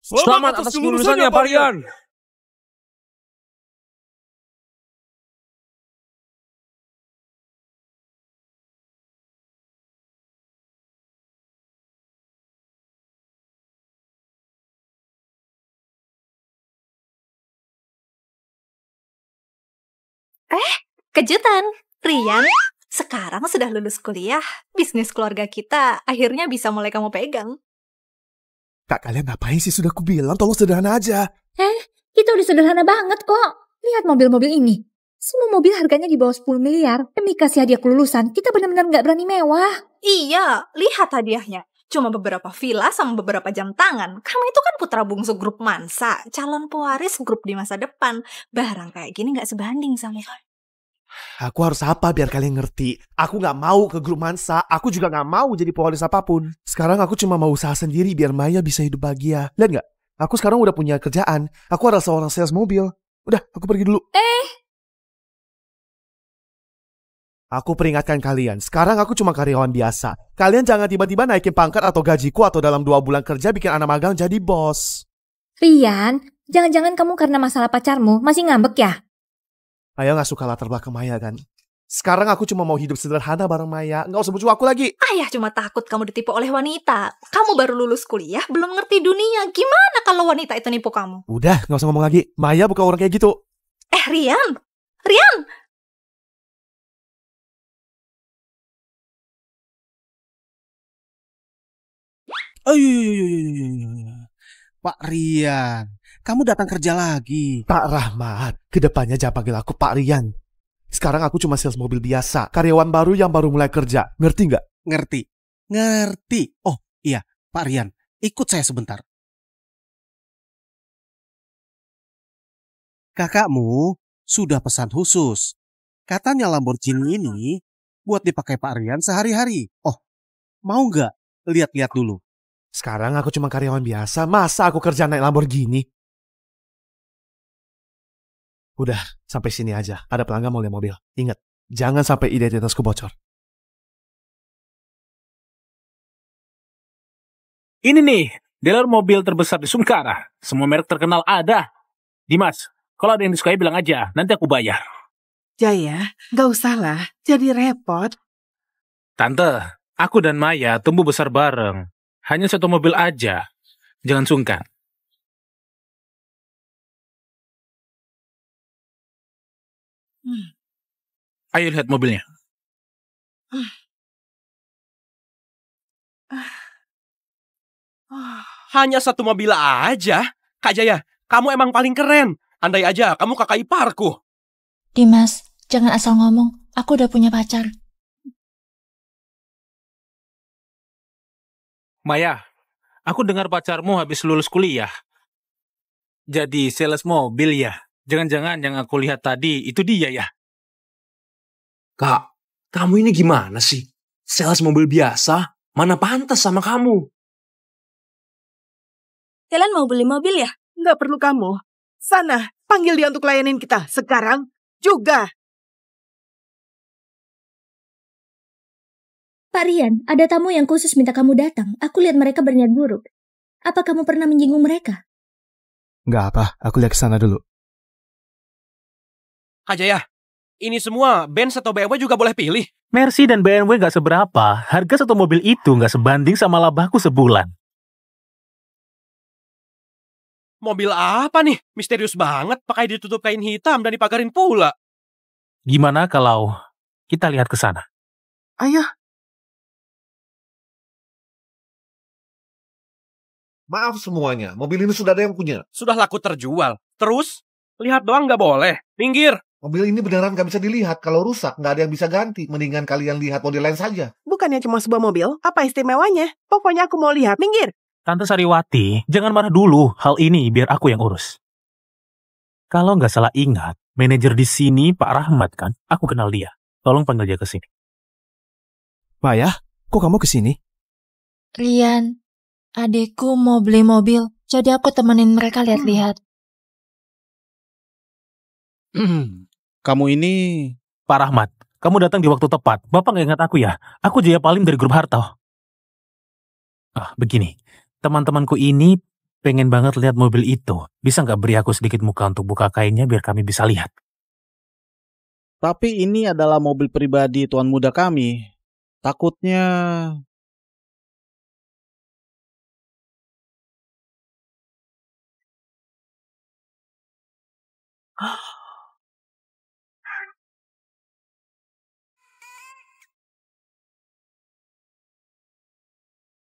Selamat atas kelulusannya, Pak Rian. Kejutan, Rian. Sekarang sudah lulus kuliah. Bisnis keluarga kita akhirnya bisa mulai kamu pegang. Kak, kalian ngapain sih? Sudah kubilang tolong sederhana aja. Itu udah sederhana banget kok. Lihat mobil-mobil ini. Semua mobil harganya di bawah 10 miliar. Demi kasih hadiah kelulusan, kita benar-benar gak berani mewah. Iya, lihat hadiahnya. Cuma beberapa villa sama beberapa jam tangan. Kamu itu kan putra bungsu grup Mansa, calon pewaris grup di masa depan. Barang kayak gini gak sebanding sama kamu. Aku harus apa biar kalian ngerti? Aku gak mau ke grup Mansa. Aku juga gak mau jadi pewaris apapun. Sekarang aku cuma mau usaha sendiri biar Maya bisa hidup bahagia. Lihat gak? Aku sekarang udah punya kerjaan. Aku adalah seorang sales mobil. Udah, aku pergi dulu. Aku peringatkan kalian. Sekarang aku cuma karyawan biasa. Kalian jangan tiba-tiba naikin pangkat atau gajiku atau dalam 2 bulan kerja bikin anak magang jadi bos. Rian, jangan-jangan kamu karena masalah pacarmu masih ngambek ya? Maya gak suka latar belakang Maya kan? Sekarang aku cuma mau hidup sederhana bareng Maya. Gak usah bujuk aku lagi. Ayah cuma takut kamu ditipu oleh wanita. Kamu baru lulus kuliah, belum ngerti dunia. Gimana kalau wanita itu nipu kamu? Udah, gak usah ngomong lagi. Maya bukan orang kayak gitu. Rian! Rian! Pak Rian, kamu datang kerja lagi. Pak Rahmat, kedepannya jangan panggil aku Pak Rian. Sekarang aku cuma sales mobil biasa. Karyawan baru yang baru mulai kerja. Ngerti nggak? Ngerti. Oh iya, Pak Rian, ikut saya sebentar. Kakakmu sudah pesan khusus. Katanya Lamborghini ini buat dipakai Pak Rian sehari-hari. Oh, mau nggak lihat-lihat dulu? Sekarang aku cuma karyawan biasa. Masa aku kerja naik Lamborghini? Udah, sampai sini aja. Ada pelanggan mau lihat mobil. Ingat, jangan sampai identitasku bocor. Ini nih, dealer mobil terbesar di Sungkara. Semua merek terkenal ada. Dimas, kalau ada yang disukai bilang aja, nanti aku bayar. Jaya, gak usah lah, jadi repot. Tante, aku dan Maya tumbuh besar bareng. Hanya satu mobil aja. Jangan sungkan. Ayo lihat mobilnya. Hanya satu mobil aja? Kak Jaya, kamu emang paling keren. Andai aja kamu kakak iparku. Dimas, jangan asal ngomong. Aku udah punya pacar. Maya, aku dengar pacarmu habis lulus kuliah. Jadi sales mobil ya? Jangan-jangan yang aku lihat tadi itu dia ya? Kak, kamu ini gimana sih? Sales mobil biasa, mana pantas sama kamu? Kalian mau beli mobil ya? Nggak perlu kamu. Sana, panggil dia untuk layanin kita. Sekarang juga. Pak Rian, ada tamu yang khusus minta kamu datang. Aku lihat mereka berniat buruk. Apa kamu pernah menyinggung mereka? Nggak apa, aku lihat ke sana dulu. Kak Jaya, ini semua Benz atau BMW juga boleh pilih. Mercy dan BMW nggak seberapa. Harga satu mobil itu nggak sebanding sama labahku sebulan. Mobil apa nih? Misterius banget, pakai ditutup kain hitam dan dipagarin pula. Gimana kalau kita lihat ke sana? Ayo. Maaf semuanya, mobil ini sudah ada yang punya. Sudah laku terjual. Terus? Lihat doang nggak boleh. Minggir. Mobil ini beneran nggak bisa dilihat. Kalau rusak, nggak ada yang bisa ganti. Mendingan kalian lihat model lain saja. Bukannya cuma sebuah mobil, apa istimewanya? Pokoknya aku mau lihat. Minggir. Tante Sariwati, jangan marah dulu. Hal ini biar aku yang urus. Kalau nggak salah ingat, manajer di sini Pak Rahmat kan? Aku kenal dia. Tolong panggil dia ke sini. Maya, kok kamu ke sini? Rian, adekku mau beli mobil, jadi aku temenin mereka lihat-lihat. Kamu ini... Pak Rahmat, kamu datang di waktu tepat. Bapak nggak ingat aku ya? Aku Jaya Palim dari grup Harto. Begini. Teman-temanku ini pengen banget lihat mobil itu. Bisa nggak beri aku sedikit muka untuk buka kainnya biar kami bisa lihat? Tapi ini adalah mobil pribadi tuan muda kami. Takutnya...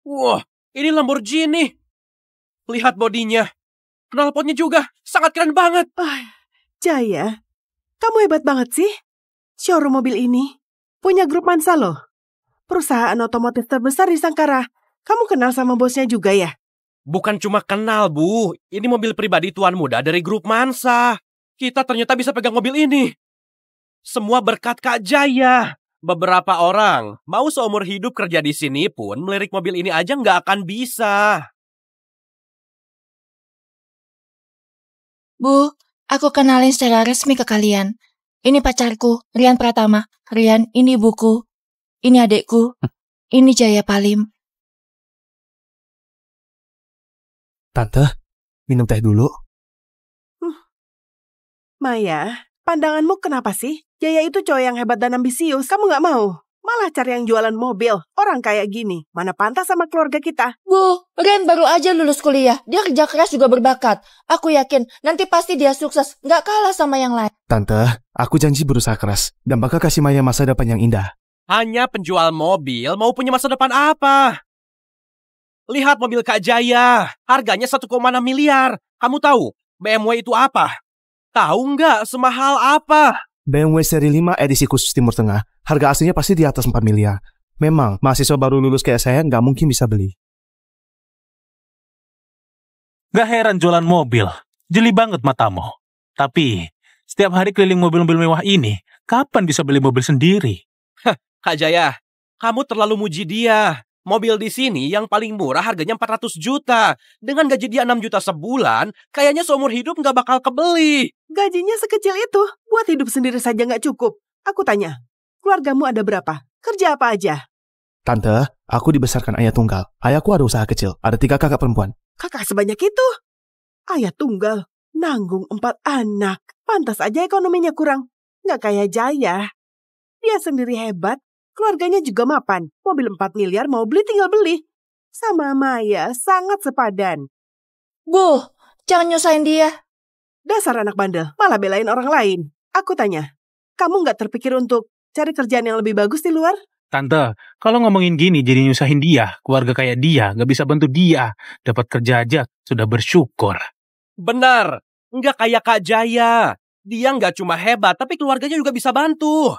Wah, ini Lamborghini. Lihat bodinya. Knalpotnya juga. Sangat keren banget. Jaya, kamu hebat banget sih. Showroom mobil ini punya grup Mansa loh. Perusahaan otomotif terbesar di Sangkara. Kamu kenal sama bosnya juga ya? Bukan cuma kenal, Bu. Ini mobil pribadi tuan muda dari grup Mansa. Kita ternyata bisa pegang mobil ini. Semua berkat Kak Jaya. Beberapa orang mau seumur hidup kerja di sini pun melirik mobil ini aja nggak akan bisa. Bu, aku kenalin secara resmi ke kalian. Ini pacarku, Rian Pratama. Rian, ini ibuku. Ini adekku. Ini Jaya Palim. Tante, minum teh dulu. Maya, pandanganmu kenapa sih? Jaya itu cowok yang hebat dan ambisius. Kamu nggak mau? Malah cari yang jualan mobil. Orang kayak gini, mana pantas sama keluarga kita? Bu, Rian baru aja lulus kuliah. Dia kerja keras juga berbakat. Aku yakin nanti pasti dia sukses. Nggak kalah sama yang lain. Tante, aku janji berusaha keras. Dan bakal kasih Maya masa depan yang indah. Hanya penjual mobil mau punya masa depan apa? Lihat mobil Kak Jaya. Harganya 1,6 miliar. Kamu tahu BMW itu apa? Tahu nggak semahal apa? BMW seri 5 edisi khusus Timur Tengah. Harga aslinya pasti di atas 4 miliar. Memang, mahasiswa baru lulus kayak saya nggak mungkin bisa beli. Gak heran jualan mobil. Jeli banget matamu. Tapi, setiap hari keliling mobil-mobil mewah ini, kapan bisa beli mobil sendiri? Kak Jaya, kamu terlalu muji dia. Mobil di sini yang paling murah harganya 400 juta. Dengan gaji dia 6 juta sebulan, kayaknya seumur hidup nggak bakal kebeli. Gajinya sekecil itu, buat hidup sendiri saja nggak cukup. Aku tanya, keluargamu ada berapa? Kerja apa aja? Tante, aku dibesarkan ayah tunggal. Ayahku ada usaha kecil, ada 3 kakak perempuan. Kakak sebanyak itu? Ayah tunggal, nanggung 4 anak. Pantas aja ekonominya kurang. Nggak kayak Jaya. Dia sendiri hebat. Keluarganya juga mapan. Mobil 4 miliar mau beli tinggal beli. Sama Maya sangat sepadan. Bu, jangan nyusahin dia. Dasar anak bandel, malah belain orang lain. Aku tanya, kamu nggak terpikir untuk cari kerjaan yang lebih bagus di luar? Tante, kalau ngomongin gini jadi nyusahin dia. Keluarga kayak dia, gak bisa bantu dia. Dapat kerja aja, sudah bersyukur. Benar, nggak kayak Kak Jaya. Dia nggak cuma hebat, tapi keluarganya juga bisa bantu.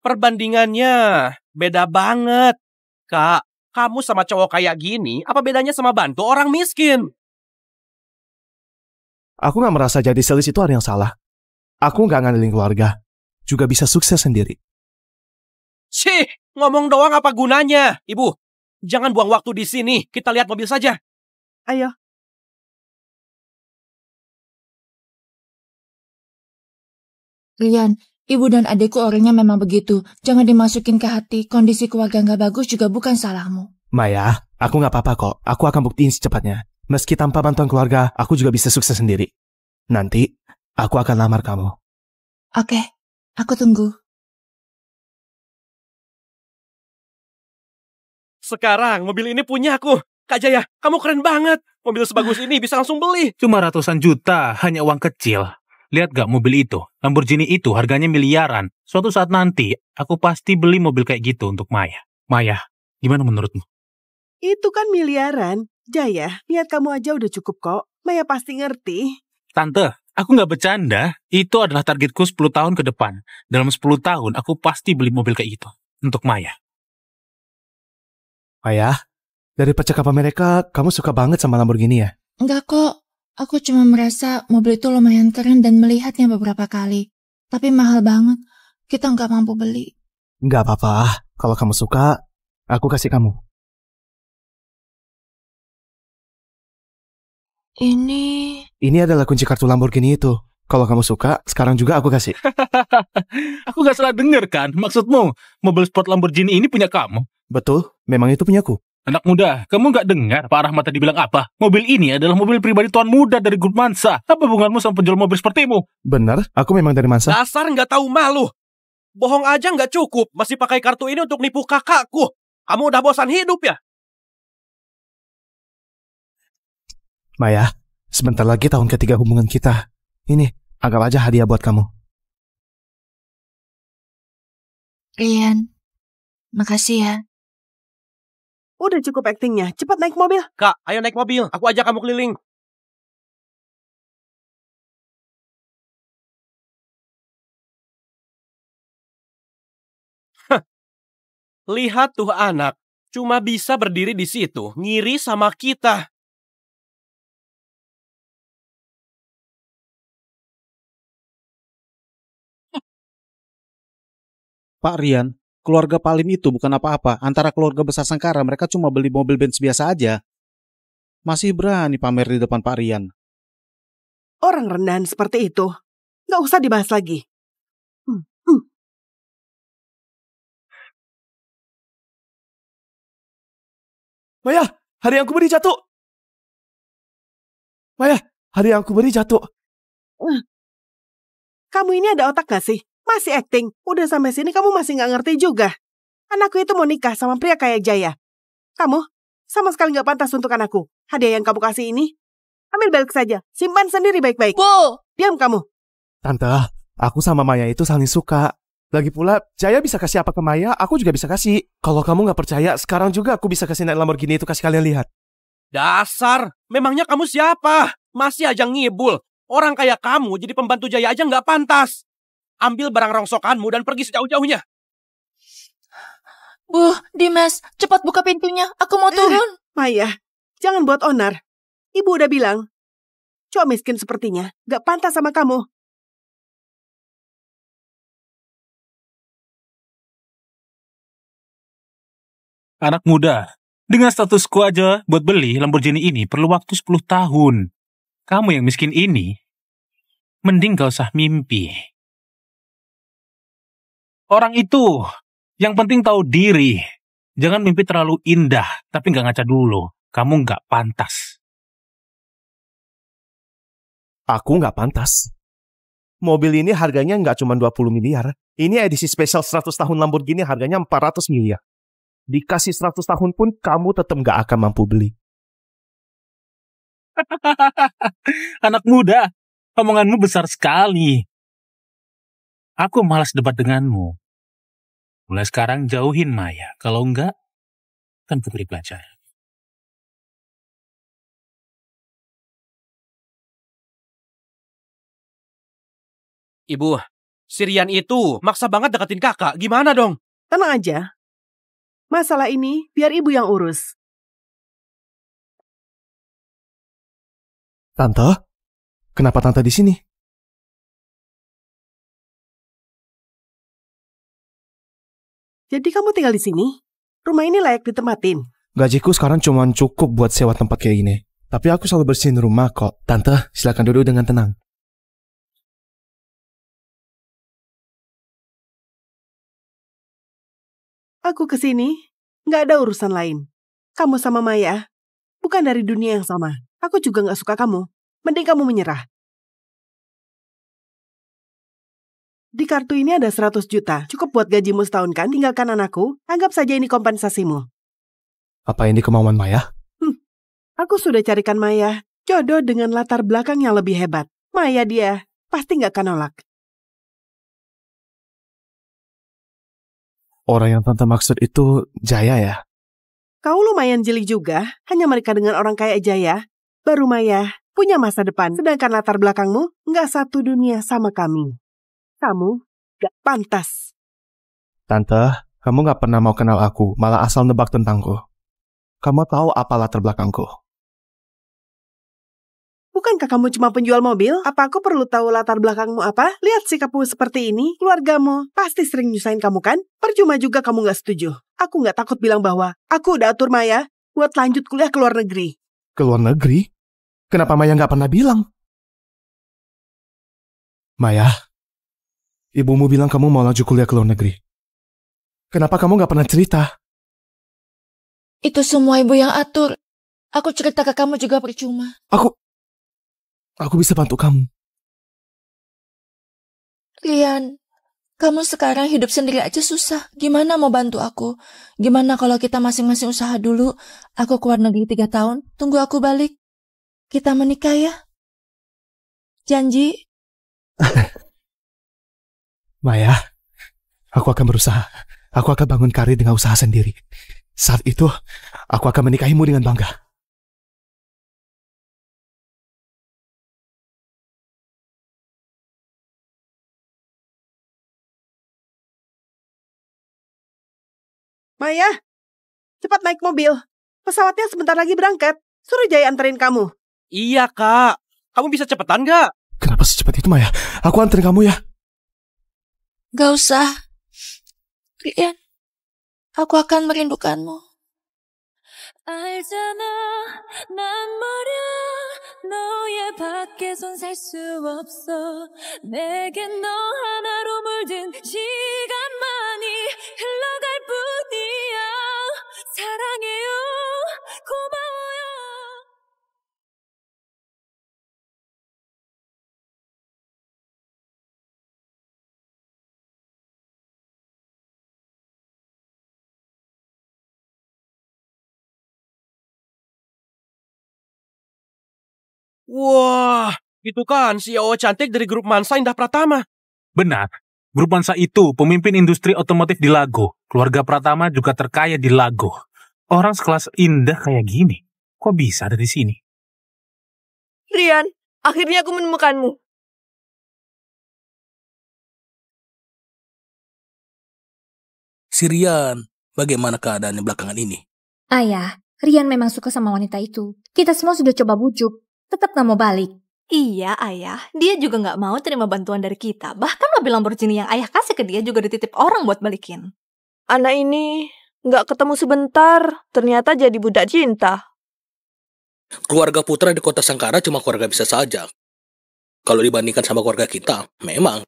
Perbandingannya beda banget. Kak, kamu sama cowok kayak gini, apa bedanya sama bantu orang miskin? Aku gak merasa jadi sales itu ada yang salah. Aku gak ngandelin keluarga. Juga bisa sukses sendiri. Cih, ngomong doang apa gunanya? Ibu, jangan buang waktu di sini. Kita lihat mobil saja. Ayo. Rian, ibu dan adekku orangnya memang begitu. Jangan dimasukin ke hati. Kondisi keluarga nggak bagus juga bukan salahmu. Maya, aku gak apa-apa kok. Aku akan buktiin secepatnya. Meski tanpa bantuan keluarga, aku juga bisa sukses sendiri. Nanti, aku akan lamar kamu. Oke, aku tunggu. Sekarang mobil ini punya aku. Kak Jaya, kamu keren banget. Mobil sebagus ini bisa langsung beli. Cuma ratusan juta, hanya uang kecil. Lihat gak mobil itu? Lamborghini itu harganya miliaran. Suatu saat nanti, aku pasti beli mobil kayak gitu untuk Maya. Maya, gimana menurutmu? Itu kan miliaran. Jaya, niat kamu aja udah cukup kok. Maya pasti ngerti. Tante, aku gak bercanda. Itu adalah targetku 10 tahun ke depan. Dalam 10 tahun, aku pasti beli mobil kayak gitu. Untuk Maya. Maya, dari percakapan mereka, kamu suka banget sama Lamborghini ya? Enggak kok. Aku cuma merasa mobil itu lumayan keren dan melihatnya beberapa kali. Tapi mahal banget. Kita nggak mampu beli. Nggak apa-apa. Kalau kamu suka, aku kasih kamu. Ini adalah kunci kartu Lamborghini itu. Kalau kamu suka, sekarang juga aku kasih. Aku gak salah denger kan? Maksudmu, mobil sport Lamborghini ini punya kamu? Betul, memang itu punyaku. Anak muda, kamu nggak dengar Pak Rahmat tadi bilang apa? Mobil ini adalah mobil pribadi tuan muda dari grup Mansa. Apa hubunganmu sama penjual mobil sepertimu? Benar, aku memang dari Mansa. Dasar nggak tahu malu. Bohong aja nggak cukup, masih pakai kartu ini untuk nipu kakakku. Kamu udah bosan hidup ya? Maya, sebentar lagi tahun ketiga hubungan kita. Ini, anggap aja hadiah buat kamu. Rian, makasih ya. Udah cukup aktingnya, cepat naik mobil. Kak, ayo naik mobil. Aku ajak kamu keliling. Lihat tuh anak, cuma bisa berdiri di situ, ngiri sama kita. Pak Rian, keluarga Palim itu bukan apa-apa. Antara keluarga besar Sangkara, mereka cuma beli mobil Benz biasa aja. Masih berani pamer di depan Pak Rian. Orang rendahan seperti itu, nggak usah dibahas lagi. Maya, hari yang aku beri jatuh. Maya, hari yang aku beri jatuh. Kamu ini ada otak gak sih? Masih acting. Udah sampai sini kamu masih nggak ngerti juga. Anakku itu mau nikah sama pria kayak Jaya. Kamu sama sekali nggak pantas untuk anakku. Hadiah yang kamu kasih ini, ambil balik saja. Simpan sendiri baik-baik. Bu! Diam kamu. Tante, aku sama Maya itu saling suka. Lagi pula, Jaya bisa kasih apa ke Maya, aku juga bisa kasih. Kalau kamu nggak percaya, sekarang juga aku bisa kasih naik Lamborghini itu kasih kalian lihat. Dasar, memangnya kamu siapa? Masih aja ngibul. Orang kayak kamu jadi pembantu Jaya aja nggak pantas. Ambil barang rongsokanmu dan pergi sejauh-jauhnya. Bu, Dimas, cepat buka pintunya. Aku mau turun. Maya, jangan buat onar. Ibu udah bilang, cowok miskin sepertinya nggak pantas sama kamu. Anak muda, dengan statusku aja buat beli Lamborghini ini perlu waktu 10 tahun. Kamu yang miskin ini, mending gak usah mimpi. Orang itu, yang penting tahu diri. Jangan mimpi terlalu indah, tapi gak ngaca dulu. Kamu gak pantas. Aku nggak pantas. Mobil ini harganya nggak cuma 20 miliar. Ini edisi spesial 100 tahun Lamborghini harganya 400 miliar. Dikasih 100 tahun pun kamu tetap nggak akan mampu beli. Anak muda, omonganmu besar sekali. Aku malas debat denganmu. Mulai sekarang jauhin Maya. Kalau enggak, kan putri pelajar. Ibu, si Rian itu maksa banget deketin kakak. Gimana dong? Tenang aja. Masalah ini biar ibu yang urus. Tante, kenapa tante di sini? Jadi kamu tinggal di sini? Rumah ini layak ditempatin. Gajiku sekarang cuma cukup buat sewa tempat kayak gini. Tapi aku selalu bersihin rumah kok. Tante, silakan duduk dengan tenang. Aku kesini, nggak ada urusan lain. Kamu sama Maya, bukan dari dunia yang sama. Aku juga nggak suka kamu. Mending kamu menyerah. Di kartu ini ada 100 juta. Cukup buat gajimu setahun kan? Tinggalkan anakku. Anggap saja ini kompensasimu. Apa ini kemauan Maya? Aku sudah carikan Maya jodoh dengan latar belakang yang lebih hebat. Maya dia pasti nggak akan nolak. Orang yang tante maksud itu Jaya ya? Kau lumayan jeli juga, hanya menikah dengan orang kayak Jaya. Baru Maya punya masa depan, sedangkan latar belakangmu nggak satu dunia sama kami. Kamu nggak pantas. Tante, kamu nggak pernah mau kenal aku, malah asal nebak tentangku. Kamu tahu apa latar belakangku? Bukankah kamu cuma penjual mobil? Apa aku perlu tahu latar belakangmu apa? Lihat sikapmu seperti ini, keluargamu pasti sering nyusahin kamu kan? Percuma juga kamu nggak setuju. Aku nggak takut bilang bahwa aku udah atur Maya buat lanjut kuliah ke luar negeri. Ke luar negeri? Kenapa Maya nggak pernah bilang? Maya, ibumu bilang kamu mau lanjut kuliah ke luar negeri. Kenapa kamu nggak pernah cerita? Itu semua ibu yang atur. Aku cerita ke kamu juga percuma. Aku bisa bantu kamu. Rian, kamu sekarang hidup sendiri aja susah. Gimana mau bantu aku? Gimana kalau kita masing-masing usaha dulu? Aku keluar negeri 3 tahun, tunggu aku balik. Kita menikah ya? Janji? Maya, aku akan berusaha. Aku akan bangun karir dengan usaha sendiri. Saat itu, aku akan menikahimu dengan bangga. Maya, cepat naik mobil. Pesawatnya sebentar lagi berangkat. Suruh Jaya anterin kamu. Iya, Kak. Kamu bisa cepetan nggak? Kenapa secepat itu, Maya? Aku anterin kamu ya. Gak usah. Rian, aku akan merindukanmu. 알잖아, 난 말야 너의 밖에선 살 수 없어. 내겐 너 하나로 물든 시간만이 흘러갈 뿐이야. 사랑해요, 고마워요. Wah, itu kan CEO cantik dari grup Mansa Indah Pratama. Benar. Grup Mansa itu pemimpin industri otomotif di Lago. Keluarga Pratama juga terkaya di Lago. Orang sekelas Indah kayak gini, kok bisa ada di sini? Rian, akhirnya aku menemukanmu. Rian, bagaimana keadaannya belakangan ini? Ayah, Rian memang suka sama wanita itu. Kita semua sudah coba bujuk. Tetap gak mau balik. Iya, Ayah. Dia juga gak mau terima bantuan dari kita. Bahkan mobil Lamborghini yang Ayah kasih ke dia juga dititip orang buat balikin. Anak ini gak ketemu sebentar, ternyata jadi budak cinta. Keluarga Putra di kota Sangkara cuma keluarga bisa saja. Kalau dibandingkan sama keluarga kita, memang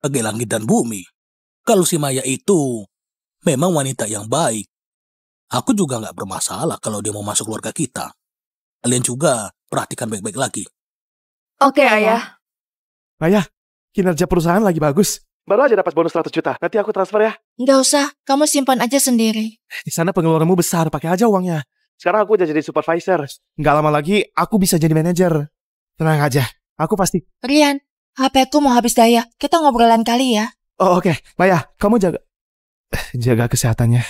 bagi langit dan bumi. Kalau si Maya itu memang wanita yang baik. Aku juga gak bermasalah kalau dia mau masuk keluarga kita. Kalian juga perhatikan baik-baik lagi. Oke, Ayah. Maya, kinerja perusahaan lagi bagus. Baru aja dapat bonus 100 juta. Nanti aku transfer ya. Nggak usah, kamu simpan aja sendiri. Di sana pengeluaranmu besar, pakai aja uangnya. Sekarang aku udah jadi supervisor. Nggak lama lagi, aku bisa jadi manajer. Tenang aja, aku pasti. Rian, HP ku mau habis daya. Kita ngobrolan kali ya. Oh, oke. Maya, kamu jaga kesehatannya.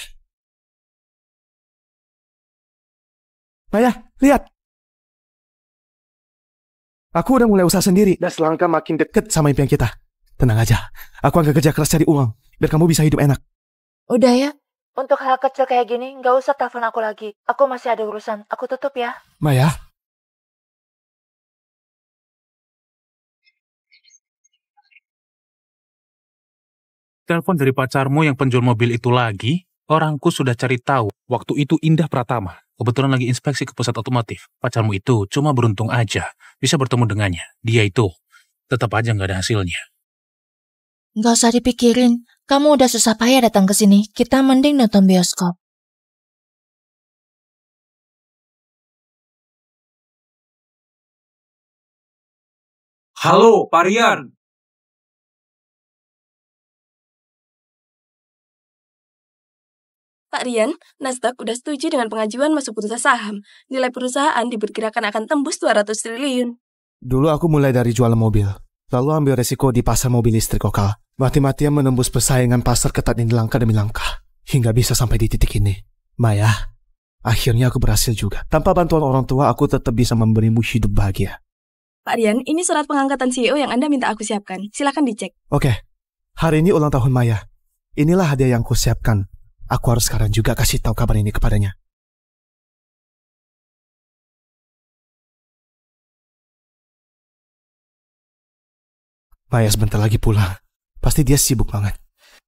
Maya, lihat. Aku udah mulai usaha sendiri. Dan selangkah makin deket sama impian kita. Tenang aja. Aku akan kerja keras cari uang. Biar kamu bisa hidup enak. Udah ya. Untuk hal kecil kayak gini, nggak usah telepon aku lagi. Aku masih ada urusan. Aku tutup ya. Maya. Telepon dari pacarmu yang penjual mobil itu lagi. Orangku sudah cari tahu. Waktu itu Indah Pratama. Kebetulan lagi inspeksi ke pusat otomotif. Pacarmu itu cuma beruntung aja bisa bertemu dengannya. Dia itu tetap aja nggak ada hasilnya. Nggak usah dipikirin. Kamu udah susah payah datang ke sini. Kita mending nonton bioskop. Halo, Pak Rian. Pak Rian, Nasdaq udah setuju dengan pengajuan masuk bursa saham. Nilai perusahaan diperkirakan akan tembus 200 triliun. Dulu aku mulai dari jualan mobil. Lalu ambil resiko di pasar mobil listrik lokal. Mati-matian menembus persaingan pasar ketat ini langkah demi langkah. Hingga bisa sampai di titik ini. Maya, akhirnya aku berhasil juga. Tanpa bantuan orang tua, aku tetap bisa memberimu hidup bahagia. Pak Rian, ini surat pengangkatan CEO yang Anda minta aku siapkan. Silakan dicek. Oke, hari ini ulang tahun Maya. Inilah hadiah yang aku siapkan. Aku harus sekarang juga kasih tahu kabar ini kepadanya. Maya sebentar lagi pulang. Pasti dia sibuk banget.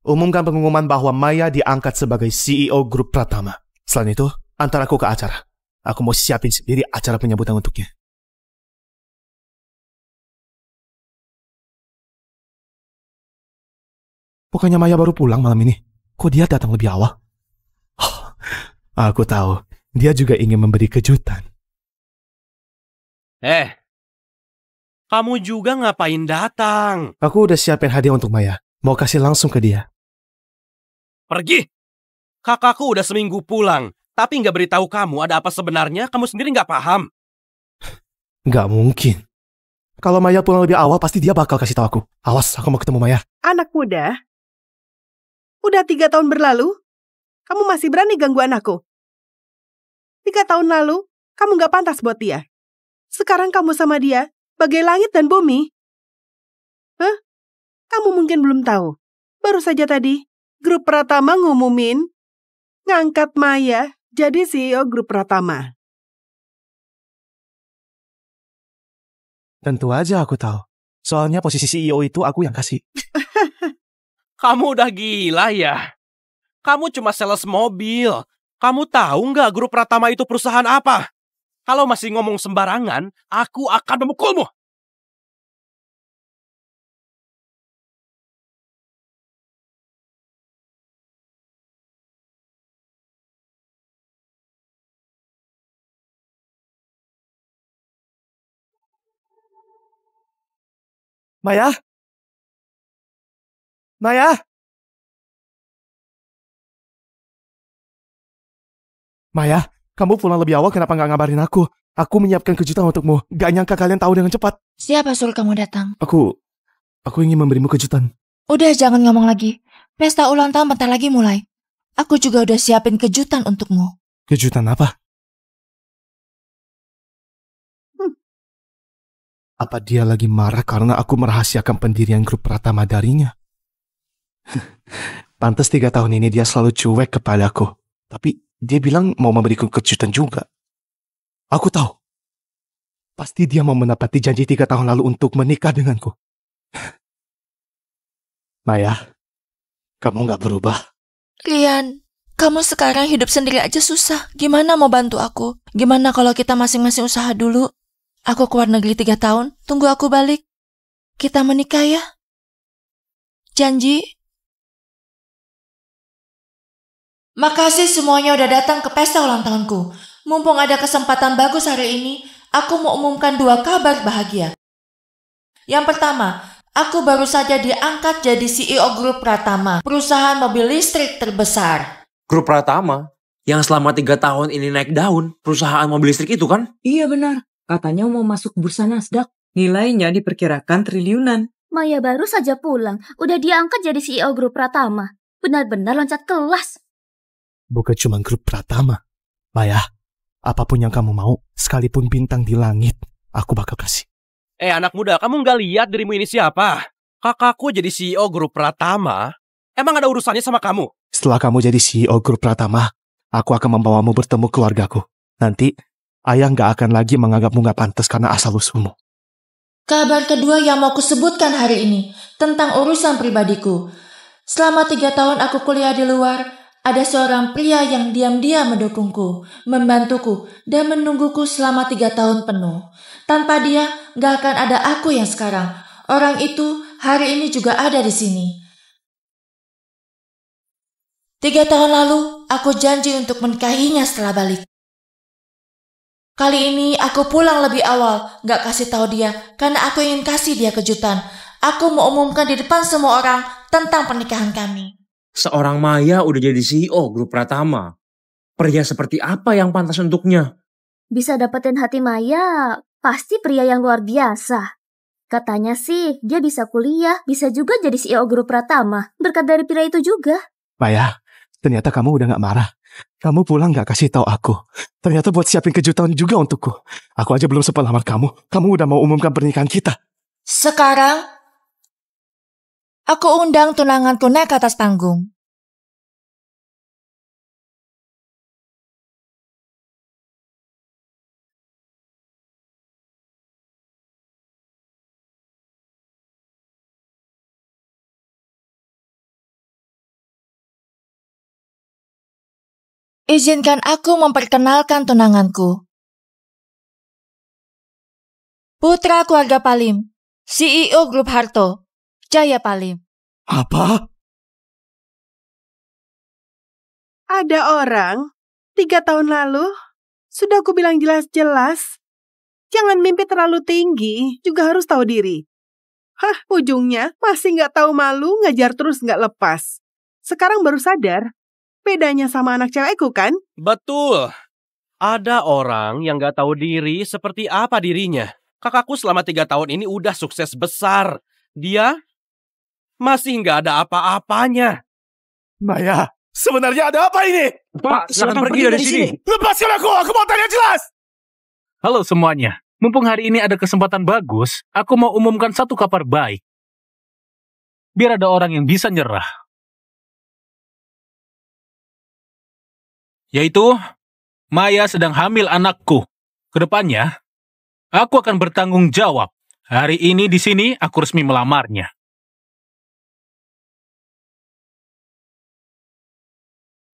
Umumkan pengumuman bahwa Maya diangkat sebagai CEO Grup Pratama. Selain itu, antar aku ke acara. Aku mau siapin sendiri acara penyambutan untuknya. Pokoknya Maya baru pulang malam ini. Kok dia datang lebih awal? Oh, aku tahu. dia juga ingin memberi kejutan. Kamu juga ngapain datang? Aku udah siapin hadiah untuk Maya. Mau kasih langsung ke dia. Pergi! Kakakku udah seminggu pulang, tapi nggak beritahu kamu ada apa sebenarnya, kamu sendiri nggak paham. Nggak mungkin. Kalau Maya pulang lebih awal, pasti dia bakal kasih tahu aku. Awas, aku mau ketemu Maya. Anak muda, udah 3 tahun berlalu, kamu masih berani ganggu anakku. 3 tahun lalu, kamu nggak pantas buat dia. Sekarang kamu sama dia, bagai langit dan bumi. Kamu mungkin belum tahu. Baru saja tadi, grup Pratama ngumumin ngangkat Maya jadi CEO grup Pratama. Tentu aja aku tahu. Soalnya posisi CEO itu aku yang kasih. Kamu udah gila ya? Kamu cuma sales mobil. Kamu tahu nggak grup Pratama itu perusahaan apa? Kalau masih ngomong sembarangan, aku akan memukulmu. Maya? Maya? Maya, kamu pulang lebih awal kenapa nggak ngabarin aku? Aku menyiapkan kejutan untukmu. Gak nyangka kalian tahu dengan cepat. Siapa suruh kamu datang? Aku ingin memberimu kejutan. Udah, jangan ngomong lagi. Pesta ulang tahun bentar lagi mulai. Aku juga udah siapin kejutan untukmu. Kejutan apa? Apa dia lagi marah karena aku merahasiakan pendirian grup Pratama darinya? Pantes 3 tahun ini dia selalu cuek kepadaku. Tapi dia bilang mau memberiku kejutan juga. Aku tahu. Pasti dia mau menepati janji 3 tahun lalu untuk menikah denganku. Maya, kamu gak berubah. Rian, kamu sekarang hidup sendiri aja susah. Gimana mau bantu aku? Gimana kalau kita masing-masing usaha dulu? Aku keluar negeri 3 tahun, tunggu aku balik. Kita menikah ya? Janji? Makasih semuanya udah datang ke pesta ulang tahunku. Mumpung ada kesempatan bagus hari ini, aku mau umumkan 2 kabar bahagia. Yang pertama, aku baru saja diangkat jadi CEO Grup Pratama, perusahaan mobil listrik terbesar. Grup Pratama? Yang selama 3 tahun ini naik daun, perusahaan mobil listrik itu kan? Iya benar. Katanya mau masuk bursa Nasdaq. Nilainya diperkirakan triliunan. Maya baru saja pulang, udah diangkat jadi CEO Grup Pratama. Benar-benar loncat kelas. Bukan cuma grup Pratama. Maya, apapun yang kamu mau, sekalipun bintang di langit, aku bakal kasih. Anak muda, kamu nggak lihat dirimu ini siapa? Kakakku jadi CEO grup Pratama. Emang ada urusannya sama kamu? Setelah kamu jadi CEO grup Pratama, aku akan membawamu bertemu keluargaku. Nanti, ayah nggak akan lagi menganggapmu nggak pantas karena asal-usulmu. Kabar kedua yang mau kusebutkan hari ini, tentang urusan pribadiku. Selama 3 tahun aku kuliah di luar, ada seorang pria yang diam-diam mendukungku, membantuku, dan menungguku selama 3 tahun penuh. Tanpa dia, gak akan ada aku yang sekarang. Orang itu hari ini juga ada di sini. 3 tahun lalu, aku janji untuk menikahinya setelah balik. Kali ini aku pulang lebih awal, gak kasih tahu dia, karena aku ingin kasih dia kejutan. Aku mau umumkan di depan semua orang tentang pernikahan kami. Seorang Maya udah jadi CEO grup Pratama. Pria seperti apa yang pantas untuknya? Bisa dapetin hati Maya, pasti pria yang luar biasa. Katanya sih, dia bisa kuliah, bisa juga jadi CEO Grup Pratama. Berkat dari pria itu juga. Maya, ternyata kamu udah gak marah. Kamu pulang gak kasih tahu aku. Ternyata buat siapin kejutan juga untukku. Aku aja belum sempat lamar kamu. Kamu udah mau umumkan pernikahan kita. Sekarang, aku undang tunanganku naik ke atas panggung. Izinkan aku memperkenalkan tunanganku. Putra keluarga Palim, CEO Grup Harto, Jaya Palim. Apa? Ada orang 3 tahun lalu Sudah aku bilang jelas-jelas. Jangan mimpi terlalu tinggi, juga harus tahu diri. Hah, ujungnya masih nggak tahu malu, ngajar terus nggak lepas. Sekarang baru sadar, bedanya sama anak cewekku kan? Betul. Ada orang yang nggak tahu diri seperti apa dirinya. Kakakku selama 3 tahun ini udah sukses besar. Dia masih nggak ada apa-apanya. Maya, sebenarnya ada apa ini? Pak, silakan pergi dari sini. Lepaskan aku mau tanya jelas. Halo semuanya, mumpung hari ini ada kesempatan bagus, aku mau umumkan satu kabar baik. Biar ada orang yang bisa nyerah. Yaitu, Maya sedang hamil anakku. Kedepannya, aku akan bertanggung jawab. Hari ini di sini aku resmi melamarnya.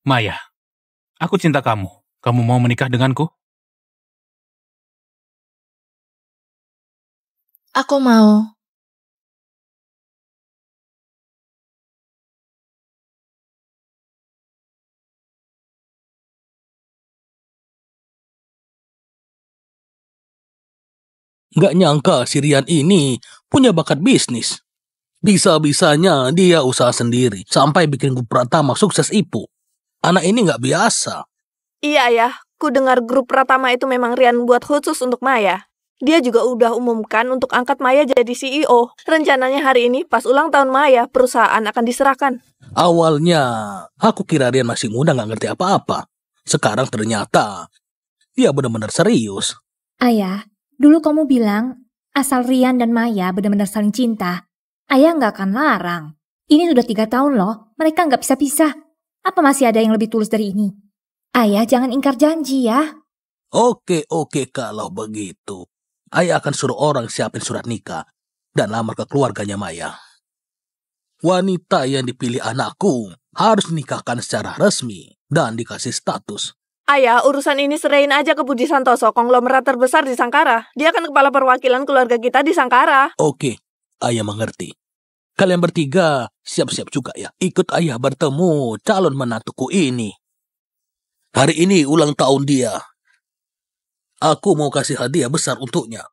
Maya, aku cinta kamu. Kamu mau menikah denganku? Aku mau. Nggak nyangka si Rian ini punya bakat bisnis. Bisa-bisanya dia usaha sendiri, sampai bikin grup Pratama sukses IPU. Anak ini nggak biasa. Iya, Ayah. Ku dengar grup Pratama itu memang Rian buat khusus untuk Maya. Dia juga udah umumkan untuk angkat Maya jadi CEO. Rencananya hari ini pas ulang tahun Maya, perusahaan akan diserahkan. Awalnya, aku kira Rian masih muda nggak ngerti apa-apa. Sekarang ternyata, dia benar-benar serius. Ayah, dulu kamu bilang, asal Rian dan Maya benar-benar saling cinta, Ayah nggak akan larang. Ini sudah 3 tahun loh, mereka nggak bisa pisah. Apa masih ada yang lebih tulus dari ini? Ayah, jangan ingkar janji ya. Oke, kalau begitu. Ayah akan suruh orang siapin surat nikah dan lamar ke keluarganya Maya. Wanita yang dipilih anakku harus dinikahkan secara resmi dan dikasih status. Ayah, urusan ini serahin aja ke Budi Santoso, konglomerat terbesar di Sangkara. Dia kan kepala perwakilan keluarga kita di Sangkara. Oke, Ayah mengerti. Kalian bertiga siap-siap juga ya. Ikut Ayah bertemu calon menantuku ini. Hari ini ulang tahun dia. Aku mau kasih hadiah besar untuknya.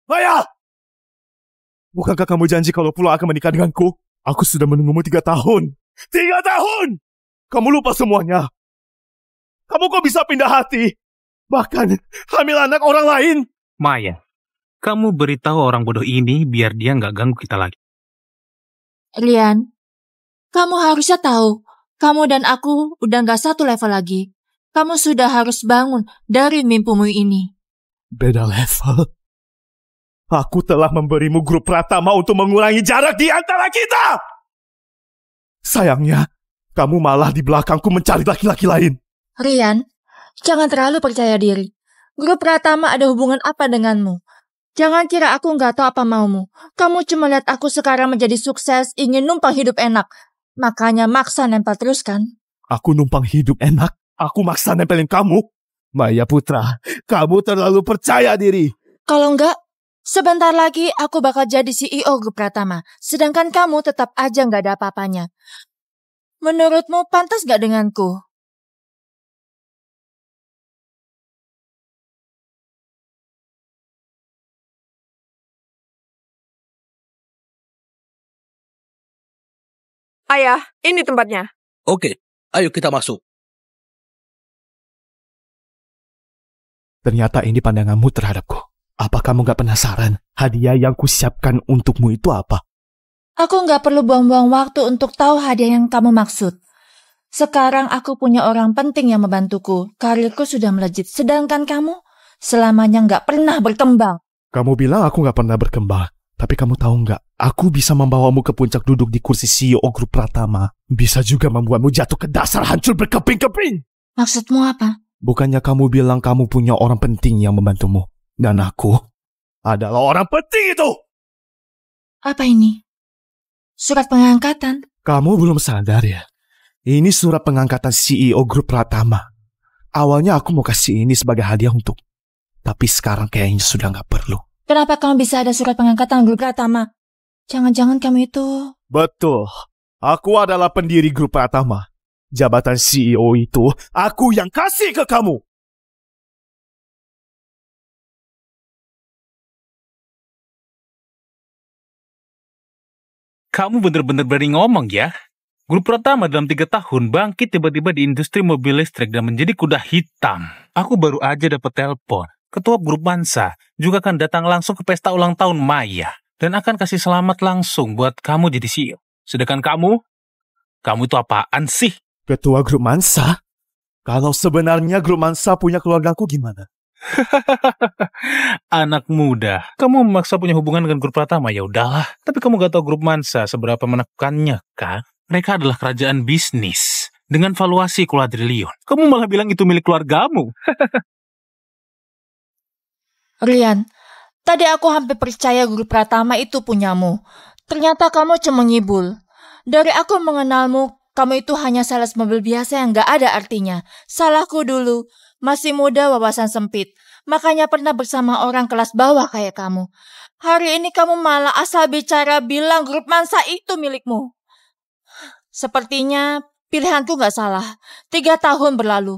Maya! Bukankah kamu janji kalau pulang akan menikah denganku? Aku sudah menunggumu 3 tahun. 3 tahun! Kamu lupa semuanya. Kamu kok bisa pindah hati? Bahkan hamil anak orang lain. Maya, kamu beritahu orang bodoh ini biar dia nggak ganggu kita lagi. Rian, kamu harusnya tahu. Kamu dan aku udah gak satu level lagi. Kamu sudah harus bangun dari mimpimu ini. Beda level. Aku telah memberimu grup Pratama untuk mengurangi jarak di antara kita. Sayangnya, kamu malah di belakangku mencari laki-laki lain. Rian, jangan terlalu percaya diri. Grup Pratama ada hubungan apa denganmu? Jangan kira aku gak tahu apa maumu. Kamu cuma lihat aku sekarang menjadi sukses, ingin numpang hidup enak. Makanya maksa nempel terus kan? Aku numpang hidup enak. Aku maksa nempelin kamu. Maya Putra, kamu terlalu percaya diri. Kalau enggak, sebentar lagi aku bakal jadi CEO grup Pratama. Sedangkan kamu tetap aja gak ada apa-apanya. Menurutmu pantas gak denganku? Ayah, ini tempatnya. Oke, ayo kita masuk. Ternyata ini pandanganmu terhadapku. Apa kamu gak penasaran hadiah yang kusiapkan untukmu itu apa? Aku gak perlu buang-buang waktu untuk tahu hadiah yang kamu maksud. Sekarang aku punya orang penting yang membantuku. Karirku sudah melejit, sedangkan kamu selamanya gak pernah berkembang. Kamu bilang aku gak pernah berkembang. Tapi kamu tahu nggak, aku bisa membawamu ke puncak duduk di kursi CEO grup Pratama. Bisa juga membuatmu jatuh ke dasar hancur berkeping-keping. Maksudmu apa? Bukannya kamu bilang kamu punya orang penting yang membantumu. Dan aku adalah orang penting itu. Apa ini? Surat pengangkatan? Kamu belum sadar ya? Ini surat pengangkatan CEO grup Pratama. Awalnya aku mau kasih ini sebagai hadiah untuk. Tapi sekarang kayaknya sudah nggak perlu. Kenapa kamu bisa ada surat pengangkatan grup Pratama? Jangan-jangan kamu itu... Betul. Aku adalah pendiri grup Pratama. Jabatan CEO itu aku yang kasih ke kamu. Kamu bener-bener berani ngomong ya. Grup Pratama dalam 3 tahun bangkit tiba-tiba di industri mobil listrik dan menjadi kuda hitam. Aku baru aja dapat telepon. Ketua grup Mansa juga akan datang langsung ke pesta ulang tahun Maya dan akan kasih selamat langsung buat kamu jadi CEO. Sedangkan kamu itu apaan sih? Ketua grup Mansa? Kalau sebenarnya grup Mansa punya keluargaku gimana? Anak muda, kamu memaksa punya hubungan dengan grup Pratama, ya udahlah. Tapi kamu gak tahu grup Mansa seberapa menekannya, kan? Mereka adalah kerajaan bisnis dengan valuasi kuadriliun. Kamu malah bilang itu milik keluargamu. Rian, tadi aku hampir percaya grup Pratama itu punyamu. Ternyata kamu cuma ngibul. Dari aku mengenalmu, kamu itu hanya sales mobil biasa yang gak ada artinya. Salahku dulu. Masih muda, wawasan sempit. Makanya pernah bersama orang kelas bawah kayak kamu. Hari ini kamu malah asal bicara bilang grup Mansa itu milikmu. Sepertinya pilihanku gak salah. 3 tahun berlalu.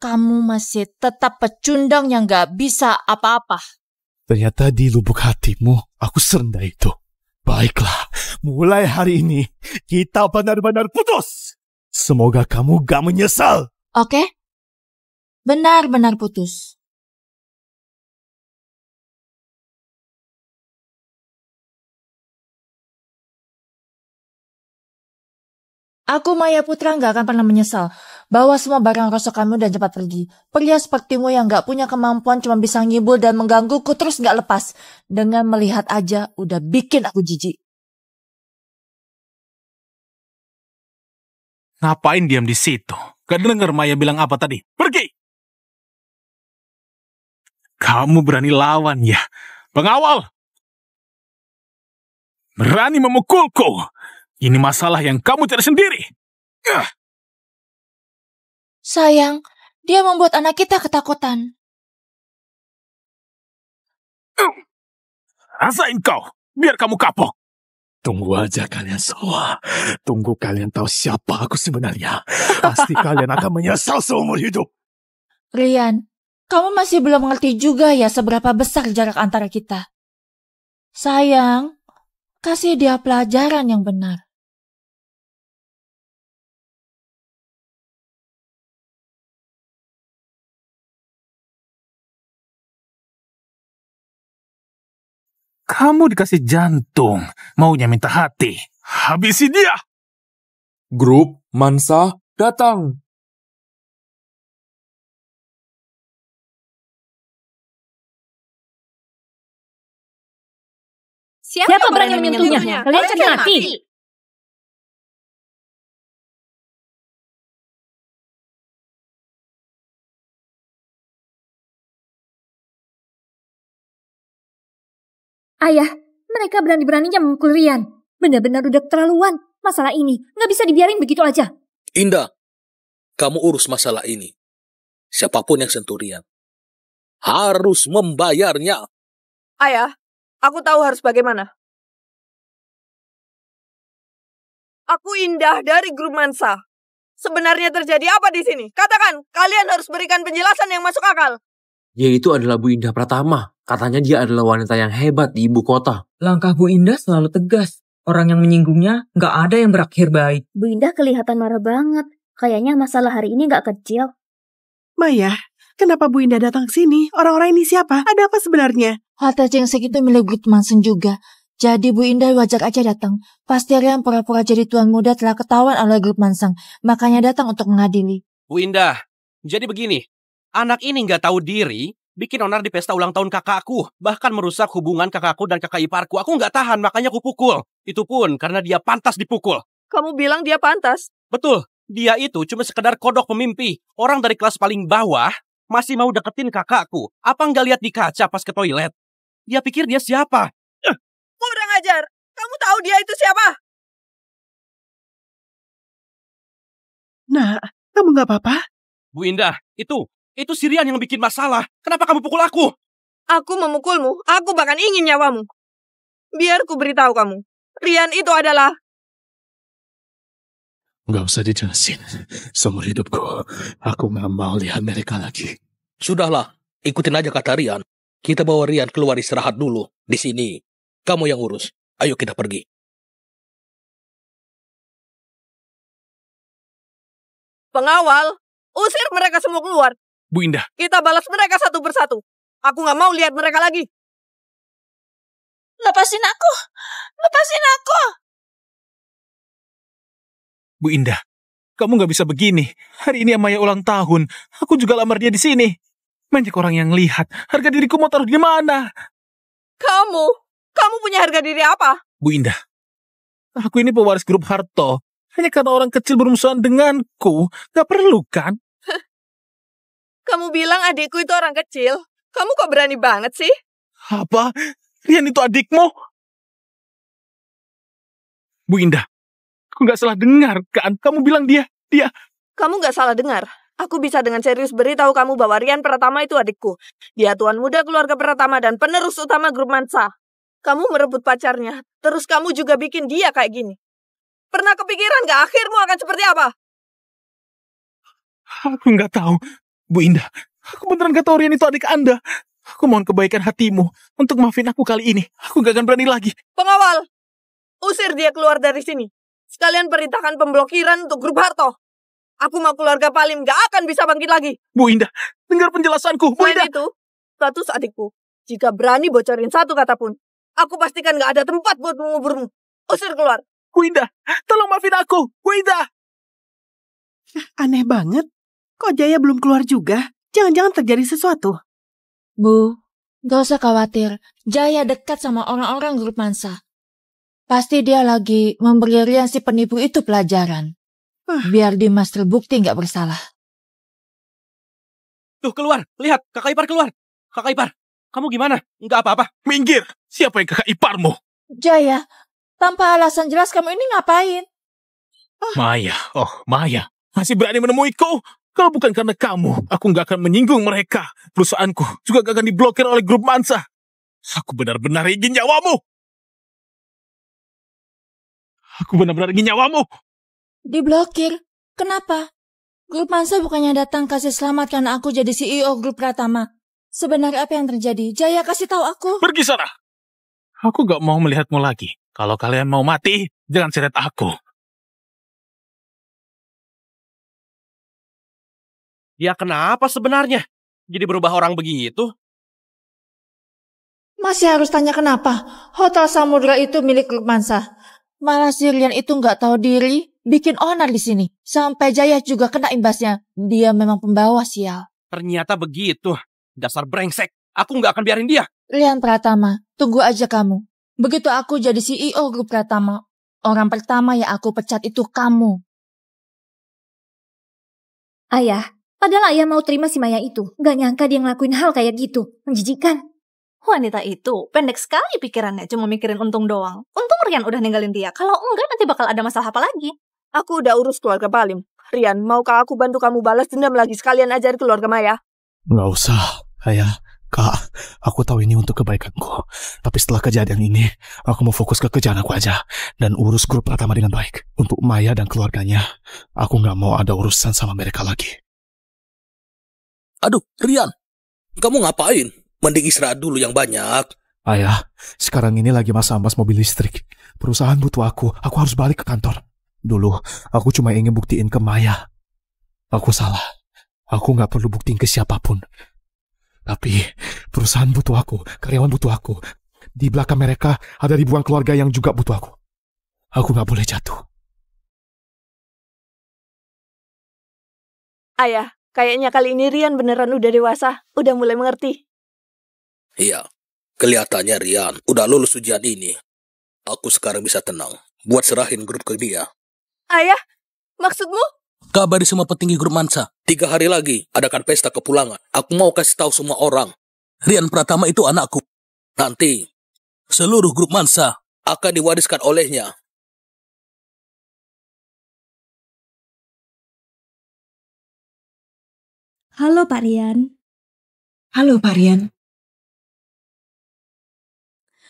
Kamu masih tetap pecundang yang gak bisa apa-apa. Ternyata di lubuk hatimu, aku serendah itu. Baiklah, mulai hari ini, kita benar-benar putus. Semoga kamu gak menyesal. Oke? Benar-benar putus. Aku Maya Putra gak akan pernah menyesal. Bawa semua barang rosokanmu dan cepat pergi. Pria sepertimu yang gak punya kemampuan cuma bisa ngibul dan menggangguku terus gak lepas. Dengan melihat aja udah bikin aku jijik. Ngapain diam di situ? Gak denger Maya bilang apa tadi? Pergi! Kamu berani lawan ya? Pengawal! Berani memukulku! Ini masalah yang kamu cari sendiri. Sayang, dia membuat anak kita ketakutan. Rasain kau, biar kamu kapok. Tunggu aja kalian semua. Tunggu kalian tahu siapa aku sebenarnya. Pasti kalian akan menyesal seumur hidup. Rian, kamu masih belum mengerti juga ya seberapa besar jarak antara kita. Sayang, kasih dia pelajaran yang benar. Kamu dikasih jantung, maunya minta hati. Habisi dia! Grup Mansa datang. Siapa berani menyentuhnya? Kalian cari mati. Ayah, mereka berani-beraninya memukul Rian. Benar-benar udah keterlaluan. Masalah ini nggak bisa dibiarin begitu aja. Indah, kamu urus masalah ini. Siapapun yang sentuh Rian harus membayarnya. Ayah, aku tahu harus bagaimana. Aku Indah dari grup Mansa. Sebenarnya terjadi apa di sini? Katakan, kalian harus berikan penjelasan yang masuk akal. Dia itu adalah Bu Indah Pratama. Katanya dia adalah wanita yang hebat di ibu kota. Langkah Bu Indah selalu tegas. Orang yang menyinggungnya nggak ada yang berakhir baik. Bu Indah kelihatan marah banget. Kayaknya masalah hari ini nggak kecil. Maya, kenapa Bu Indah datang sini? Orang-orang ini siapa? Ada apa sebenarnya? Harta Jengsek itu milik grup Mansen juga. Jadi Bu Indah wajar aja datang. Pasti Rian pura-pura jadi tuan muda telah ketahuan oleh grup Mansang. Makanya datang untuk mengadili. Bu Indah, jadi begini. Anak ini nggak tahu diri, bikin onar di pesta ulang tahun kakakku. Bahkan merusak hubungan kakakku dan kakak iparku. Aku nggak tahan, makanya aku pukul. Itu pun karena dia pantas dipukul. Kamu bilang dia pantas? Betul, dia itu cuma sekedar kodok pemimpi. Orang dari kelas paling bawah masih mau deketin kakakku. Apa nggak lihat di kaca pas ke toilet? Dia pikir dia siapa? Kurang ajar. Kamu tahu dia itu siapa? Nah, kamu nggak apa-apa? Bu Indah, itu si Rian yang bikin masalah. Kenapa kamu pukul aku? Aku memukulmu. Aku bahkan ingin nyawamu. Biar ku beritahu kamu. Rian itu adalah... Nggak usah dijelasin. Seumur hidupku, aku nggak mau lihat mereka lagi. Sudahlah, ikutin aja kata Rian. Kita bawa Rian keluar istirahat dulu. Di sini, kamu yang urus. Ayo kita pergi. Pengawal, usir mereka semua keluar. Bu Indah. Kita balas mereka satu persatu. Aku nggak mau lihat mereka lagi. Lepasin aku! Lepasin aku! Bu Indah, kamu nggak bisa begini. Hari ini Maya ulang tahun. Aku juga lamar dia di sini. Banyak orang yang lihat. Harga diriku mau taruh di mana? Kamu punya harga diri apa? Bu Indah, aku ini pewaris grup Harto. Hanya karena orang kecil bermusuhan denganku. Gak perlu kan? Kamu bilang adikku itu orang kecil. Kamu kok berani banget sih? Apa? Rian itu adikmu? Bu Indah, aku gak salah dengar kan? Kamu bilang dia. Kamu gak salah dengar. Aku bisa dengan serius beritahu kamu bahwa Rian Pratama itu adikku. Dia tuan muda keluarga Pratama dan penerus utama grup Mansa. Kamu merebut pacarnya, terus kamu juga bikin dia kayak gini. Pernah kepikiran gak akhirmu akan seperti apa? Aku gak tahu. Bu Indah, aku beneran gak tahu Rian itu adik Anda. Aku mohon kebaikan hatimu untuk maafin aku kali ini. Aku gak akan berani lagi. Pengawal, usir dia keluar dari sini. Sekalian perintahkan pemblokiran untuk grup Harto. Aku mau keluarga Palim gak akan bisa bangkit lagi. Bu Indah, dengar penjelasanku. Bu Indah. Selain itu, status adikku. Jika berani bocorin satu kata pun, aku pastikan gak ada tempat buat menguburmu. Usir keluar. Bu Indah, tolong maafin aku. Bu Indah. Aneh banget. Kok Jaya belum keluar juga? Jangan-jangan terjadi sesuatu. Bu, gak usah khawatir. Jaya dekat sama orang-orang grup Mansa. Pasti dia lagi memberi Rian si penipu itu pelajaran. Biar Dimas terbukti gak bersalah. Tuh keluar, lihat kakak ipar keluar. Kakak ipar, kamu gimana? Nggak apa-apa? Minggir, siapa yang kakak iparmu? Jaya, tanpa alasan jelas kamu ini ngapain? Maya, masih berani menemuiku? Kalau bukan karena kamu, aku nggak akan menyinggung mereka. Perusahaanku juga gak akan diblokir oleh grup Mansa. Aku benar-benar ingin nyawamu. Diblokir? Kenapa? Grup Mansa bukannya datang kasih selamat karena aku jadi CEO grup Pratama. Sebenarnya apa yang terjadi? Jaya kasih tahu aku. Pergi sana. Aku gak mau melihatmu lagi. Kalau kalian mau mati, jangan seret aku. Ya kenapa sebenarnya? Jadi berubah orang begitu? Masih harus tanya kenapa? Hotel Samudra itu milik grup Mansa. Malah si Rian itu nggak tahu diri, bikin onar di sini. Sampai Jaya juga kena imbasnya. Dia memang pembawa sial. Ternyata begitu. Dasar brengsek. Aku nggak akan biarin dia. Rian Pratama, tunggu aja kamu. Begitu aku jadi CEO grup Pratama, orang pertama yang aku pecat itu kamu. Ayah, padahal ayah mau terima si Maya itu. Gak nyangka dia ngelakuin hal kayak gitu. Menjijikan. Wanita itu pendek sekali pikirannya, cuma mikirin untung doang. Untung Rian udah ninggalin dia. Kalau enggak nanti bakal ada masalah apa lagi. Aku udah urus keluarga Palim. Rian, maukah aku bantu kamu balas dendam lagi sekalian ajari keluarga Maya? Nggak usah, Ayah. Kak, aku tahu ini untuk kebaikanku. Tapi setelah kejadian ini, aku mau fokus ke kerjaan aku aja. Dan urus grup Pratama dengan baik. Untuk Maya dan keluarganya, aku nggak mau ada urusan sama mereka lagi. Aduh, Rian. Kamu ngapain? Mending istirahat dulu yang banyak. Ayah, sekarang ini lagi masa ambas mobil listrik. Perusahaan butuh aku harus balik ke kantor. Dulu, aku cuma ingin buktiin ke Maya. Aku salah. Aku nggak perlu buktiin ke siapapun. Tapi, perusahaan butuh aku, karyawan butuh aku. Di belakang mereka ada ribuan keluarga yang juga butuh aku. Aku nggak boleh jatuh. Ayah, kayaknya kali ini Rian beneran udah dewasa. Udah mulai mengerti. Iya, kelihatannya Rian udah lulus ujian ini. Aku sekarang bisa tenang buat serahin grup ke dia. Ayah, maksudmu? Kabari semua petinggi grup Mansa. 3 hari lagi adakan pesta kepulangan. Aku mau kasih tahu semua orang. Rian Pratama itu anakku. Nanti seluruh grup Mansa akan diwariskan olehnya. Halo Pak Rian. Halo Pak Rian.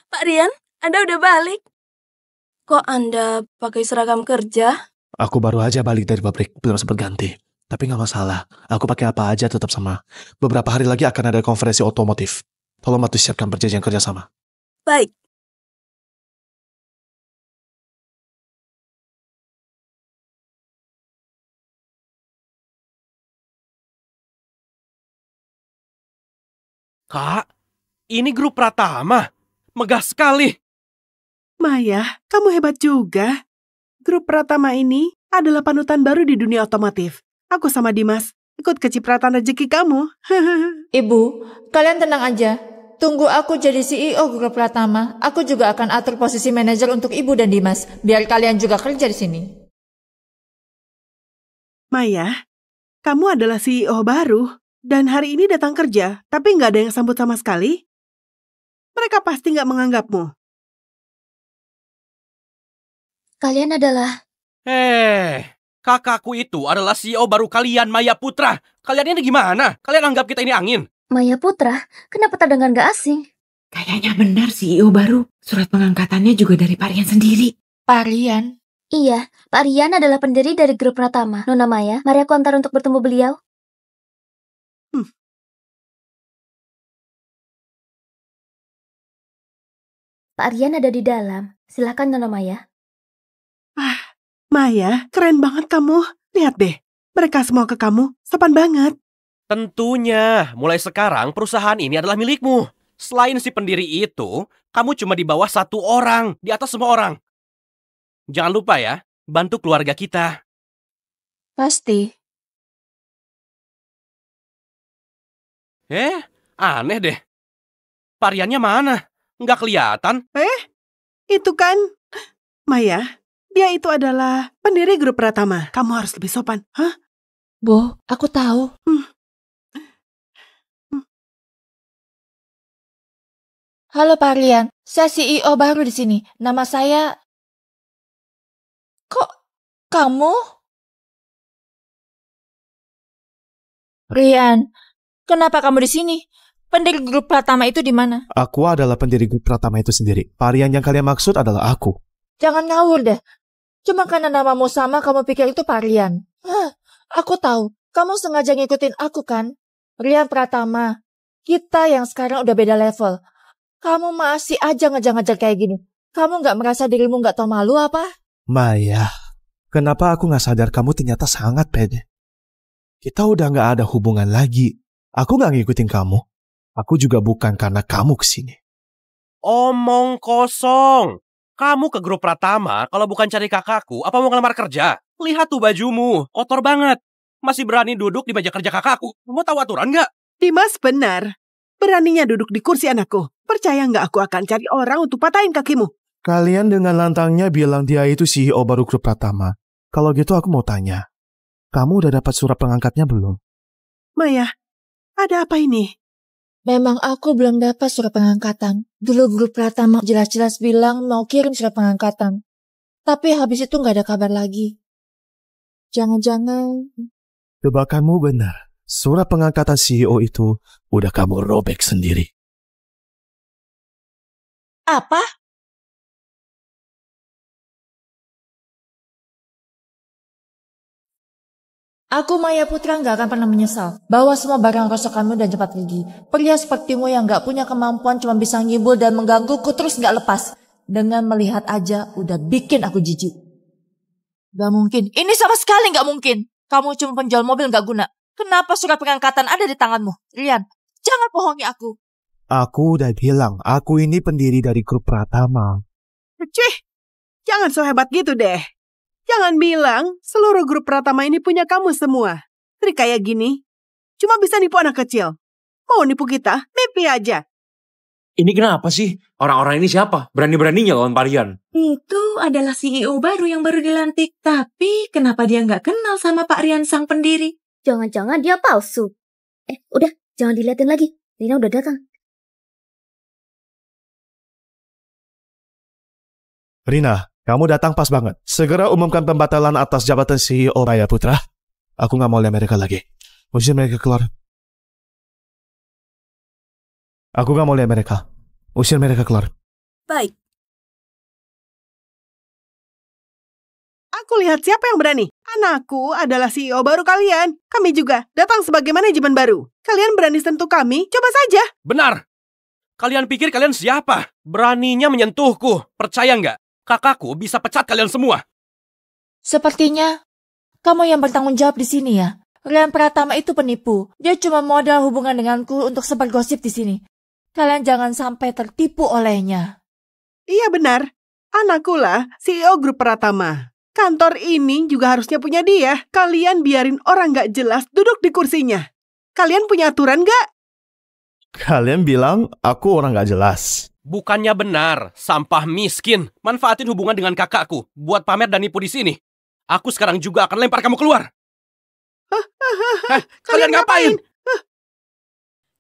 Pak Rian, Anda udah balik. Kok Anda pakai seragam kerja? Aku baru aja balik dari pabrik, belum sempat ganti. Tapi nggak masalah, aku pakai apa aja tetap sama. Beberapa hari lagi akan ada konferensi otomotif. Tolong bantu siapkan perjanjian kerjasama. Baik. Kak, ini grup Pratama. Megah sekali. Maya, kamu hebat juga. Grup Pratama ini adalah panutan baru di dunia otomotif. Aku sama Dimas ikut kecipratan rezeki kamu. Ibu, kalian tenang aja. Tunggu aku jadi CEO grup Pratama. Aku juga akan atur posisi manajer untuk Ibu dan Dimas. Biar kalian juga kerja di sini. Maya, kamu adalah CEO baru. Dan hari ini datang kerja, tapi nggak ada yang sambut sama sekali. Mereka pasti nggak menganggapmu. Kalian adalah... Kakakku itu adalah CEO baru kalian, Maya Putra. Kalian ini gimana? Kalian anggap kita ini angin? Maya Putra? Kenapa terdengar nggak asing? Kayaknya benar CEO baru. Surat pengangkatannya juga dari Pak Rian sendiri. Pak Rian? Iya, Pak Rian adalah pendiri dari grup Pratama. Nona Maya, mari aku antar untuk bertemu beliau. Pak Rian ada di dalam. Silakan Nona Maya. Maya, keren banget kamu. Lihat deh, mereka semua ke kamu, sopan banget. Tentunya, mulai sekarang perusahaan ini adalah milikmu. Selain si pendiri itu, kamu cuma di bawah satu orang, di atas semua orang. Jangan lupa ya, bantu keluarga kita. Pasti. Aneh deh. Variannya mana? Nggak kelihatan. Itu kan Maya. Dia itu adalah pendiri grup Pratama. Kamu harus lebih sopan. Hah? Bu, aku tahu. Halo Pak Rian, saya CEO baru di sini. Nama saya... Kok kamu? Rian, kenapa kamu di sini? Pendiri grup Pratama itu di mana? Aku adalah pendiri grup Pratama itu sendiri. Varian yang kalian maksud adalah aku. Jangan ngawur deh. Cuma karena namamu sama, kamu pikir itu Pak Rian. Aku tahu, kamu sengaja ngikutin aku kan? Rian Pratama. Kita yang sekarang udah beda level. Kamu masih aja ngejar-ngejar kayak gini. Kamu nggak merasa dirimu nggak tahu malu apa? Maya, kenapa aku nggak sadar kamu ternyata sangat pede? Kita udah nggak ada hubungan lagi. Aku nggak ngikutin kamu. Aku juga bukan karena kamu kesini. Omong kosong. Kamu ke grup Pratama kalau bukan cari kakakku, apa mau ngelamar kerja? Lihat tuh bajumu, kotor banget. Masih berani duduk di meja kerja kakakku. Kamu tahu aturan nggak? Dimas benar. Beraninya duduk di kursi anakku. Percaya nggak aku akan cari orang untuk patahin kakimu? Kalian dengan lantangnya bilang dia itu CEO baru grup Pratama. Kalau gitu aku mau tanya. Kamu udah dapat surat pengangkatnya belum? Maya, ada apa ini? Memang aku belum dapat surat pengangkatan. Dulu grup Pratama jelas-jelas bilang mau kirim surat pengangkatan. Tapi habis itu nggak ada kabar lagi. Jangan-jangan... Tebakanmu benar. Surat pengangkatan CEO itu udah kamu robek sendiri. Apa? Aku Maya Putra nggak akan pernah menyesal. Bawa semua barang rosokanmu dan cepat pergi. Pria sepertimu yang nggak punya kemampuan cuma bisa ngibul dan menggangguku terus nggak lepas. Dengan melihat aja udah bikin aku jijik. Gak mungkin. Ini sama sekali nggak mungkin. Kamu cuma penjual mobil nggak guna. Kenapa surat pengangkatan ada di tanganmu? Rian, jangan bohongi aku. Aku udah bilang, aku ini pendiri dari grup Pratama. Cih, jangan so hebat gitu deh. Jangan bilang seluruh grup Pratama ini punya kamu semua. Trik kayak gini, cuma bisa nipu anak kecil. Mau nipu kita, mimpi aja. Ini kenapa sih? Orang-orang ini siapa? Berani-beraninya lawan Parian. Itu adalah CEO baru yang baru dilantik. Tapi kenapa dia nggak kenal sama Pak Rian sang pendiri? Jangan-jangan dia palsu. Udah, jangan diliatin lagi. Rina udah datang. Rina, kamu datang pas banget. Segera umumkan pembatalan atas jabatan CEO Maya Putra. Aku nggak mau lihat mereka lagi. Usir mereka keluar. Aku nggak mau lihat mereka. Usir mereka keluar. Baik. Aku lihat siapa yang berani. Anakku adalah CEO baru kalian. Kami juga datang sebagai manajemen baru. Kalian berani sentuh kami? Coba saja. Benar. Kalian pikir kalian siapa? Beraninya menyentuhku. Percaya nggak? Kakakku bisa pecat kalian semua. Sepertinya kamu yang bertanggung jawab di sini ya. Rian Pratama itu penipu. Dia cuma modal hubungan denganku untuk sebar gosip di sini. Kalian jangan sampai tertipu olehnya. Iya benar. Anakku lah CEO grup Pratama. Kantor ini juga harusnya punya dia. Kalian biarin orang gak jelas duduk di kursinya. Kalian punya aturan gak? Kalian bilang aku orang gak jelas. Bukannya benar, sampah miskin. Manfaatin hubungan dengan kakakku buat pamer dan nipu di sini. Aku sekarang juga akan lempar kamu keluar. Kalian ngapain?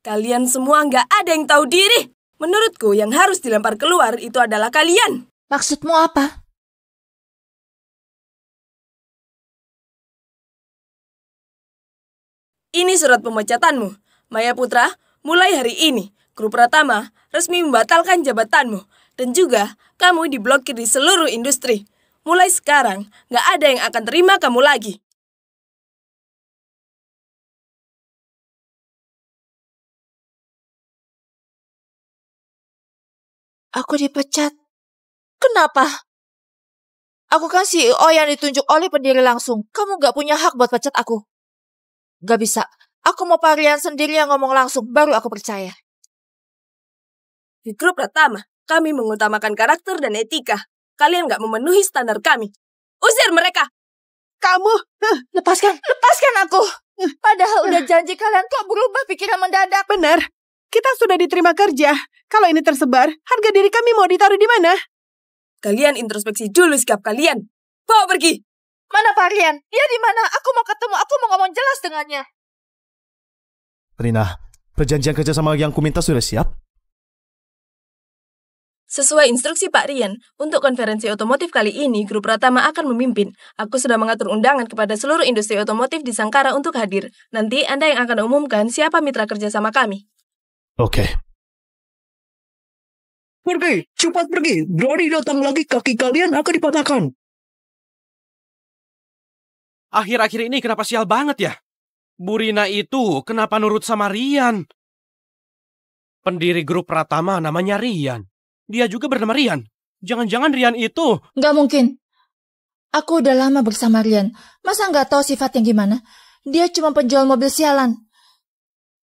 Kalian semua nggak ada yang tahu diri. Menurutku yang harus dilempar keluar itu adalah kalian. Maksudmu apa? Ini surat pemecatanmu. Maya Putra, mulai hari ini, Grup Pratama resmi membatalkan jabatanmu. Dan juga, kamu diblokir di seluruh industri. Mulai sekarang, nggak ada yang akan terima kamu lagi. Aku dipecat. Kenapa? Aku kan CEO yang ditunjuk oleh pendiri langsung. Kamu gak punya hak buat pecat aku. Gak bisa. Aku mau Pak Rian sendiri yang ngomong langsung, baru aku percaya. Di Grup Pratama, kami mengutamakan karakter dan etika. Kalian gak memenuhi standar kami. Usir mereka! Kamu! Lepaskan aku! Padahal udah janji kalian kok berubah pikiran mendadak. Benar. Kita sudah diterima kerja. Kalau ini tersebar, harga diri kami mau ditaruh di mana? Kalian introspeksi dulu sikap kalian. Bawa pergi! Mana Pak Rian? Dia di mana? Aku mau ketemu. Aku mau ngomong jelas dengannya. Rina, perjanjian kerja sama yang ku minta sudah siap? Sesuai instruksi Pak Rian, untuk konferensi otomotif kali ini, Grup Pratama akan memimpin. Aku sudah mengatur undangan kepada seluruh industri otomotif di Sangkara untuk hadir. Nanti Anda yang akan umumkan siapa mitra kerja sama kami. Oke. Pergi, cepat pergi. Berani datang lagi, kaki kalian akan dipatahkan. Akhir-akhir ini kenapa sial banget ya? Bu Rina itu kenapa nurut sama Rian? Pendiri Grup Pratama namanya Rian. Dia juga bernama Rian. Jangan-jangan Rian itu... Nggak mungkin. Aku udah lama bersama Rian. Masa nggak tahu sifatnya gimana? Dia cuma penjual mobil sialan.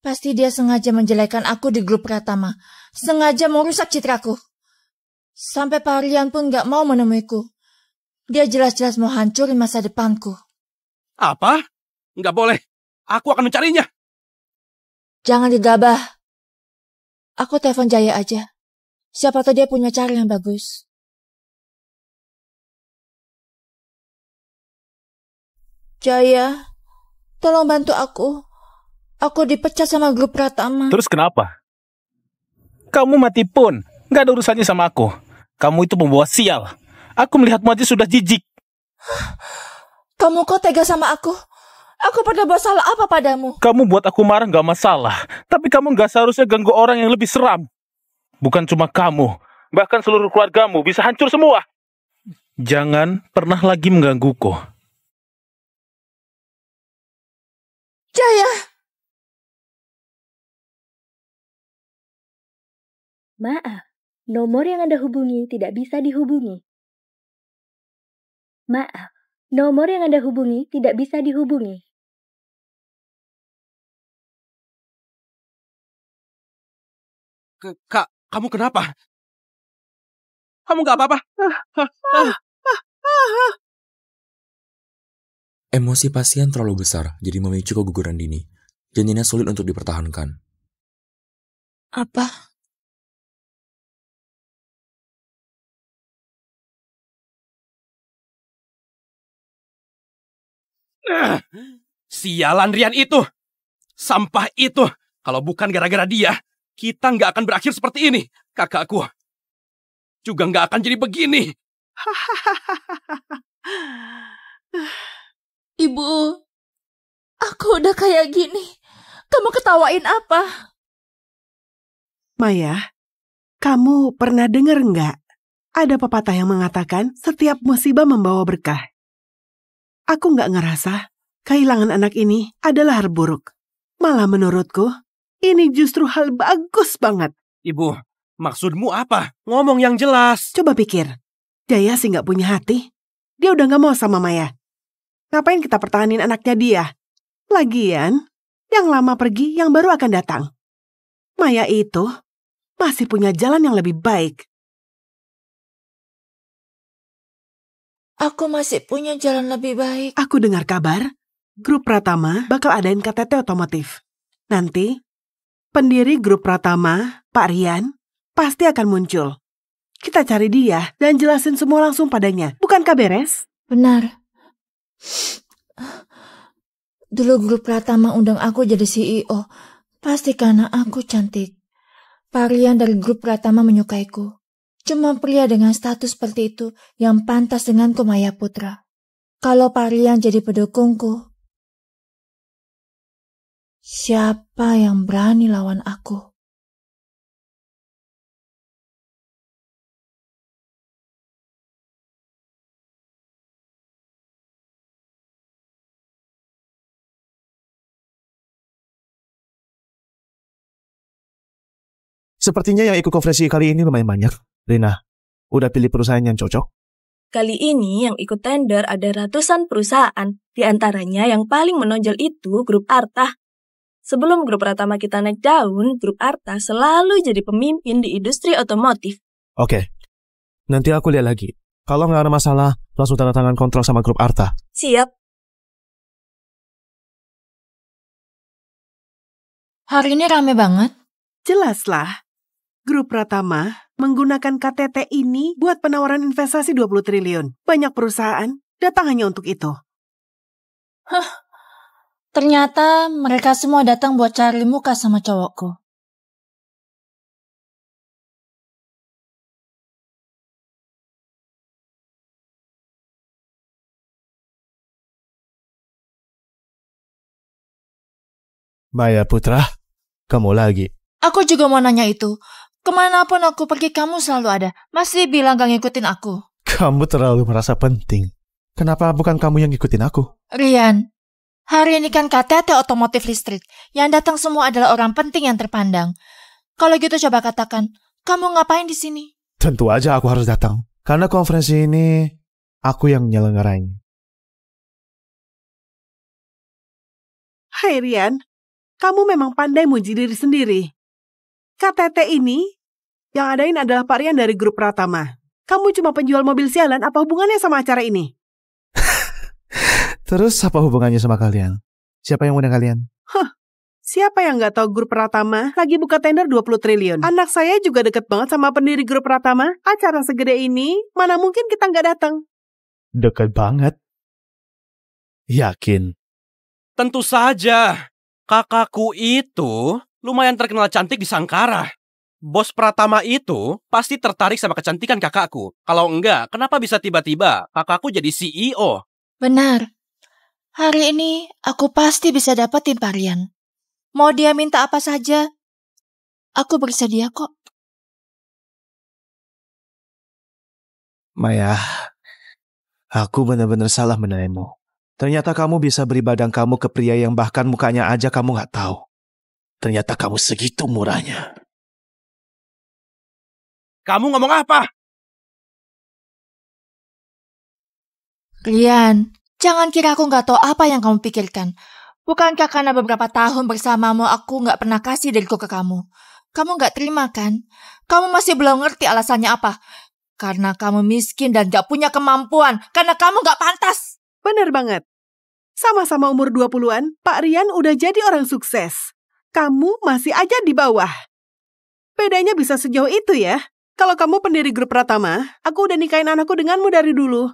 Pasti dia sengaja menjelekkan aku di Grup Pratama. Sengaja merusak citraku. Sampai Pak Rian pun nggak mau menemuiku. Dia jelas-jelas mau hancurin masa depanku. Apa? Nggak boleh. Aku akan mencarinya. Jangan digabah. Aku telepon Jaya aja. Siapa tahu dia punya cara yang bagus. Jaya, tolong bantu aku. Aku dipecat sama Grup Pratama. Terus kenapa? Kamu mati pun. Gak ada urusannya sama aku. Kamu itu pembawa sial. Aku melihatmu aja sudah jijik. Kamu kok tega sama aku? Aku pernah buat salah apa padamu? Kamu buat aku marah gak masalah. Tapi kamu gak seharusnya ganggu orang yang lebih seram. Bukan cuma kamu, bahkan seluruh keluargamu bisa hancur semua. Jangan pernah lagi menggangguku. Jaya! Maaf, nomor yang Anda hubungi tidak bisa dihubungi. Maaf, nomor yang Anda hubungi tidak bisa dihubungi. Kak, kamu kenapa? Kamu gak apa-apa? Emosi pasien terlalu besar, jadi memicu keguguran dini. Janjinya sulit untuk dipertahankan. Apa? Sialan Rian itu! Sampah itu! Kalau bukan gara-gara dia, kita nggak akan berakhir seperti ini. Kakakku juga nggak akan jadi begini. Ibu, aku udah kayak gini. Kamu ketawain apa? Maya, kamu pernah dengar nggak? Ada pepatah yang mengatakan setiap musibah membawa berkah. Aku nggak ngerasa kehilangan anak ini adalah hal buruk. Malah menurutku, ini justru hal bagus banget. Ibu, maksudmu apa? Ngomong yang jelas. Coba pikir, Jaya sih nggak punya hati. Dia udah nggak mau sama Maya. Ngapain kita pertahanin anaknya dia? Lagian, yang lama pergi, yang baru akan datang. Maya itu masih punya jalan yang lebih baik. Aku masih punya jalan lebih baik. Aku dengar kabar, grup Pratama bakal adain KTT otomotif. Nanti, pendiri grup Pratama, Pak Rian, pasti akan muncul. Kita cari dia dan jelasin semua langsung padanya. Bukankah beres? Benar. Dulu grup Pratama undang aku jadi CEO. Pasti karena aku cantik. Pak Rian dari grup Pratama menyukaiku. Cuma pria dengan status seperti itu yang pantas denganku, Maya Putra. Kalau Pak Rian jadi pendukungku, siapa yang berani lawan aku? Sepertinya yang ikut konferensi kali ini lumayan banyak. Rina, udah pilih perusahaan yang cocok? Kali ini yang ikut tender ada ratusan perusahaan. Di antaranya yang paling menonjol itu Grup Arta. Sebelum Grup Pratama kita naik daun, Grup Arta selalu jadi pemimpin di industri otomotif. Oke, nanti aku lihat lagi. Kalau nggak ada masalah, langsung tanda tangan kontrak sama Grup Arta. Siap. Hari ini rame banget. Jelaslah. Grup Pratama menggunakan KTT ini buat penawaran investasi 20 triliun. Banyak perusahaan datang hanya untuk itu. Ternyata mereka semua datang buat cari muka sama cowokku. Maya Putra, kamu lagi. Aku juga mau nanya itu. Kemanapun aku pergi, kamu selalu ada. Masih bilang gak ngikutin aku. Kamu terlalu merasa penting. Kenapa bukan kamu yang ngikutin aku? Rian, hari ini kan KTT otomotif listrik. Yang datang semua adalah orang penting yang terpandang. Kalau gitu coba katakan, kamu ngapain di sini? Tentu aja aku harus datang. Karena konferensi ini, aku yang nyelenggarain. Hai Rian, kamu memang pandai muji diri sendiri. KTT ini yang adain adalah Pak Rian dari Grup Pratama. Kamu cuma penjual mobil sialan, apa hubungannya sama acara ini? Terus apa hubungannya sama kalian? Siapa yang undang kalian? Siapa yang nggak tahu Grup Pratama lagi buka tender 20 triliun? Anak saya juga deket banget sama pendiri Grup Pratama. Acara segede ini, mana mungkin kita nggak datang? Deket banget. Yakin? Tentu saja. Kakakku itu lumayan terkenal cantik di Sangkara. Bos Pratama itu pasti tertarik sama kecantikan kakakku. Kalau enggak, kenapa bisa tiba-tiba kakakku jadi CEO? Benar. Hari ini aku pasti bisa dapetin Pak Rian. Mau dia minta apa saja, aku bersedia kok. Maya, aku benar-benar salah menilaimu. Ternyata kamu bisa beri badan kamu ke pria yang bahkan mukanya aja kamu nggak tahu. Ternyata kamu segitu murahnya. Kamu ngomong apa? Rian, jangan kira aku nggak tahu apa yang kamu pikirkan. Bukankah karena beberapa tahun bersamamu aku nggak pernah kasih diriku ke kamu? Kamu nggak terima kan? Kamu masih belum ngerti alasannya apa? Karena kamu miskin dan nggak punya kemampuan. Karena kamu nggak pantas. Bener banget. Sama-sama umur 20-an, Pak Rian udah jadi orang sukses. Kamu masih aja di bawah. Bedanya bisa sejauh itu ya? Kalau kamu pendiri Grup Pratama, aku udah nikahin anakku denganmu dari dulu.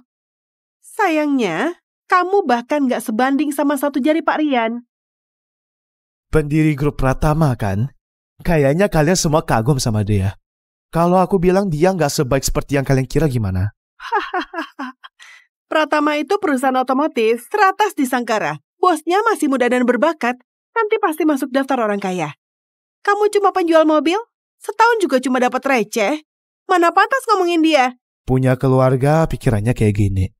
Sayangnya, kamu bahkan gak sebanding sama satu jari Pak Rian. Pendiri Grup Pratama kan? Kayaknya kalian semua kagum sama dia. Kalau aku bilang dia gak sebaik seperti yang kalian kira gimana? Pratama itu perusahaan otomotif teratas di Sangkara. Bosnya masih muda dan berbakat. Nanti pasti masuk daftar orang kaya. Kamu cuma penjual mobil? Setahun juga cuma dapat receh. Mana pantas ngomongin dia? Punya keluarga pikirannya kayak gini.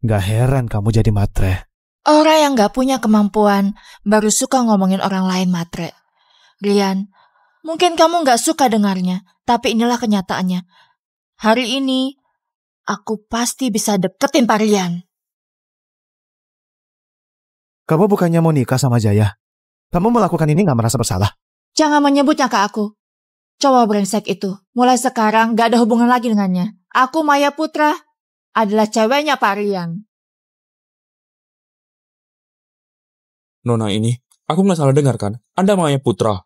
Gak heran kamu jadi matre. Orang yang gak punya kemampuan baru suka ngomongin orang lain matre. Rian, mungkin kamu gak suka dengarnya, tapi inilah kenyataannya. Hari ini, aku pasti bisa deketin Pak Rian. Kamu bukannya mau nikah sama Jaya? Kamu melakukan ini gak merasa bersalah? Jangan menyebutnya ke aku. Cowok brengsek itu, mulai sekarang gak ada hubungan lagi dengannya. Aku Maya Putra adalah ceweknya Pak Rian. Nona ini, aku nggak salah dengar kan? Anda Maya Putra.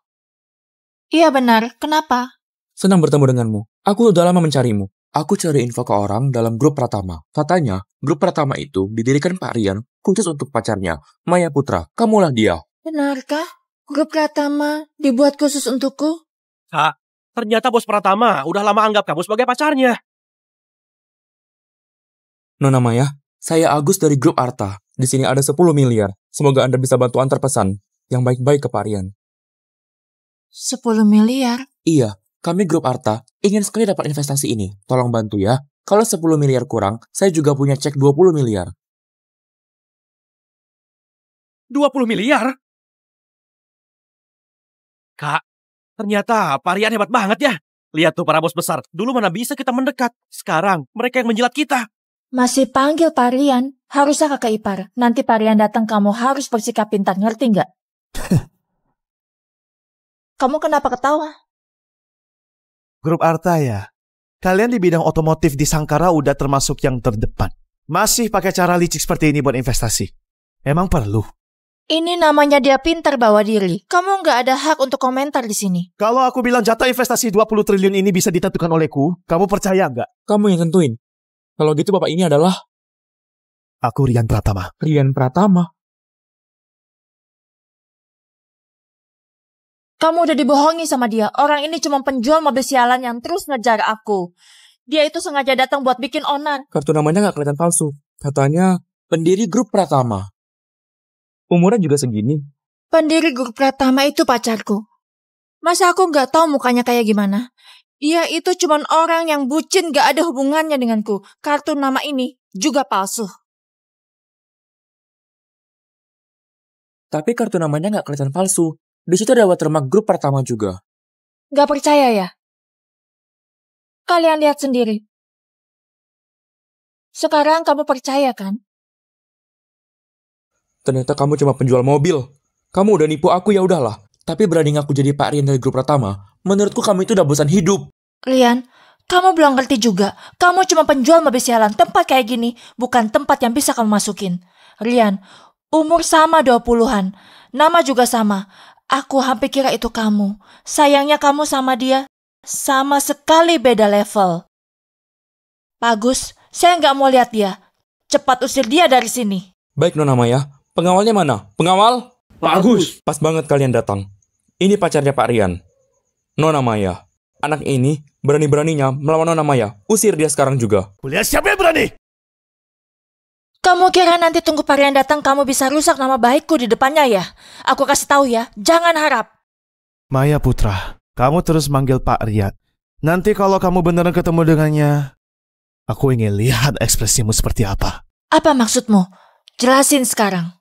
Iya benar, kenapa? Senang bertemu denganmu. Aku udah lama mencarimu. Aku cari info ke orang dalam grup Pratama. Katanya, grup Pratama itu didirikan Pak Rian khusus untuk pacarnya, Maya Putra. Kamulah dia. Benarkah? Grup Pratama dibuat khusus untukku? Kak, ternyata bos Pratama udah lama anggap kamu sebagai pacarnya. Nona Maya, saya Agus dari grup Arta. Di sini ada 10 miliar. Semoga Anda bisa bantu antar pesan yang baik-baik ke Pak Rian. 10 miliar? Iya, kami grup Arta ingin sekali dapat investasi ini. Tolong bantu ya. Kalau 10 miliar kurang, saya juga punya cek 20 miliar. 20 miliar? Kak, ternyata Pak Rian hebat banget ya. Lihat tuh para bos besar. Dulu mana bisa kita mendekat. Sekarang mereka yang menjilat kita. Masih panggil Pak Rian. Harusnya kakak ipar. Nanti Pak Rian datang kamu harus bersikap pintar. Ngerti nggak? Kamu kenapa ketawa? Grup Arta ya. Kalian di bidang otomotif di Sangkara udah termasuk yang terdepan. Masih pakai cara licik seperti ini buat investasi. Emang perlu? Ini namanya dia pintar bawa diri. Kamu nggak ada hak untuk komentar di sini. Kalau aku bilang jatah investasi 20 triliun ini bisa ditentukan olehku, kamu percaya nggak? Kamu yang tentuin. Kalau gitu bapak ini adalah... Aku Rian Pratama. Rian Pratama? Kamu udah dibohongi sama dia. Orang ini cuma penjual mobil sialan yang terus ngejar aku. Dia itu sengaja datang buat bikin onar. Kartu namanya nggak kelihatan palsu. Katanya pendiri grup Pratama. Umurnya juga segini. Pendiri grup Pratama itu pacarku. Masa aku nggak tahu mukanya kayak gimana? Dia itu cuma orang yang bucin, gak ada hubungannya denganku. Kartu nama ini juga palsu. Tapi kartu namanya nggak kelihatan palsu. Di situ ada watermark grup Pratama juga. Gak percaya ya? Kalian lihat sendiri. Sekarang kamu percaya kan? Ternyata kamu cuma penjual mobil. Kamu udah nipu aku, ya udahlah. Tapi berani ngaku jadi Pak Rian dari grup Pratama, menurutku kamu itu udah bosan hidup. Rian, kamu belum ngerti juga. Kamu cuma penjual mobil sialan. Tempat kayak gini bukan tempat yang bisa kamu masukin. Rian, umur sama 20-an. Nama juga sama. Aku hampir kira itu kamu. Sayangnya kamu sama dia sama sekali beda level. Bagus, saya nggak mau lihat dia. Cepat usir dia dari sini. Baik Nona Maya, pengawalnya mana? Pengawal? Pak Agus. Pas banget kalian datang. Ini pacarnya Pak Rian. Nona Maya. Anak ini berani-beraninya melawan Nona Maya. Usir dia sekarang juga. Kulihat siapa yang berani? Kamu kira nanti tunggu Pak Rian datang kamu bisa rusak nama baikku di depannya ya? Aku kasih tahu ya, jangan harap. Maya Putra, kamu terus manggil Pak Rian. Nanti kalau kamu beneran ketemu dengannya, aku ingin lihat ekspresimu seperti apa. Apa maksudmu? Jelasin sekarang.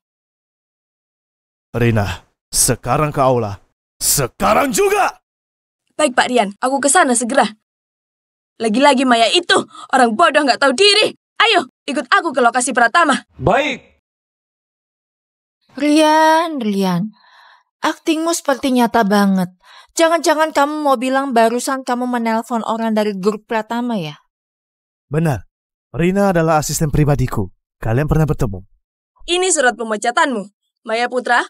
Rina, sekarang ke aula. Sekarang juga! Baik Pak Rian, aku ke sana segera. Lagi-lagi Maya itu, orang bodoh nggak tahu diri. Ayo, ikut aku ke lokasi Pratama. Baik. Rian, aktingmu seperti nyata banget. Jangan-jangan kamu mau bilang barusan kamu menelpon orang dari grup Pratama ya? Benar, Rina adalah asisten pribadiku. Kalian pernah bertemu? Ini surat pemecatanmu. Maya Putra,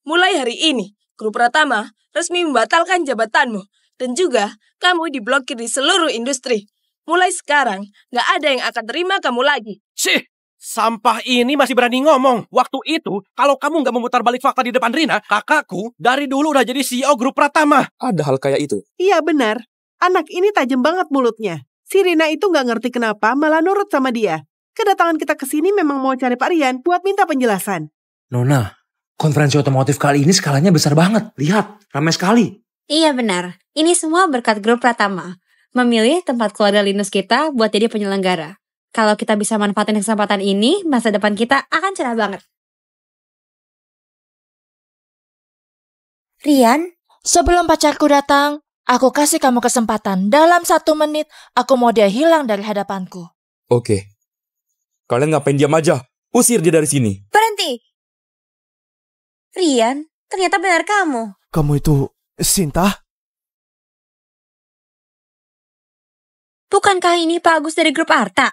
mulai hari ini, grup Pratama resmi membatalkan jabatanmu. Dan juga, kamu diblokir di seluruh industri. Mulai sekarang, gak ada yang akan terima kamu lagi. Sih, sampah ini masih berani ngomong. Waktu itu, kalau kamu gak memutar balik fakta di depan Rina, kakakku dari dulu udah jadi CEO grup Pratama. Ada hal kayak itu? Iya benar. Anak ini tajam banget mulutnya. Si Rina itu gak ngerti kenapa malah nurut sama dia. Kedatangan kita ke sini memang mau cari Pak Rian buat minta penjelasan. Nona, konferensi otomotif kali ini skalanya besar banget. Lihat, ramai sekali. Iya benar, ini semua berkat grup Pratama. Memilih tempat keluarga Linus kita buat jadi penyelenggara. Kalau kita bisa manfaatin kesempatan ini, masa depan kita akan cerah banget. Rian, sebelum pacarku datang, aku kasih kamu kesempatan. Dalam 1 menit, aku mau dia hilang dari hadapanku. Oke. Kalian ngapain diam aja? Usir dia dari sini. Berhenti! Rian, ternyata benar kamu. Kamu itu Sinta? Bukankah ini Pak Agus dari grup Arta?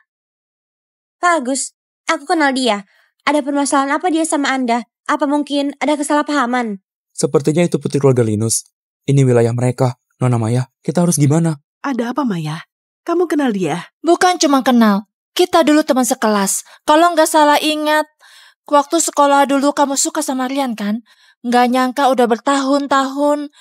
Pak Agus, aku kenal dia. Ada permasalahan apa dia sama Anda? Apa mungkin ada kesalahpahaman? Sepertinya itu putri keluarga Linus. Ini wilayah mereka. Nona Maya, kita harus gimana? Ada apa, Maya? Kamu kenal dia? Bukan cuma kenal. Kita dulu teman sekelas. Kalau nggak salah ingat, waktu sekolah dulu kamu suka sama Rian kan? Nggak nyangka udah bertahun-tahun,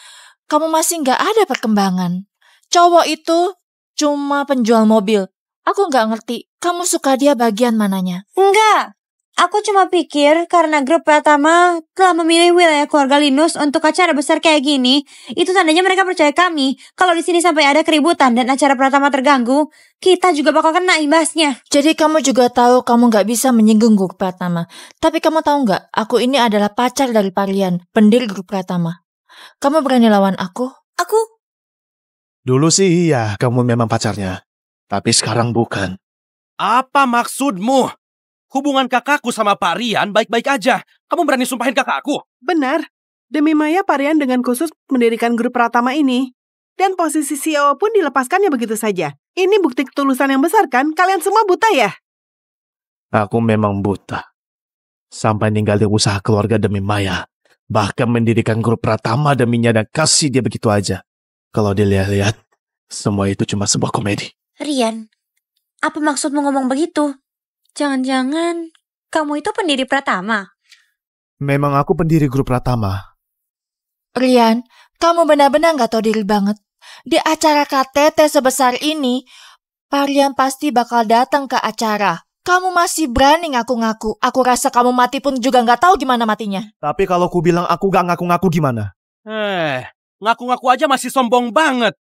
kamu masih nggak ada perkembangan. Cowok itu cuma penjual mobil. Aku nggak ngerti, kamu suka dia bagian mananya? Enggak. Aku cuma pikir karena grup Pratama telah memilih wilayah keluarga Linus untuk acara besar kayak gini, itu tandanya mereka percaya kami. Kalau di sini sampai ada keributan dan acara Pratama terganggu, kita juga bakal kena imbasnya. Jadi kamu juga tahu kamu nggak bisa menyinggung grup Pratama. Tapi kamu tahu nggak, aku ini adalah pacar dari Parian, pendiri grup Pratama. Kamu berani lawan aku? Aku? Dulu sih iya, kamu memang pacarnya. Tapi sekarang bukan. Apa maksudmu? Hubungan kakakku sama Pak Rian baik-baik aja. Kamu berani sumpahin kakakku? Benar. Demi Maya, Pak Rian dengan khusus mendirikan grup Pratama ini. Dan posisi CEO pun dilepaskannya begitu saja. Ini bukti ketulusan yang besar kan? Kalian semua buta ya? Aku memang buta. Sampai ninggalin usaha keluarga demi Maya. Bahkan mendirikan grup Pratama deminya dan kasih dia begitu aja. Kalau dilihat-lihat, semua itu cuma sebuah komedi. Rian, apa maksudmu ngomong begitu? Jangan-jangan kamu itu pendiri Pratama? Memang aku pendiri grup Pratama. Rian, kamu benar-benar gak tahu diri banget. Di acara KTT sebesar ini, Pak Rian pasti bakal datang ke acara. Kamu masih berani ngaku-ngaku. Aku rasa kamu mati pun juga gak tahu gimana matinya. Tapi kalau aku bilang aku gak ngaku-ngaku gimana? Ngaku-ngaku aja masih sombong banget.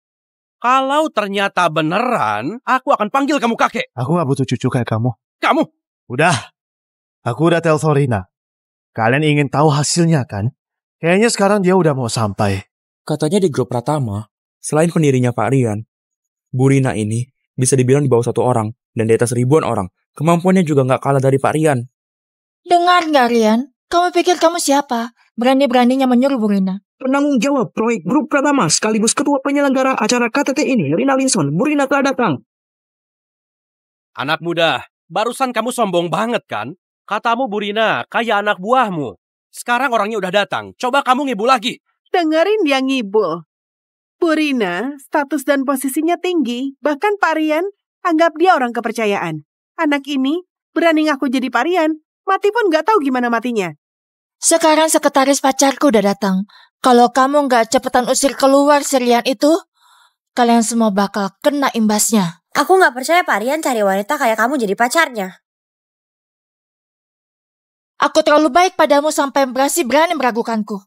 Kalau ternyata beneran, aku akan panggil kamu kakek. Aku gak butuh cucu kayak kamu. Kamu? Udah. Aku udah telepon Rina. Kalian ingin tahu hasilnya kan? Kayaknya sekarang dia udah mau sampai. Katanya di grup Pratama, selain pendirinya Pak Rian, Bu Rina ini bisa dibilang di bawah 1 orang dan di atas ribuan orang. Kemampuannya juga nggak kalah dari Pak Rian. Dengar nggak Rian? Kamu pikir kamu siapa? Berani-beraninya menyuruh Bu Rina. Penanggung jawab proyek grup Pratama sekaligus ketua penyelenggara acara KTT ini, Rina Linson. Bu Rina telah datang. Anak muda, barusan kamu sombong banget kan? Katamu Bu Rina, kayak anak buahmu. Sekarang orangnya udah datang. Coba kamu ngibul lagi. Dengerin dia ngibul. Bu Rina, status dan posisinya tinggi. Bahkan Pak Rian anggap dia orang kepercayaan. Anak ini berani ngaku jadi Pak Rian. Mati pun gak tahu gimana matinya. Sekarang sekretaris pacarku udah datang. Kalau kamu gak cepetan usir keluar si Rian itu, kalian semua bakal kena imbasnya. Aku gak percaya Pak Rian cari wanita kayak kamu jadi pacarnya. Aku terlalu baik padamu sampai masih berani meragukanku.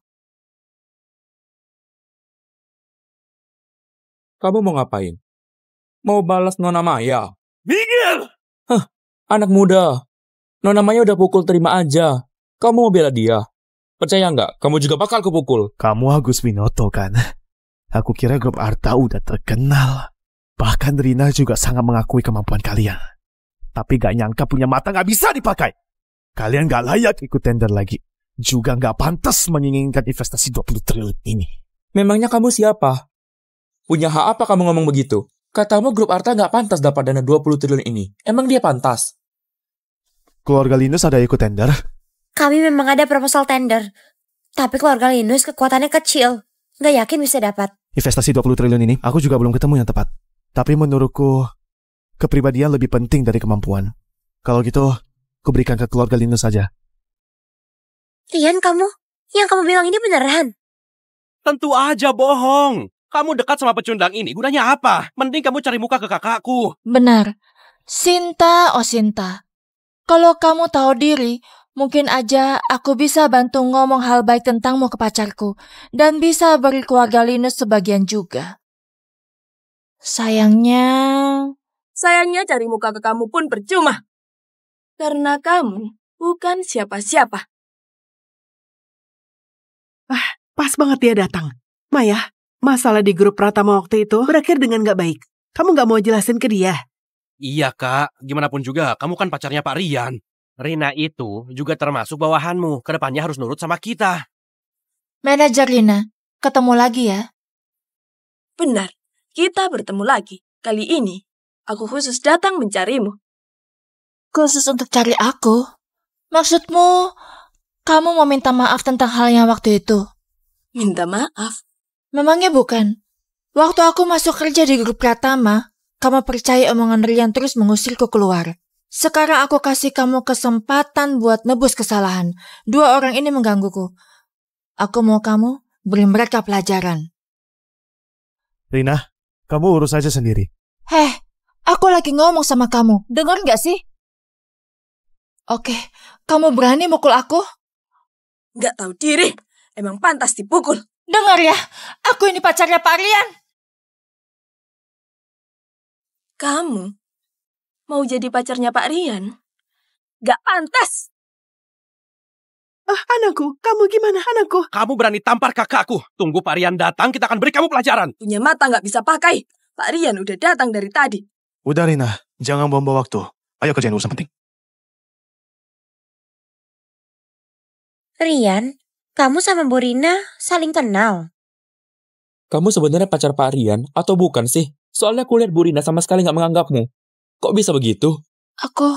Kamu mau ngapain? Mau balas Nona Maya? Minggir! Anak muda. Nona Maya udah pukul, terima aja. Kamu mau bela dia? Percaya nggak? Kamu juga bakal kupukul. Kamu Agus Winoto kan? Aku kira grup Arta udah terkenal. Bahkan Rina juga sangat mengakui kemampuan kalian. Tapi gak nyangka punya mata gak bisa dipakai. Kalian gak layak ikut tender lagi. Juga gak pantas menginginkan investasi 20 triliun ini. Memangnya kamu siapa? Punya hak apa kamu ngomong begitu? Katamu grup Arta gak pantas dapat dana 20 triliun ini. Emang dia pantas? Keluarga Linus ada ikut tender? Kami memang ada proposal tender. Tapi keluarga Linus kekuatannya kecil. Gak yakin bisa dapat. Investasi 20 triliun ini, aku juga belum ketemu yang tepat. Tapi menurutku, kepribadian lebih penting dari kemampuan. Kalau gitu, aku berikan ke keluarga Linus saja. Rian, yang kamu bilang ini beneran? Tentu aja bohong. Kamu dekat sama pecundang ini, gunanya apa? Mending kamu cari muka ke kakakku. Benar. Sinta, oh Sinta. Kalau kamu tahu diri, mungkin aja aku bisa bantu ngomong hal baik tentangmu ke pacarku. Dan bisa beri keluarga Linus sebagian juga. Sayangnya, Sayangnya cari muka ke kamu pun percuma. Karena kamu bukan siapa-siapa. Pas banget dia datang. Maya, masalah di grup Pratama waktu itu berakhir dengan gak baik. Kamu gak mau jelasin ke dia? Iya kak, gimana pun juga kamu kan pacarnya Pak Rian. Rina itu juga termasuk bawahanmu. Kedepannya harus nurut sama kita. Manajer Rina, ketemu lagi ya. Benar, kita bertemu lagi. Kali ini, aku khusus datang mencarimu. Khusus untuk cari aku? Maksudmu, kamu mau minta maaf tentang hal yang waktu itu? Minta maaf? Memangnya bukan? Waktu aku masuk kerja di grup Pratama, kamu percaya omongan Rian terus mengusirku keluar. Sekarang aku kasih kamu kesempatan buat nebus kesalahan. 2 orang ini menggangguku. Aku mau kamu beri mereka pelajaran. Rina, kamu urus aja sendiri. Heh, aku lagi ngomong sama kamu. Dengar nggak sih? Oke, kamu berani mukul aku? Nggak tahu diri. Emang pantas dipukul. Dengar ya, aku ini pacarnya Pak Rian. Kamu mau jadi pacarnya Pak Rian? Gak pantas. Anakku, kamu gimana anakku? Kamu berani tampar kakakku. Tunggu Pak Rian datang, kita akan beri kamu pelajaran. Punya mata gak bisa pakai. Pak Rian udah datang dari tadi. Udah Rina, jangan buang-buang waktu. Ayo kerjain urusan penting. Rian, kamu sama Bu Rina saling kenal. Kamu sebenarnya pacar Pak Rian atau bukan sih? Soalnya aku lihat Bu Rina sama sekali nggak menganggapmu. Kok bisa begitu? Aku...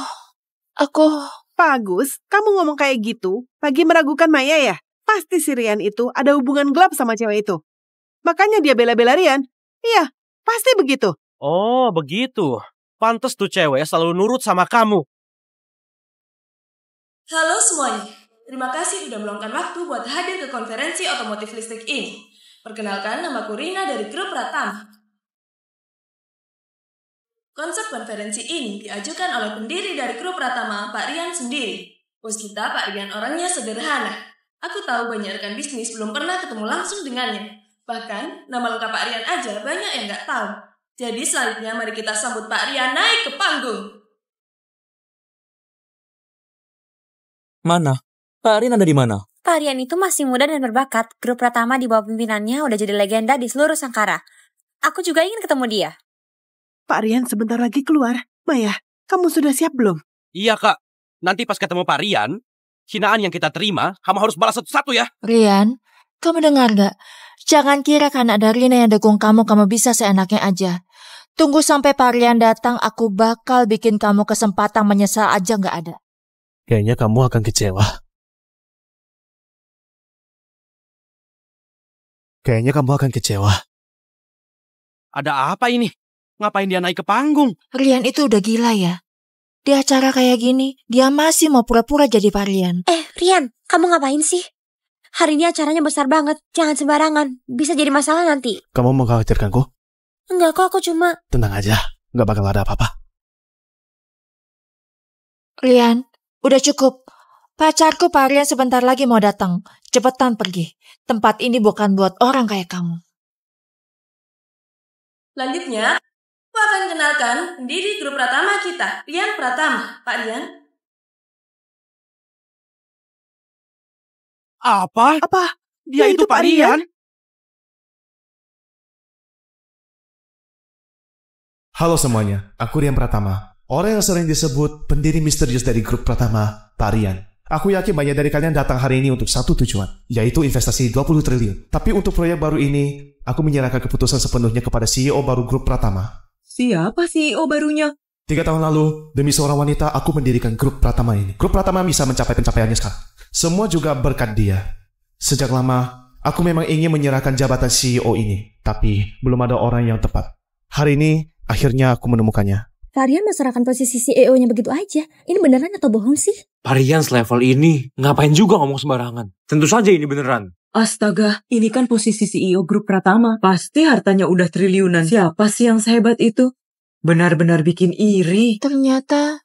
Pak Agus, kamu ngomong kayak gitu, lagi meragukan Maya ya? Pasti si Rian itu ada hubungan gelap sama cewek itu. Makanya dia bela-bela Rian. Iya, pasti begitu. Oh, begitu. Pantes tuh cewek selalu nurut sama kamu. Halo semuanya. Terima kasih sudah meluangkan waktu buat hadir ke konferensi otomotif listrik ini. Perkenalkan, namaku Rina dari grup Pratama. Konsep konferensi ini diajukan oleh pendiri dari grup Pratama, Pak Rian sendiri. Bos kita, Pak Rian, orangnya sederhana. Aku tahu banyak rekan bisnis belum pernah ketemu langsung dengannya. Bahkan, nama lengkap Pak Rian aja banyak yang nggak tahu. Jadi selanjutnya mari kita sambut Pak Rian naik ke panggung. Mana? Pak Rian ada di mana? Pak Rian itu masih muda dan berbakat. Grup Pratama di bawah pimpinannya udah jadi legenda di seluruh Sangkara. Aku juga ingin ketemu dia. Pak Rian sebentar lagi keluar. Maya, kamu sudah siap belum? Iya kak, nanti pas ketemu Pak Rian, hinaan yang kita terima, kamu harus balas satu-satu ya. Rian, kamu dengar gak? Jangan kira karena ada Rina yang dukung kamu bisa seenaknya aja. Tunggu sampai Pak Rian datang, aku bakal bikin kamu kesempatan menyesal aja gak ada. Kayaknya kamu akan kecewa. Ada apa ini? Ngapain dia naik ke panggung? Rian itu udah gila ya. Di acara kayak gini, dia masih mau pura-pura jadi Pak Rian. Rian, kamu ngapain sih? Hari ini acaranya besar banget. Jangan sembarangan. Bisa jadi masalah nanti. Kamu mengkhawatirkanku? Enggak kok, aku cuma... Tenang aja, nggak bakal ada apa-apa. Rian, udah cukup. Pacarku Pak Rian sebentar lagi mau datang. Cepetan pergi. Tempat ini bukan buat orang kayak kamu. Selanjutnya, aku akan kenalkan pendiri grup Pratama kita, Rian Pratama. Pak Rian. Apa? Dia itu Pak Rian? Halo semuanya, aku Rian Pratama. Orang yang sering disebut pendiri misterius dari grup Pratama, Pak Rian. Aku yakin banyak dari kalian datang hari ini untuk satu tujuan, yaitu investasi 20 triliun. Tapi untuk proyek baru ini, aku menyerahkan keputusan sepenuhnya kepada CEO baru grup Pratama. Siapa CEO barunya? 3 tahun lalu, demi seorang wanita, aku mendirikan grup Pratama ini. Grup Pratama bisa mencapai pencapaiannya sekarang. Semua juga berkat dia. Sejak lama, aku memang ingin menyerahkan jabatan CEO ini, tapi belum ada orang yang tepat. Hari ini, akhirnya aku menemukannya. Pak Rian menyerahkan posisi CEO-nya begitu aja. Ini beneran atau bohong sih? Pak Rian selevel ini, ngapain juga ngomong sembarangan? Tentu saja ini beneran. Astaga, ini kan posisi CEO grup Pratama. Pasti hartanya udah triliunan. Siapa sih yang sehebat itu? Benar-benar bikin iri. Ternyata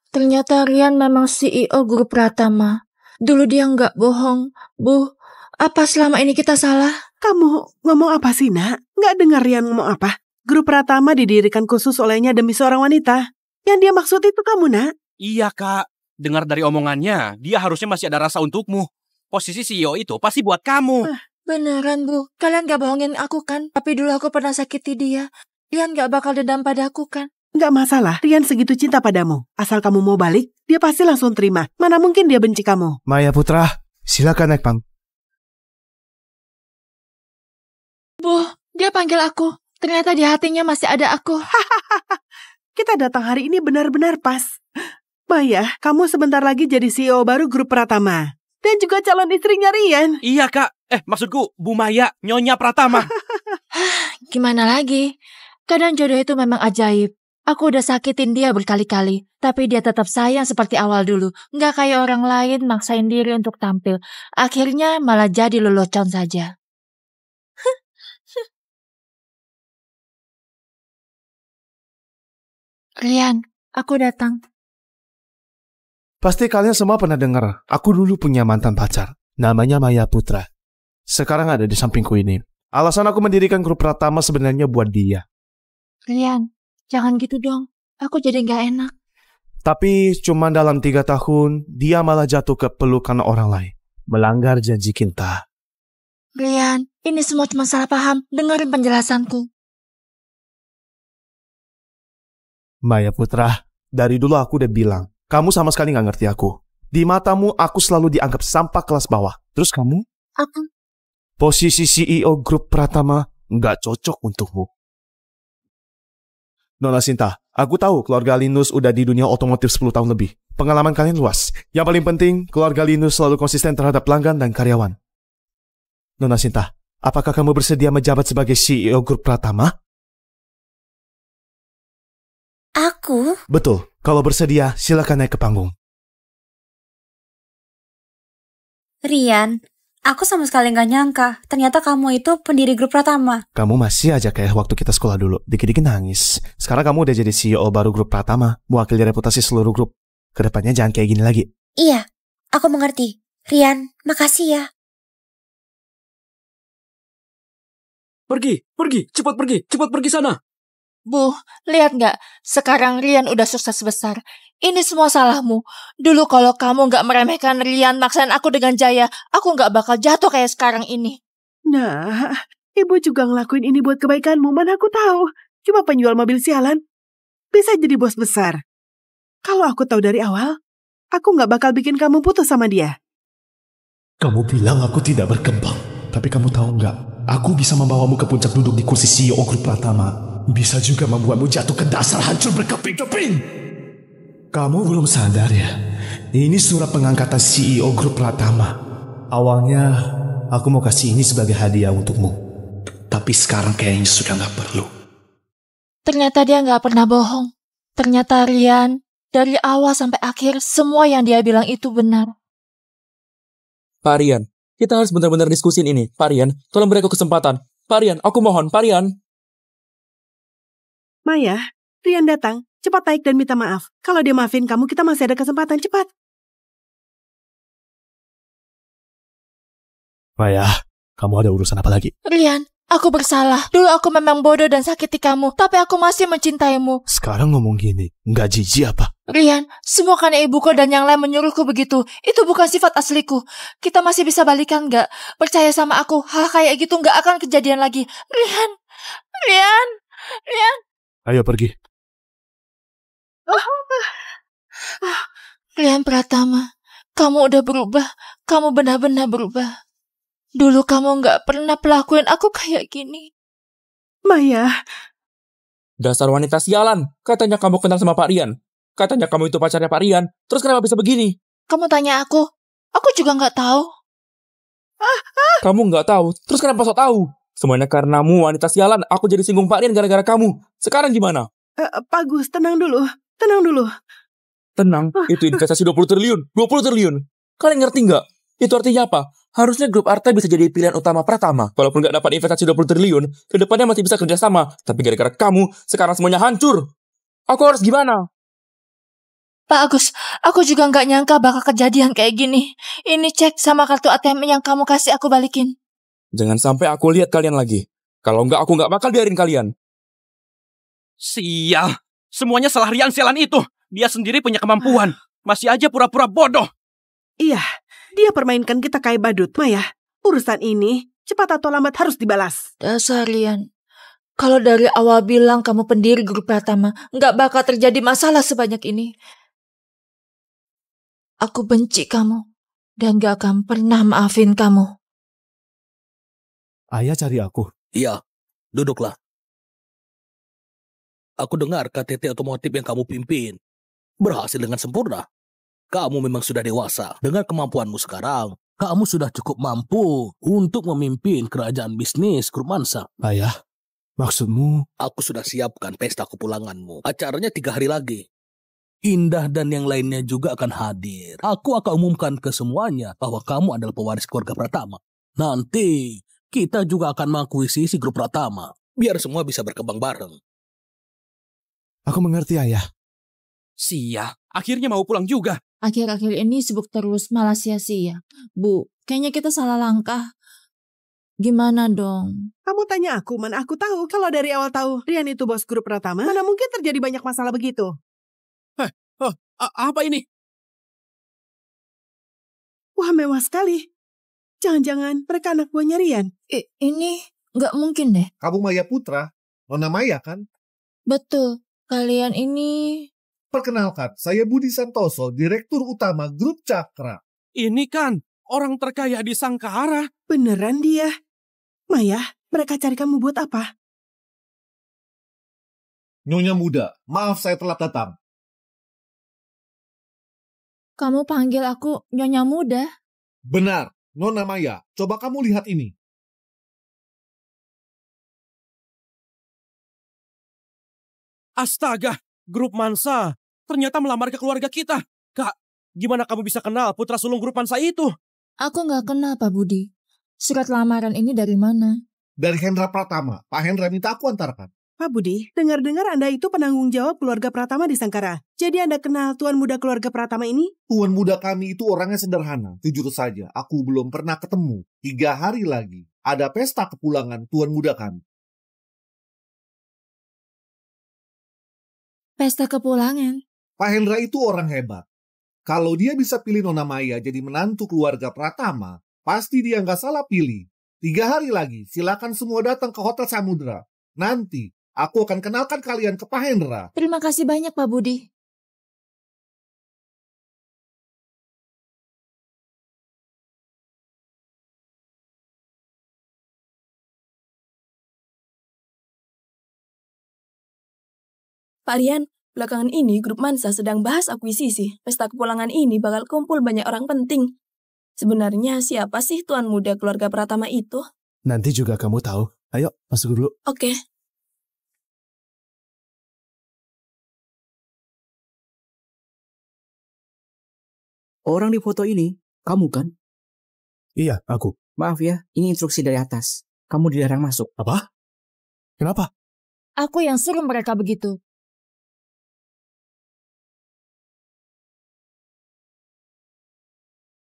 Rian memang CEO grup Pratama. Dulu dia nggak bohong. Bu, apa selama ini kita salah? Kamu ngomong apa sih, Nak? Nggak dengar Rian ngomong apa? Grup Pratama didirikan khusus olehnya demi seorang wanita. Yang dia maksud itu kamu, Nak? Iya, Kak. Dengar dari omongannya, dia harusnya masih ada rasa untukmu. Posisi CEO itu pasti buat kamu. Beneran, Bu. Kalian gak bohongin aku kan? Tapi dulu aku pernah sakiti dia. Rian gak bakal dendam padaku kan? Nggak masalah, Rian segitu cinta padamu. Asal kamu mau balik, dia pasti langsung terima. Mana mungkin dia benci kamu. Maya Putra, silakan naik panggung. Bu, dia panggil aku. Ternyata di hatinya masih ada aku. Kita datang hari ini benar-benar pas. Maya, kamu sebentar lagi jadi CEO baru grup Pratama. Dan juga calon istrinya Rian. Iya, Kak. Maksudku, Bu Maya, Nyonya Pratama. Gimana lagi? Kadang jodoh itu memang ajaib. Aku udah sakitin dia berkali-kali. Tapi dia tetap sayang seperti awal dulu. Nggak kayak orang lain maksain diri untuk tampil. Akhirnya malah jadi lelucon saja. Rian, aku datang. Pasti kalian semua pernah dengar, aku dulu punya mantan pacar. Namanya Maya Putra. Sekarang ada di sampingku ini. Alasan aku mendirikan grup Pratama sebenarnya buat dia. Rian, jangan gitu dong. Aku jadi gak enak. Tapi cuma dalam 3 tahun, dia malah jatuh ke pelukan orang lain. Melanggar janji cinta. Rian, ini semua cuma salah paham. Dengerin penjelasanku. Maya Putra, dari dulu aku udah bilang, kamu sama sekali gak ngerti aku. Di matamu, aku selalu dianggap sampah kelas bawah. Terus kamu? Aku. Posisi CEO grup Pratama gak cocok untukmu. Nona Sinta, aku tahu keluarga Linus udah di dunia otomotif 10 tahun lebih. Pengalaman kalian luas. Yang paling penting, keluarga Linus selalu konsisten terhadap pelanggan dan karyawan. Nona Sinta, apakah kamu bersedia menjabat sebagai CEO grup Pratama? Aku? Betul. Kalau bersedia, silakan naik ke panggung. Rian, aku sama sekali gak nyangka. Ternyata kamu itu pendiri grup Pratama. Kamu masih aja kayak waktu kita sekolah dulu. Dikit-dikit nangis. Sekarang kamu udah jadi CEO baru grup Pratama. Mewakili reputasi seluruh grup. Kedepannya jangan kayak gini lagi. Iya, aku mengerti. Rian, makasih ya. Pergi, cepat pergi sana. Bu, lihat nggak? Sekarang Rian udah sukses besar. Ini semua salahmu. Dulu kalau kamu nggak meremehkan Rian, maksain aku dengan Jaya, aku nggak bakal jatuh kayak sekarang ini. Nah, ibu juga ngelakuin ini buat kebaikanmu, mana aku tahu. Cuma penjual mobil sialan. Bisa jadi bos besar. Kalau aku tahu dari awal, aku nggak bakal bikin kamu putus sama dia. Kamu bilang aku tidak berkembang. Tapi kamu tahu nggak? Aku bisa membawamu ke puncak duduk di kursi CEO grup Pratama. Bisa juga membuatmu jatuh ke dasar hancur berkeping-keping. Kamu belum sadar ya? Ini surat pengangkatan CEO grup Pratama. Awalnya aku mau kasih ini sebagai hadiah untukmu. Tapi sekarang kayaknya sudah nggak perlu. Ternyata dia nggak pernah bohong. Ternyata Rian, dari awal sampai akhir, semua yang dia bilang itu benar. Pak Rian, kita harus benar-benar diskusin ini. Pak Rian, tolong beri aku kesempatan. Pak Rian, aku mohon, Pak Rian. Maya, Rian datang. Cepat naik dan minta maaf. Kalau dia maafin kamu, kita masih ada kesempatan. Cepat. Maya, kamu ada urusan apa lagi? Rian, aku bersalah. Dulu aku memang bodoh dan sakiti kamu, tapi aku masih mencintaimu. Sekarang ngomong gini, nggak jijik apa? Rian, semua karena ibuku dan yang lain menyuruhku begitu. Itu bukan sifat asliku. Kita masih bisa balikan nggak? Percaya sama aku, hal kayak gitu nggak akan kejadian lagi. Rian. Ayo pergi. Rian Pratama, kamu udah berubah. Kamu benar-benar berubah. Dulu kamu nggak pernah pelakuin aku kayak gini. Maya. Dasar wanita sialan. Katanya kamu kenal sama Pak Rian. Katanya kamu itu pacarnya Pak Rian. Terus kenapa bisa begini? Kamu tanya aku juga nggak tahu. Kamu nggak tahu, terus kenapa sok tahu? Semuanya karenamu, wanita sialan. Aku jadi singgung Pak Rian gara-gara kamu. Sekarang gimana? Pak Gus, tenang dulu. Tenang, itu investasi 20 triliun. 20 triliun. Kalian ngerti nggak? Itu artinya apa? Harusnya grup Arta bisa jadi pilihan utama Pratama. Walaupun nggak dapat investasi 20 triliun, kedepannya masih bisa kerjasama. Tapi gara-gara kamu, sekarang semuanya hancur. Aku harus gimana? Pak Agus, aku juga nggak nyangka bakal kejadian kayak gini. Ini cek sama kartu ATM yang kamu kasih aku balikin. Jangan sampai aku lihat kalian lagi. Kalau nggak, aku nggak bakal biarin kalian. Sial, Semuanya salah Rian sialan itu. Dia sendiri punya kemampuan. Masih aja pura-pura bodoh. Iya, dia permainkan kita kayak badut. Maya, urusan ini cepat atau lambat harus dibalas. Dasar Rian. Kalau dari awal bilang kamu pendiri grup Pratama, nggak bakal terjadi masalah sebanyak ini. Aku benci kamu dan gak akan pernah maafin kamu. Ayah cari aku. Iya, duduklah. Aku dengar KTT otomotif yang kamu pimpin berhasil dengan sempurna. Kamu memang sudah dewasa. Dengan kemampuanmu sekarang, kamu sudah cukup mampu untuk memimpin kerajaan bisnis grup Mansa. Ayah, maksudmu? Aku sudah siapkan pesta kepulanganmu. Acaranya 3 hari lagi. Indah dan yang lainnya juga akan hadir. Aku akan umumkan ke semuanya bahwa kamu adalah pewaris keluarga Pratama. Nanti kita juga akan mengakuisisi grup Pratama. Biar semua bisa berkembang bareng. Aku mengerti, Ayah. Sia, akhirnya mau pulang juga. Akhir-akhir ini sibuk terus, malah sia-sia. Bu, kayaknya kita salah langkah. Gimana dong? Kamu tanya aku, mana aku tahu. Kalau dari awal tahu Rian itu bos grup Pratama, mana mungkin terjadi banyak masalah begitu. Apa ini? Wah, mewah sekali. Jangan-jangan mereka anak buahnya Rian. Ini nggak mungkin deh. Kamu Maya Putra, Nona Maya kan? Betul. Kalian ini... Perkenalkan, saya Budi Santoso, Direktur Utama Grup Cakra. Ini kan orang terkaya di Sangkara. Beneran dia? Maya, mereka cari kamu buat apa? Nyonya muda, maaf saya telat datang. Kamu panggil aku Nyonya Muda? Benar, Nona Maya. Coba kamu lihat ini. Astaga, grup Mansa ternyata melamar ke keluarga kita. Kak, gimana kamu bisa kenal putra sulung grup Mansa itu? Aku nggak kenal, Pak Budi. Surat lamaran ini dari mana? Dari Hendra Pratama. Pak Hendra minta aku antarkan. Pak Budi, dengar-dengar Anda itu penanggung jawab keluarga Pratama di Sangkara. Jadi Anda kenal tuan muda keluarga Pratama ini? Tuan muda kami itu orangnya sederhana. Jujur saja, aku belum pernah ketemu. 3 hari lagi, ada pesta kepulangan tuan muda kami. Pesta kepulangan? Pak Hendra itu orang hebat. Kalau dia bisa pilih Nona Maya jadi menantu keluarga Pratama, pasti dia nggak salah pilih. 3 hari lagi, silakan semua datang ke Hotel Samudra. Nanti, aku akan kenalkan kalian ke Pak Hendra. Terima kasih banyak, Pak Budi. Pak Rian, belakangan ini grup Mansa sedang bahas akuisisi. Pesta kepulangan ini bakal kumpul banyak orang penting. Sebenarnya siapa sih tuan muda keluarga Pratama itu? Nanti juga kamu tahu. Ayo, masuk dulu. Oke. Orang di foto ini, kamu kan? Iya, aku. Maaf ya, ini instruksi dari atas. Kamu dilarang masuk. Apa? Kenapa? Aku yang suruh mereka begitu.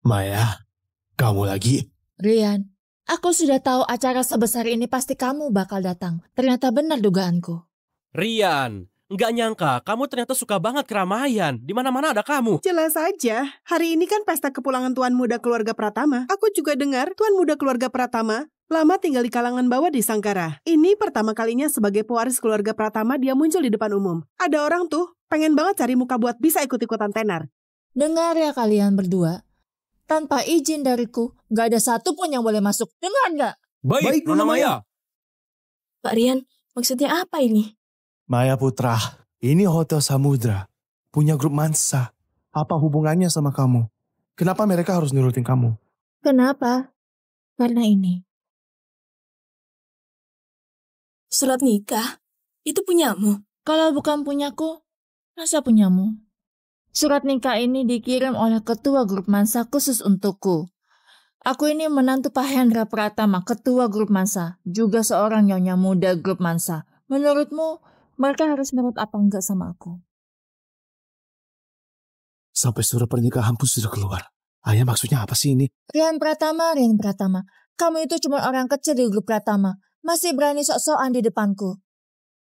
Maya, kamu lagi? Rian, aku sudah tahu acara sebesar ini pasti kamu bakal datang. Ternyata benar dugaanku. Rian, nggak nyangka kamu ternyata suka banget keramaian. Di mana-mana ada kamu. Jelas saja, hari ini kan pesta kepulangan tuan muda keluarga Pratama. Aku juga dengar tuan muda keluarga Pratama lama tinggal di kalangan bawah di Sangkara. Ini pertama kalinya sebagai pewaris keluarga Pratama dia muncul di depan umum. Ada orang tuh pengen banget cari muka buat bisa ikut-ikutan tenar. Dengar ya kalian berdua. Tanpa izin dariku, gak ada satupun yang boleh masuk. Dengar nggak? Baik, Nona Maya. Pak Rian, maksudnya apa ini? Maya Putra, ini Hotel Samudra. Punya grup Mansa. Apa hubungannya sama kamu? Kenapa mereka harus nurutin kamu? Kenapa? Karena ini. Surat nikah? Itu punyamu? Kalau bukan punyaku, masa punyamu? Surat nikah ini dikirim oleh ketua grup Mansa khusus untukku. Aku ini menantu Pak Hendra Pratama, ketua grup Mansa, juga seorang nyonya muda grup Mansa. Menurutmu, mereka harus menurut apa enggak sama aku? Sampai surat pernikahan pun sudah keluar. Ayah maksudnya apa sih ini? Rian Pratama. Kamu itu cuma orang kecil di grup Pratama. Masih berani sok-sokan di depanku.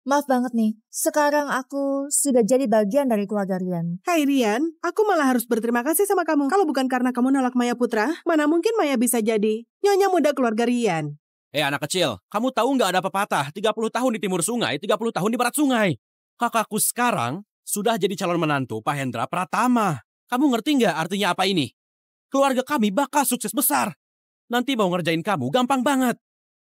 Maaf banget nih, sekarang aku sudah jadi bagian dari keluarga Rian. Hai Rian, aku malah harus berterima kasih sama kamu. Kalau bukan karena kamu nolak Maya Putra, mana mungkin Maya bisa jadi nyonya muda keluarga Rian. Anak kecil, kamu tahu nggak ada pepatah 30 tahun di timur sungai, 30 tahun di barat sungai. Kakakku sekarang sudah jadi calon menantu Pak Hendra Pratama. Kamu ngerti nggak artinya apa ini? Keluarga kami bakal sukses besar. Nanti mau ngerjain kamu gampang banget.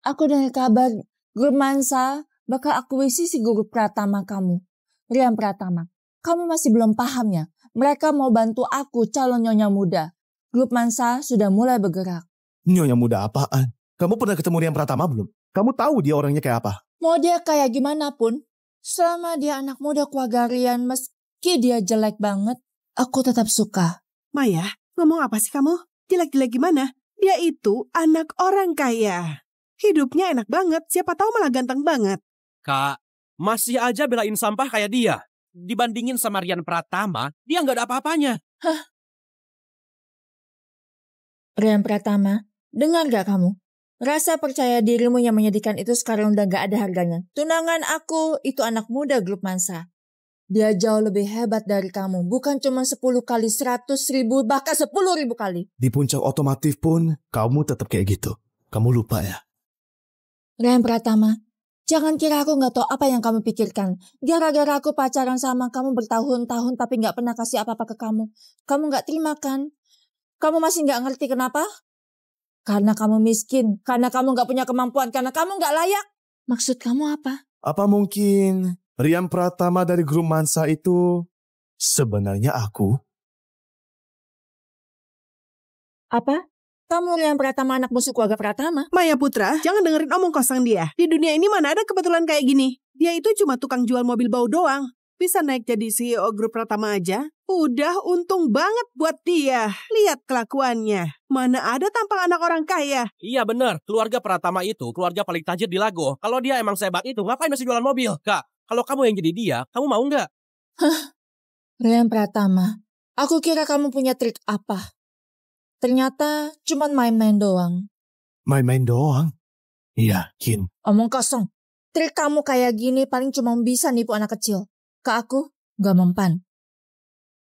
Aku dengar kabar grup Mansa bakal akuisisi grup Pratama kamu. Rian Pratama, kamu masih belum paham ya? Mereka mau bantu aku calon nyonya muda. Grup Mansa sudah mulai bergerak. Nyonya muda apaan? Kamu pernah ketemu Rian Pratama belum? Kamu tahu dia orangnya kayak apa? Mau dia kayak gimana pun, selama dia anak muda keluarga Rian, meski dia jelek banget, aku tetap suka. Maya, ngomong apa sih kamu? Jelek-jelek gimana? Dia itu anak orang kaya. Hidupnya enak banget, siapa tahu malah ganteng banget. Kak, masih aja belain sampah kayak dia. Dibandingin sama Rian Pratama, dia nggak ada apa-apanya. Hah? Rian Pratama, dengar gak kamu? Rasa percaya dirimu yang menyedihkan itu sekarang udah gak ada harganya. Tunangan aku itu anak muda grup Mansa. Dia jauh lebih hebat dari kamu. Bukan cuma 10 kali, 100.000, bahkan 10.000 kali. Di puncak otomotif pun, kamu tetap kayak gitu. Kamu lupa ya? Rian Pratama, jangan kira aku gak tahu apa yang kamu pikirkan. Gara-gara aku pacaran sama kamu bertahun-tahun tapi gak pernah kasih apa-apa ke kamu. Kamu gak terima kan? Kamu masih gak ngerti kenapa? Karena kamu miskin, karena kamu gak punya kemampuan, karena kamu gak layak. Maksud kamu apa? Apa mungkin Rian Pratama dari grup Mansa itu sebenarnya aku? Apa? Kamu Rian Pratama anak musuh keluarga Pratama? Maya Putra, jangan dengerin omong kosong dia. Di dunia ini mana ada kebetulan kayak gini. Dia itu cuma tukang jual mobil bau doang. Bisa naik jadi CEO grup Pratama aja. Udah untung banget buat dia. Lihat kelakuannya. Mana ada tampang anak orang kaya. Iya bener, keluarga Pratama itu keluarga paling tajir di Lago. Kalau dia emang sehebat itu, ngapain masih jualan mobil? Kak, kalau kamu yang jadi dia, kamu mau nggak? Hah? Rian Pratama, aku kira kamu punya trik apa? Ternyata cuma main-main doang. Main-main doang? Yakin? Omong kosong. Trik kamu kayak gini paling cuma bisa nipu anak kecil. Ke aku, gak mempan.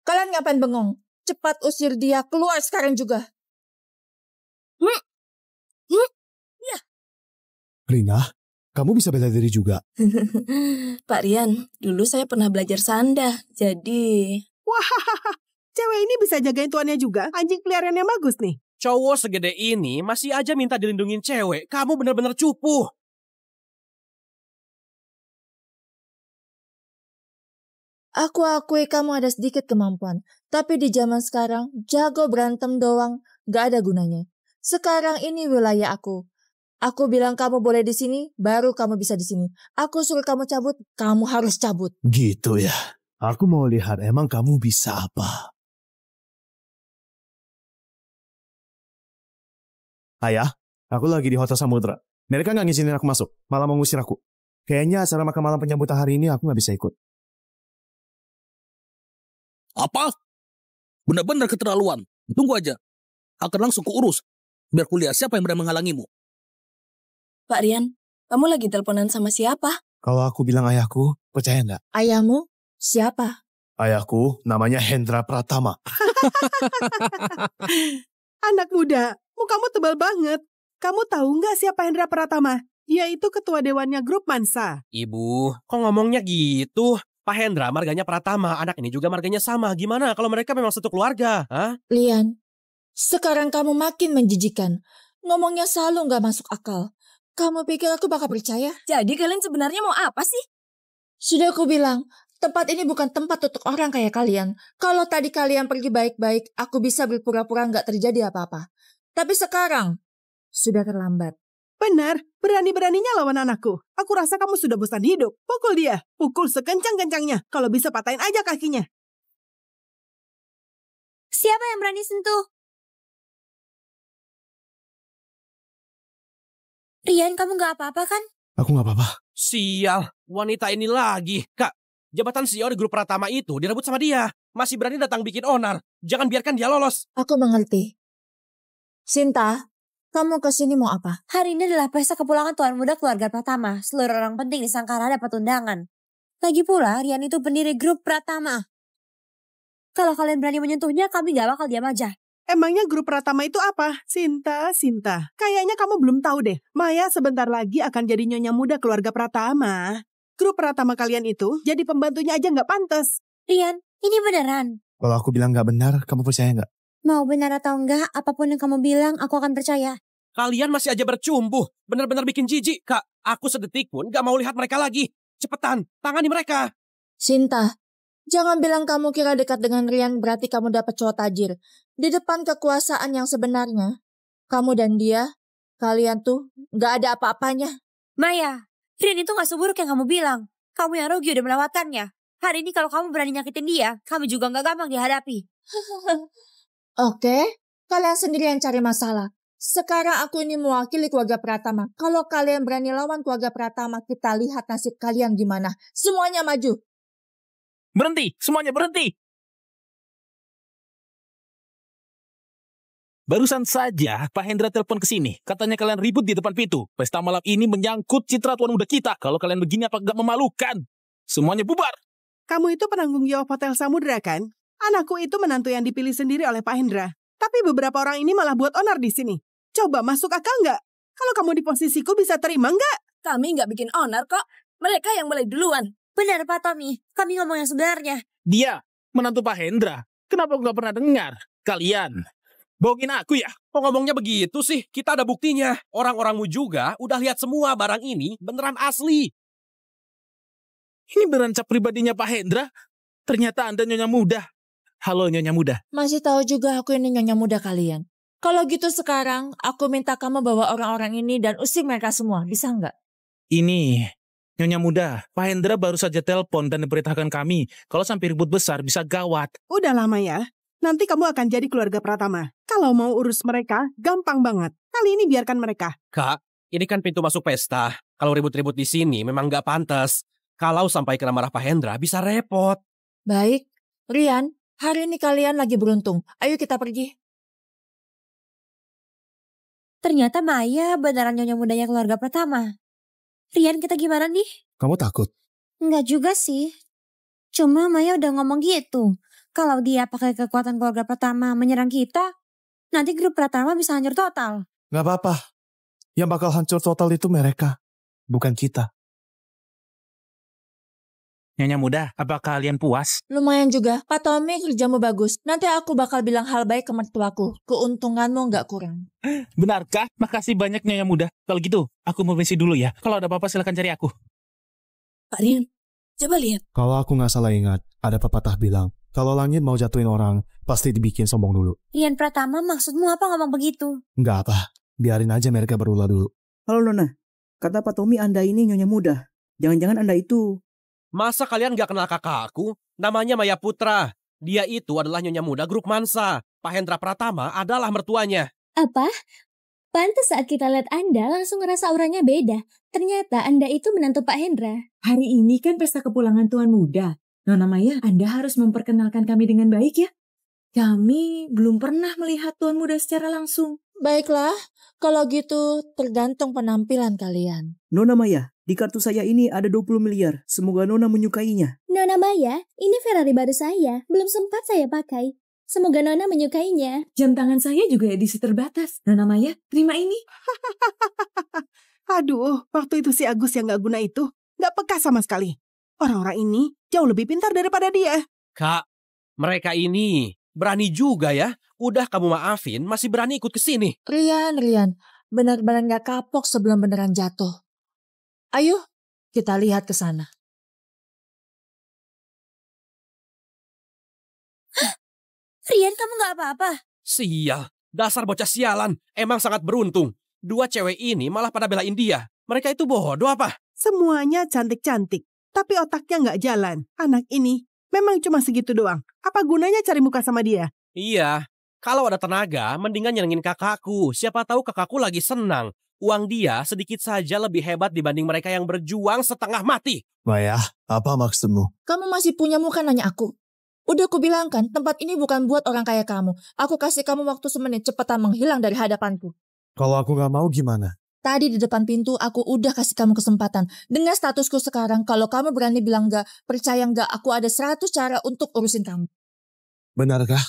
Kalian ngapain bengong? Cepat usir dia, keluar sekarang juga. Ya. Rina, kamu bisa bela diri juga. Pak Rian, dulu saya pernah belajar sanda, jadi... Wah, cewek ini bisa jagain tuannya juga. Anjing peliharaannya bagus nih. Cowok segede ini masih aja minta dilindungin cewek. Kamu bener-bener cupu. Aku akui kamu ada sedikit kemampuan. Tapi di zaman sekarang, jago berantem doang gak ada gunanya. Sekarang ini wilayah aku. Aku bilang kamu boleh di sini, baru kamu bisa di sini. Aku suruh kamu cabut, kamu harus cabut. Gitu ya. Aku mau lihat emang kamu bisa apa. Ayah, aku lagi di Hotel Samudra. Mereka gak ngizinin aku masuk, malah mau ngusir aku. Kayaknya acara makan malam penyambutan hari ini aku gak bisa ikut. Apa? Benar-benar keterlaluan. Tunggu aja. Akan langsung kuurus. Biar kulihat siapa yang berani menghalangimu. Pak Rian, kamu lagi teleponan sama siapa? Kalau aku bilang ayahku, percaya nggak? Ayahmu? Siapa? Ayahku namanya Hendra Pratama. Anak muda, mukamu tebal banget. Kamu tahu nggak siapa Hendra Pratama? Dia itu ketua dewannya grup Mansa. Ibu, kok ngomongnya gitu? Pak Hendra marganya Pratama, anak ini juga marganya sama. Gimana kalau mereka memang satu keluarga? Hah? Lian, sekarang kamu makin menjijikan. Ngomongnya selalu gak masuk akal. Kamu pikir aku bakal percaya? Jadi kalian sebenarnya mau apa sih? Sudah aku bilang, tempat ini bukan tempat untuk orang kayak kalian. Kalau tadi kalian pergi baik-baik, aku bisa berpura-pura gak terjadi apa-apa. Tapi sekarang, sudah terlambat. Benar, berani-beraninya lawan anakku. Aku rasa kamu sudah bosan hidup. Pukul dia, pukul sekencang-kencangnya. Kalau bisa patahin aja kakinya. Siapa yang berani sentuh? Rian, kamu gak apa-apa kan? Aku gak apa-apa. Sial, wanita ini lagi. Kak, jabatan CEO di grup Pratama itu direbut sama dia. Masih berani datang bikin onar. Jangan biarkan dia lolos. Aku mengerti. Sinta, Kamu kesini mau apa? Hari ini adalah pesta kepulangan tuan muda keluarga Pratama. Seluruh orang penting di Sangkara dapat undangan. Lagi pula, Rian itu pendiri grup Pratama. Kalau kalian berani menyentuhnya, kami gak bakal diam aja. Emangnya grup Pratama itu apa? Sinta. Kayaknya kamu belum tahu deh. Maya sebentar lagi akan jadi nyonya muda keluarga Pratama. Grup Pratama kalian itu jadi pembantunya aja nggak pantas. Rian, ini beneran. Kalau aku bilang nggak benar, kamu percaya nggak? Mau benar atau enggak, apapun yang kamu bilang, aku akan percaya. Kalian masih aja bercumbuh. Benar-benar bikin jijik, Kak. Aku sedetik pun gak mau lihat mereka lagi. Cepetan, tangani mereka. Sinta, jangan bilang kamu kira dekat dengan Rian berarti kamu dapat cowok tajir. Di depan kekuasaan yang sebenarnya, kamu dan dia, kalian tuh gak ada apa-apanya. Maya, Rian itu gak seburuk yang kamu bilang. Kamu yang rugi udah melewatkannya. Hari ini kalau kamu berani nyakitin dia, kamu juga gak gampang dihadapi. Oke, kalian sendiri yang cari masalah. Sekarang aku ini mewakili keluarga Pratama. Kalau kalian berani lawan keluarga Pratama, kita lihat nasib kalian gimana. Semuanya maju. Berhenti, semuanya berhenti. Barusan saja Pak Hendra telepon ke sini. Katanya kalian ribut di depan pintu. Pesta malam ini menyangkut citra tuan muda kita. Kalau kalian begini apa gak memalukan? Semuanya bubar. Kamu itu penanggung jawab Hotel Samudra kan? Anakku itu menantu yang dipilih sendiri oleh Pak Hendra. Tapi beberapa orang ini malah buat onar di sini. Coba masuk akal nggak? Kalau kamu di posisiku bisa terima nggak? Kami nggak bikin onar kok. Mereka yang mulai duluan. Benar Pak Tommy, kami ngomong yang sebenarnya. Dia, menantu Pak Hendra. Kenapa aku gak pernah dengar? Kalian, bohongin aku ya? Kok ngomongnya begitu sih? Kita ada buktinya. Orang-orangmu juga udah lihat semua barang ini beneran asli. Ini beneran cap pribadinya Pak Hendra? Ternyata Anda nyonya muda. Halo Nyonya Muda. Masih tahu juga aku ini Nyonya Muda kalian. Kalau gitu sekarang, aku minta kamu bawa orang-orang ini dan usir mereka semua. Bisa nggak? Ini, Nyonya Muda, Pak Hendra baru saja telepon dan diberitakan kami. Kalau sampai ribut besar bisa gawat. Udah lama ya. Nanti kamu akan jadi keluarga Pratama. Kalau mau urus mereka, gampang banget. Kali ini biarkan mereka. Kak, ini kan pintu masuk pesta. Kalau ribut-ribut di sini memang nggak pantas. Kalau sampai kena marah Pak Hendra, bisa repot. Baik, Rian. Hari ini kalian lagi beruntung. Ayo kita pergi. Ternyata Maya beneran nyonya mudanya keluarga Pratama. Rian, kita gimana nih? Kamu takut? Enggak juga sih. Cuma Maya udah ngomong gitu. Kalau dia pakai kekuatan keluarga Pratama menyerang kita, nanti grup Pratama bisa hancur total. Gak apa-apa. Yang bakal hancur total itu mereka, bukan kita. Nyonya Muda, apa kalian puas? Lumayan juga. Pak Tommy, kerjamu bagus. Nanti aku bakal bilang hal baik ke mertuaku. Keuntunganmu nggak kurang. Benarkah? Makasih banyak Nyonya Muda. Kalau gitu, aku mau misi dulu ya. Kalau ada apa-apa silakan cari aku. Pak Rian, coba lihat. Kalau aku nggak salah ingat, ada pepatah bilang, kalau langit mau jatuhin orang, pasti dibikin sombong dulu. Rian Pratama, maksudmu apa ngomong begitu? Nggak apa, biarin aja mereka berulah dulu. Halo Nona, kata Pak Tommy Anda ini nyonya muda. Jangan-jangan Anda itu... Masa kalian gak kenal kakakku? Namanya Maya Putra. Dia itu adalah nyonya muda grup Mansa. Pak Hendra Pratama adalah mertuanya. Apa? Pantes saat kita lihat Anda langsung ngerasa auranya beda. Ternyata Anda itu menantu Pak Hendra. Hari ini kan pesta kepulangan tuan muda. Nona Maya, Anda harus memperkenalkan kami dengan baik ya. Kami belum pernah melihat tuan muda secara langsung. Baiklah, kalau gitu tergantung penampilan kalian. Nona Maya, di kartu saya ini ada 20 miliar. Semoga Nona menyukainya. Nona Maya, ini Ferrari baru saya. Belum sempat saya pakai. Semoga Nona menyukainya. Jam tangan saya juga edisi terbatas. Nona Maya, terima ini. Aduh, waktu itu si Agus yang gak guna itu gak peka sama sekali. Orang-orang ini jauh lebih pintar daripada dia. Kak, mereka ini berani juga ya. Udah kamu maafin, masih berani ikut ke sini. Rian, benar-benar gak kapok sebelum beneran jatuh. Ayo, kita lihat ke sana. Rian, kamu gak apa-apa? Sial, dasar bocah sialan. Emang sangat beruntung. Dua cewek ini malah pada belain dia. Mereka itu bodoh apa? Semuanya cantik-cantik, tapi otaknya gak jalan. Anak ini memang cuma segitu doang. Apa gunanya cari muka sama dia? Iya, kalau ada tenaga, mendingan nyenengin kakakku. Siapa tahu kakakku lagi senang. Uang dia sedikit saja lebih hebat dibanding mereka yang berjuang setengah mati. Maya, apa maksudmu? Kamu masih punya muka nanya aku? Udah aku bilang kan, tempat ini bukan buat orang kaya kamu. Aku kasih kamu waktu semenit, cepetan menghilang dari hadapanku. Kalau aku nggak mau gimana? Tadi di depan pintu aku udah kasih kamu kesempatan. Dengan statusku sekarang, kalau kamu berani bilang enggak, percaya enggak, aku ada 100 cara untuk urusin kamu. Benarkah?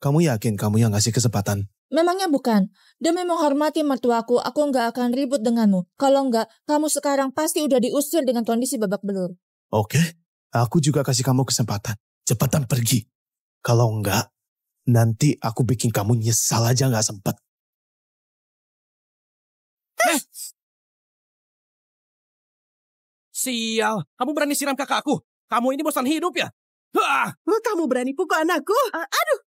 Kamu yakin kamu yang ngasih kesempatan? Memangnya bukan. Demi menghormati mertuaku, aku enggak akan ribut denganmu. Kalau enggak, kamu sekarang pasti udah diusir dengan kondisi babak belur. Oke, aku juga kasih kamu kesempatan. Cepetan pergi. Kalau enggak, nanti aku bikin kamu nyesal aja nggak sempet. Sial, kamu berani siram kakakku? Kamu ini bosan hidup ya? Kamu berani pukul anakku? Aduh.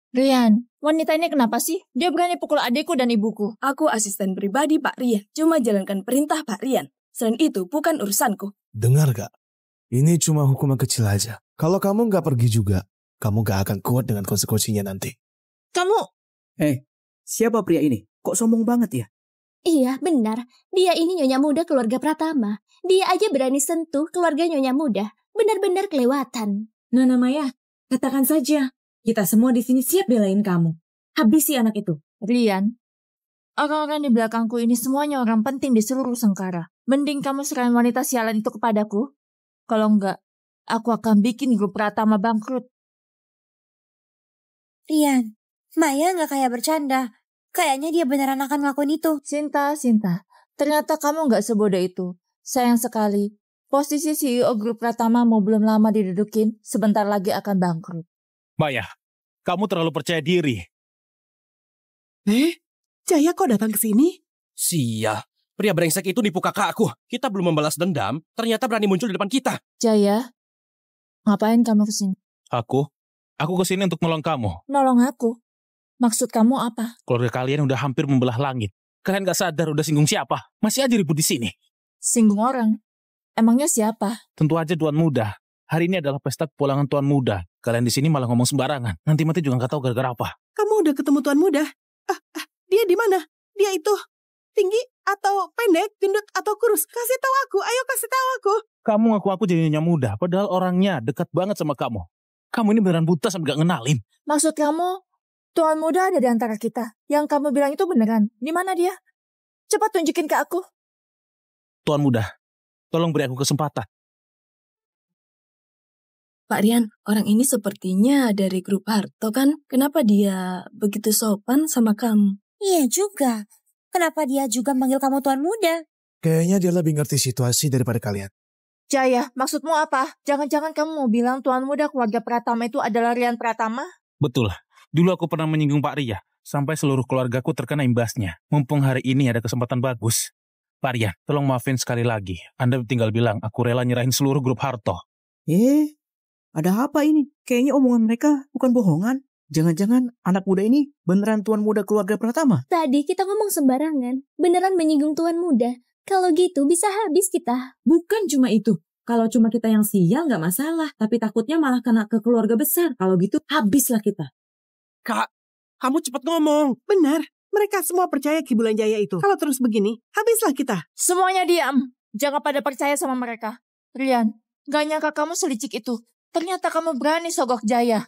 Rian, wanita ini kenapa sih? Dia berani pukul adikku dan ibuku. Aku asisten pribadi Pak Rian, cuma jalankan perintah Pak Rian. Selain itu, bukan urusanku. Dengar gak? Ini cuma hukuman kecil aja. Kalau kamu nggak pergi juga, kamu gak akan kuat dengan konsekuensinya nanti. Kamu... Siapa pria ini? Kok sombong banget ya? Iya, benar. Dia ini nyonya muda keluarga Pratama. Dia aja berani sentuh keluarga nyonya muda. Benar-benar kelewatan. Nona Maya, katakan saja. Kita semua di sini siap belain kamu. Habisi anak itu. Rian, orang-orang di belakangku ini semuanya orang penting di seluruh Sengkara. Mending kamu serahin wanita sialan itu kepadaku. Kalau enggak, aku akan bikin grup Pratama bangkrut. Rian, Maya nggak kayak bercanda. Kayaknya dia beneran akan ngelakuin itu. Sinta, ternyata kamu nggak sebodoh itu. Sayang sekali, posisi CEO grup Pratama mau belum lama didudukin, sebentar lagi akan bangkrut. Maya, kamu terlalu percaya diri. Jaya kok datang ke sini? Sial, pria brengsek itu nipu kakakku. Kita belum membalas dendam, ternyata berani muncul di depan kita. Jaya, ngapain kamu kesini? Aku kesini untuk nolong kamu. Nolong aku? Maksud kamu apa? Keluarga kalian udah hampir membelah langit. Kalian gak sadar udah singgung siapa? Masih aja ribut di sini. Singgung orang? Emangnya siapa? Tentu aja Tuan Muda. Hari ini adalah pesta kepulangan Tuan Muda. Kalian di sini malah ngomong sembarangan. Nanti mati juga gak tahu gara-gara apa. Kamu udah ketemu Tuan Muda? Dia di mana? Dia itu tinggi atau pendek, gendut atau kurus? Kasih tahu aku, ayo kasih tahu aku. Kamu ngaku aku jadi nyonya muda, padahal orangnya dekat banget sama kamu. Kamu ini beneran buta sampai gak ngenalin. Maksud kamu, Tuan Muda ada di antara kita. Yang kamu bilang itu beneran. Di mana dia? Cepat tunjukin ke aku. Tuan Muda, tolong beri aku kesempatan. Pak Rian, orang ini sepertinya dari grup Harto kan? Kenapa dia begitu sopan sama kamu? Iya juga. Kenapa dia juga manggil kamu Tuan Muda? Kayaknya dia lebih ngerti situasi daripada kalian. Jaya, maksudmu apa? Jangan-jangan kamu mau bilang Tuan Muda keluarga Pratama itu adalah Rian Pratama? Betul. Dulu aku pernah menyinggung Pak Ria, sampai seluruh keluargaku terkena imbasnya. Mumpung hari ini ada kesempatan bagus. Pak Ria, tolong maafin sekali lagi. Anda tinggal bilang, aku rela nyerahin seluruh grup Harto. Ada apa ini? Kayaknya omongan mereka bukan bohongan. Jangan-jangan anak muda ini beneran Tuan Muda keluarga Pratama? Tadi kita ngomong sembarangan. Beneran menyinggung Tuan Muda. Kalau gitu bisa habis kita. Bukan cuma itu. Kalau cuma kita yang sial nggak masalah. Tapi takutnya malah kena ke keluarga besar. Kalau gitu habislah kita. Kak, kamu cepet ngomong. Benar, mereka semua percaya Ki Bulan Jaya itu. Kalau terus begini, habislah kita. Semuanya diam. Jangan pada percaya sama mereka. Rian, gak nyangka kamu selicik itu. Ternyata kamu berani sogok Jaya.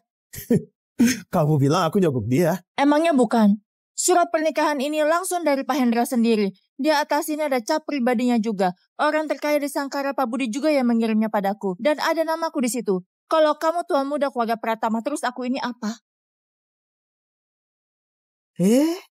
Kamu bilang aku nyogok dia. Emangnya bukan? Surat pernikahan ini langsung dari Pak Hendra sendiri. Di atas ini ada cap pribadinya juga. Orang terkaya di Sangkara Pak Budi juga yang mengirimnya padaku. Dan ada namaku di situ. Kalau kamu Tuan Muda keluarga Pratama, terus aku ini apa?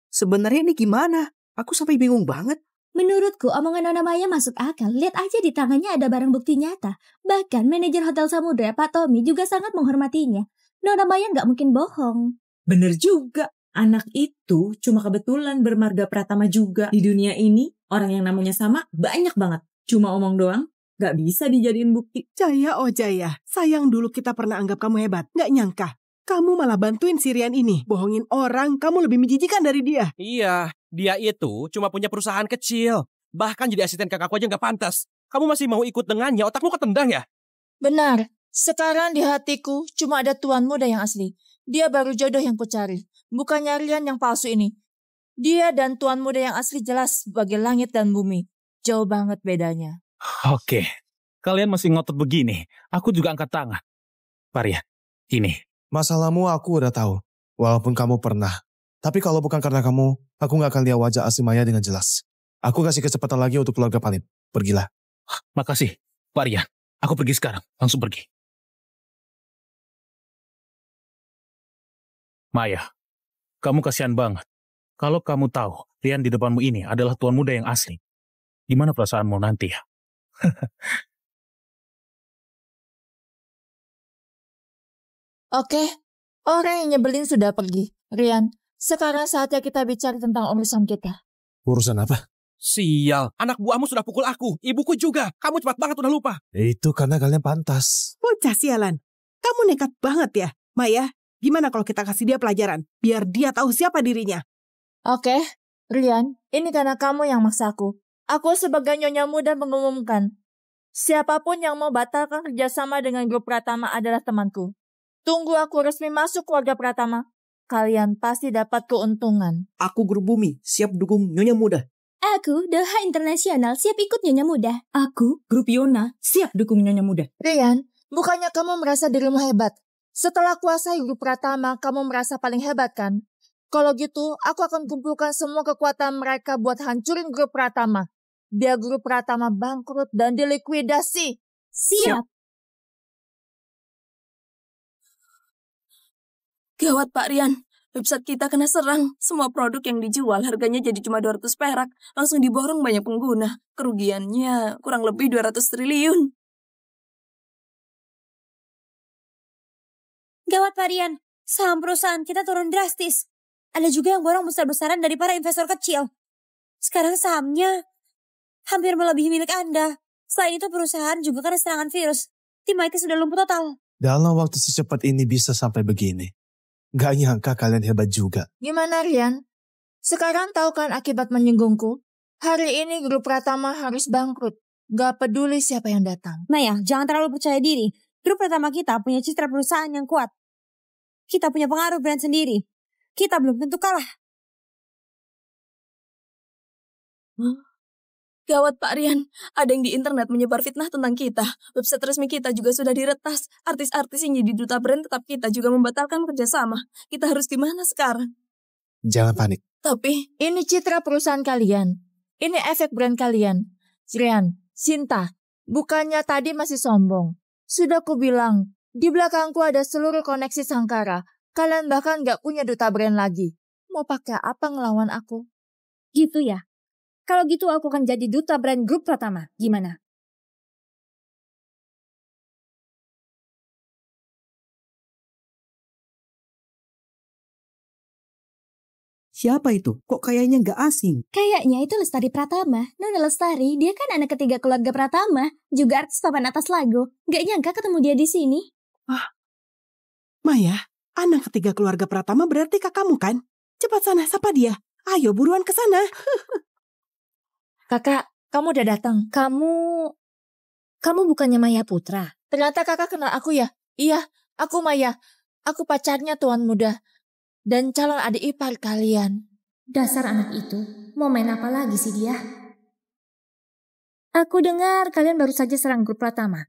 Sebenarnya ini gimana? Aku sampai bingung banget. Menurutku omongan Nona Maya masuk akal. Lihat aja di tangannya ada barang bukti nyata. Bahkan manajer Hotel Samudra Pak Tommy juga sangat menghormatinya. Nona Maya nggak mungkin bohong. Bener juga. Anak itu cuma kebetulan bermarga Pratama juga. Di dunia ini orang yang namanya sama banyak banget. Cuma omong doang nggak bisa dijadiin bukti. Jaya, oh Jaya. Sayang dulu kita pernah anggap kamu hebat. Nggak nyangka. Kamu malah bantuin si Rian ini. Bohongin orang, kamu lebih menjijikan dari dia. Iya, dia itu cuma punya perusahaan kecil. Bahkan jadi asisten kakakku aja nggak pantas. Kamu masih mau ikut dengannya, otakmu ketendang ya? Benar. Sekarang di hatiku cuma ada Tuan Muda yang asli. Dia baru jodoh yang kucari. Bukannya Rian yang palsu ini. Dia dan Tuan Muda yang asli jelas sebagai langit dan bumi. Jauh banget bedanya. Oke, kalian masih ngotot begini. Aku juga angkat tangan. Pak Rian, ini. Masalahmu aku udah tahu. Walaupun kamu pernah. Tapi kalau bukan karena kamu, aku nggak akan lihat wajah asli Maya dengan jelas. Aku kasih kesempatan lagi untuk keluarga Palim. Pergilah. Makasih, Pak Rian. Aku pergi sekarang. Langsung pergi. Maya, kamu kasihan banget. Kalau kamu tahu Rian di depanmu ini adalah tuan muda yang asli, gimana perasaanmu nanti ya? Oke, orang yang nyebelin sudah pergi. Rian, sekarang saatnya kita bicara tentang urusan kita. Urusan apa? Sial, anak buahmu sudah pukul aku. Ibuku juga. Kamu cepat banget udah lupa. Itu karena kalian pantas. Bocah sialan. Kamu nekat banget ya. Maya, gimana kalau kita kasih dia pelajaran? Biar dia tahu siapa dirinya. Oke, Rian, ini karena kamu yang maksa aku. Aku sebagai nyonya muda mengumumkan, siapapun yang mau batalkan kerjasama dengan grup Pratama adalah temanku. Tunggu aku resmi masuk keluarga Pratama. Kalian pasti dapat keuntungan. Aku grup Bumi, siap dukung Nyonya Muda. Aku Doha Internasional, siap ikut Nyonya Muda. Aku, grup Yona, siap dukung Nyonya Muda. Rian, bukannya kamu merasa dirimu hebat? Setelah kuasai grup Pratama, kamu merasa paling hebat kan? Kalau gitu, aku akan kumpulkan semua kekuatan mereka buat hancurin grup Pratama. Biar grup Pratama bangkrut dan dilikuidasi. Siap. Gawat Pak Rian, website kita kena serang. Semua produk yang dijual harganya jadi cuma 200 perak. Langsung diborong banyak pengguna. Kerugiannya kurang lebih 200 triliun. Gawat Pak Rian, saham perusahaan kita turun drastis. Ada juga yang borong besar-besaran dari para investor kecil. Sekarang sahamnya hampir melebihi milik Anda. Selain itu perusahaan juga kena serangan virus. Tim IT sudah lumpuh total. Dalam waktu secepat ini bisa sampai begini. Gak nyangka kalian hebat juga. Gimana Rian? Sekarang tahu kan akibat menyinggungku? Hari ini grup Pratama harus bangkrut. Gak peduli siapa yang datang. Maya, jangan terlalu percaya diri. Grup Pratama kita punya citra perusahaan yang kuat. Kita punya pengaruh brand sendiri. Kita belum tentu kalah. Gawat Pak Rian, ada yang di internet menyebar fitnah tentang kita. Website resmi kita juga sudah diretas. Artis-artis yang jadi duta brand tetap kita juga membatalkan kerjasama. Kita harus gimana sekarang? Jangan panik. Tapi ini citra perusahaan kalian. Ini efek brand kalian. Rian, Sinta, bukannya tadi masih sombong. Sudah kubilang, di belakangku ada seluruh koneksi Sangkara. Kalian bahkan gak punya duta brand lagi. Mau pakai apa ngelawan aku? Gitu ya? Kalau gitu aku akan jadi duta brand grup Pratama. Gimana? Siapa itu? Kok kayaknya nggak asing? Kayaknya itu Lestari Pratama. Nona Lestari, dia kan anak ketiga keluarga Pratama. Juga artis papan atas lagu. Gak nyangka ketemu dia di sini. Maya, anak ketiga keluarga Pratama berarti kakakmu kan? Cepat sana, sapa dia. Ayo buruan ke sana. Kakak, kamu udah datang. Kamu bukannya Maya Putra? Ternyata kakak kenal aku ya? Iya, aku Maya. Aku pacarnya tuan muda. Dan calon adik ipar kalian. Dasar anak itu. Mau main apa lagi sih dia? Aku dengar kalian baru saja serang grup Pratama.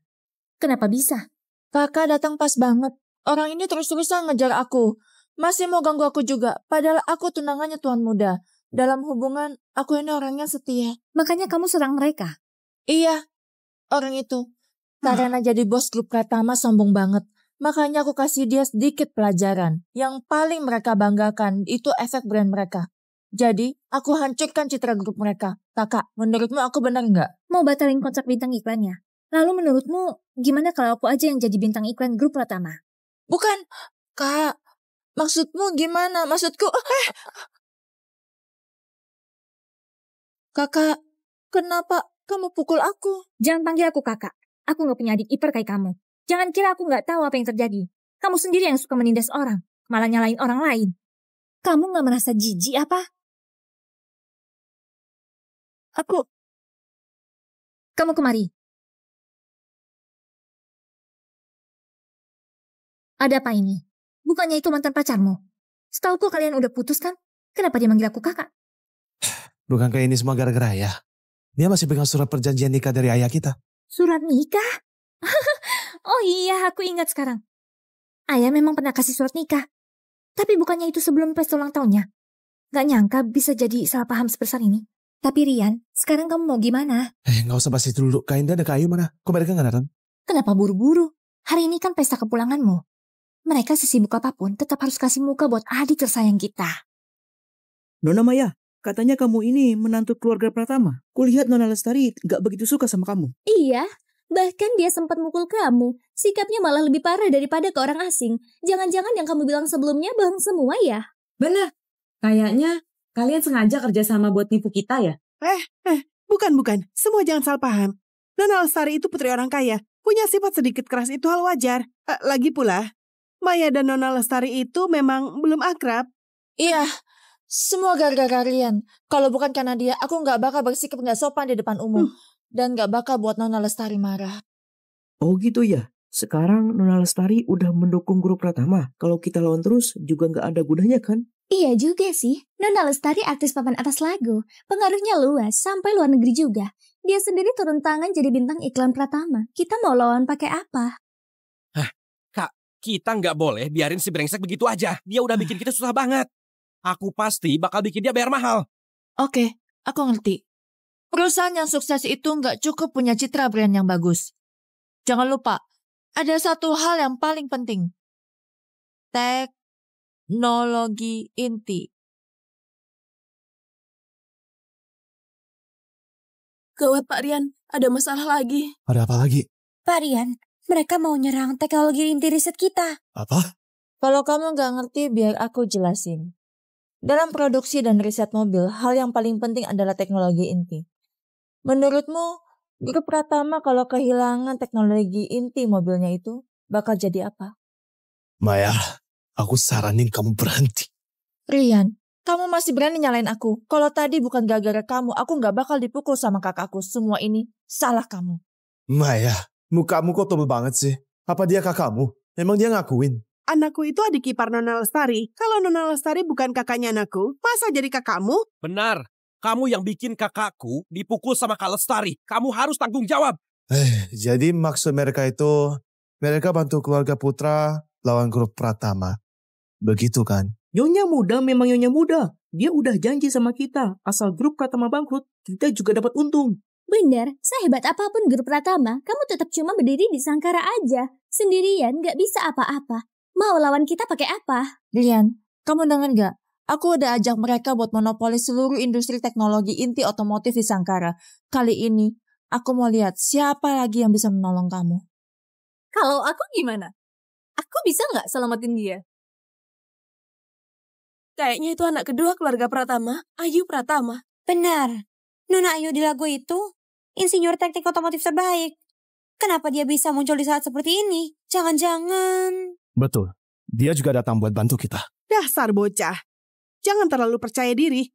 Kenapa bisa? Kakak datang pas banget. Orang ini terus-terusan ngejar aku. Masih mau ganggu aku juga. Padahal aku tunangannya tuan muda. Dalam hubungan, aku ini orangnya setia. Makanya kamu serang mereka? Iya, orang itu. Karena jadi bos grup Pratama sombong banget. Makanya aku kasih dia sedikit pelajaran. Yang paling mereka banggakan itu efek brand mereka. Jadi, aku hancurkan citra grup mereka. Kakak, menurutmu aku benar nggak? Mau batalin kontrak bintang iklannya? Lalu menurutmu, gimana kalau aku aja yang jadi bintang iklan grup Pratama? Bukan, Kak. Maksudmu gimana? Maksudku... Kakak, kenapa kamu pukul aku? Jangan panggil aku kakak. Aku gak punya adik ipar kayak kamu. Jangan kira aku gak tahu apa yang terjadi. Kamu sendiri yang suka menindas orang. Malah nyalain orang lain. Kamu gak merasa jijik apa? Kamu kemari. Ada apa ini? Bukannya itu mantan pacarmu? Setauku kalian udah putus kan? Kenapa dia manggil aku kakak? Bukankah ini semua gara-gara ayah? Dia masih pegang surat perjanjian nikah dari ayah kita. Surat nikah? Oh iya, aku ingat sekarang. Ayah memang pernah kasih surat nikah. Tapi bukannya itu sebelum pesta ulang tahunnya? Gak nyangka bisa jadi salah paham sebesar ini. Tapi Rian, sekarang kamu mau gimana? Nggak usah bahas itu dulu. Kak Indah dan Kak Ayu mana? Kok mereka nggak datang? Kenapa buru-buru? Hari ini kan pesta kepulanganmu. Mereka sesibuk apapun tetap harus kasih muka buat adik tersayang kita. Nona Maya, katanya kamu ini menantu keluarga Pratama. Kulihat Nona Lestari gak begitu suka sama kamu. Iya, bahkan dia sempat mukul kamu. Sikapnya malah lebih parah daripada ke orang asing. Jangan-jangan yang kamu bilang sebelumnya bohong semua ya? Bener. Kayaknya kalian sengaja kerjasama buat nipu kita ya? Bukan. Semua jangan salah paham. Nona Lestari itu putri orang kaya. Punya sifat sedikit keras itu hal wajar. Lagi pula, Maya dan Nona Lestari itu memang belum akrab. Iya, semua gara-gara Rian. Kalau bukan karena dia, aku nggak bakal bersikap nggak sopan di depan umum. Dan nggak bakal buat Nona Lestari marah. Oh gitu ya. Sekarang Nona Lestari udah mendukung grup Pratama. Kalau kita lawan terus juga gak ada gunanya kan? Iya juga sih. Nona Lestari artis papan atas lagu. Pengaruhnya luas, sampai luar negeri juga. Dia sendiri turun tangan jadi bintang iklan Pratama. Kita mau lawan pakai apa? Kak, kita nggak boleh biarin si brengsek begitu aja. Dia udah bikin kita susah banget. Aku pasti bakal bikin dia bayar mahal. Oke, aku ngerti. Perusahaan yang sukses itu nggak cukup punya citra brand yang bagus. Jangan lupa, ada satu hal yang paling penting. Teknologi inti. Gawat Pak Rian, ada masalah lagi. Ada apa lagi? Pak Rian, mereka mau nyerang teknologi inti riset kita. Apa? Kalau kamu nggak ngerti, biar aku jelasin. Dalam produksi dan riset mobil, hal yang paling penting adalah teknologi inti. Menurutmu, grup Pratama kalau kehilangan teknologi inti mobilnya itu, bakal jadi apa? Maya, aku saranin kamu berhenti. Rian, kamu masih berani nyalain aku. Kalau tadi bukan gara-gara kamu, aku nggak bakal dipukul sama kakakku. Semua ini salah kamu. Maya, mukamu kok tebel banget sih. Apa dia kakakmu? Emang dia ngakuin? Anakku itu adik ipar Nona Lestari. Kalau Nona Lestari bukan kakaknya anakku, masa jadi kakakmu? Benar. Kamu yang bikin kakakku dipukul sama Kak Lestari. Kamu harus tanggung jawab. Jadi maksud mereka itu, mereka bantu keluarga Putra lawan grup Pratama. Begitu kan? Nyonya muda memang nyonya muda. Dia udah janji sama kita. Asal grup Pratama bangkrut, kita juga dapat untung. Benar, sehebat apapun grup Pratama, kamu tetap cuma berdiri di Sangkara aja. Sendirian gak bisa apa-apa. Mau lawan kita pakai apa? Rian, kamu dengar gak? Aku udah ajak mereka buat monopoli seluruh industri teknologi inti otomotif di Sangkara. Kali ini, aku mau lihat siapa lagi yang bisa menolong kamu. Kalau aku gimana? Aku bisa nggak selamatin dia? Kayaknya itu anak kedua keluarga Pratama, Ayu Pratama. Benar. Nona Ayu di lagu itu, insinyur teknik otomotif terbaik. Kenapa dia bisa muncul di saat seperti ini? Jangan-jangan... Betul. Dia juga datang buat bantu kita. Dasar bocah. Jangan terlalu percaya diri.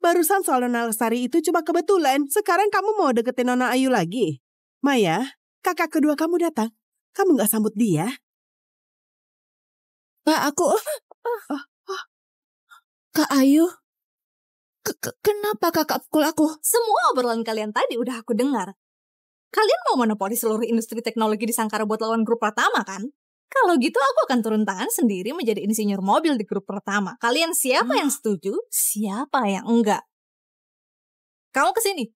Barusan soal Nona Lestari itu cuma kebetulan. Sekarang kamu mau deketin Nona Ayu lagi. Maya, kakak kedua kamu datang. Kamu gak sambut dia? Kak, aku... Kak Ayu? Kenapa kakak pukul aku? Semua obrolan kalian tadi udah aku dengar. Kalian mau monopoli seluruh industri teknologi di Sangkara buat lawan grup Pratama kan? Kalau gitu aku akan turun tangan sendiri menjadi insinyur mobil di grup Pratama. Kalian siapa yang setuju, siapa yang enggak? Kamu kesini.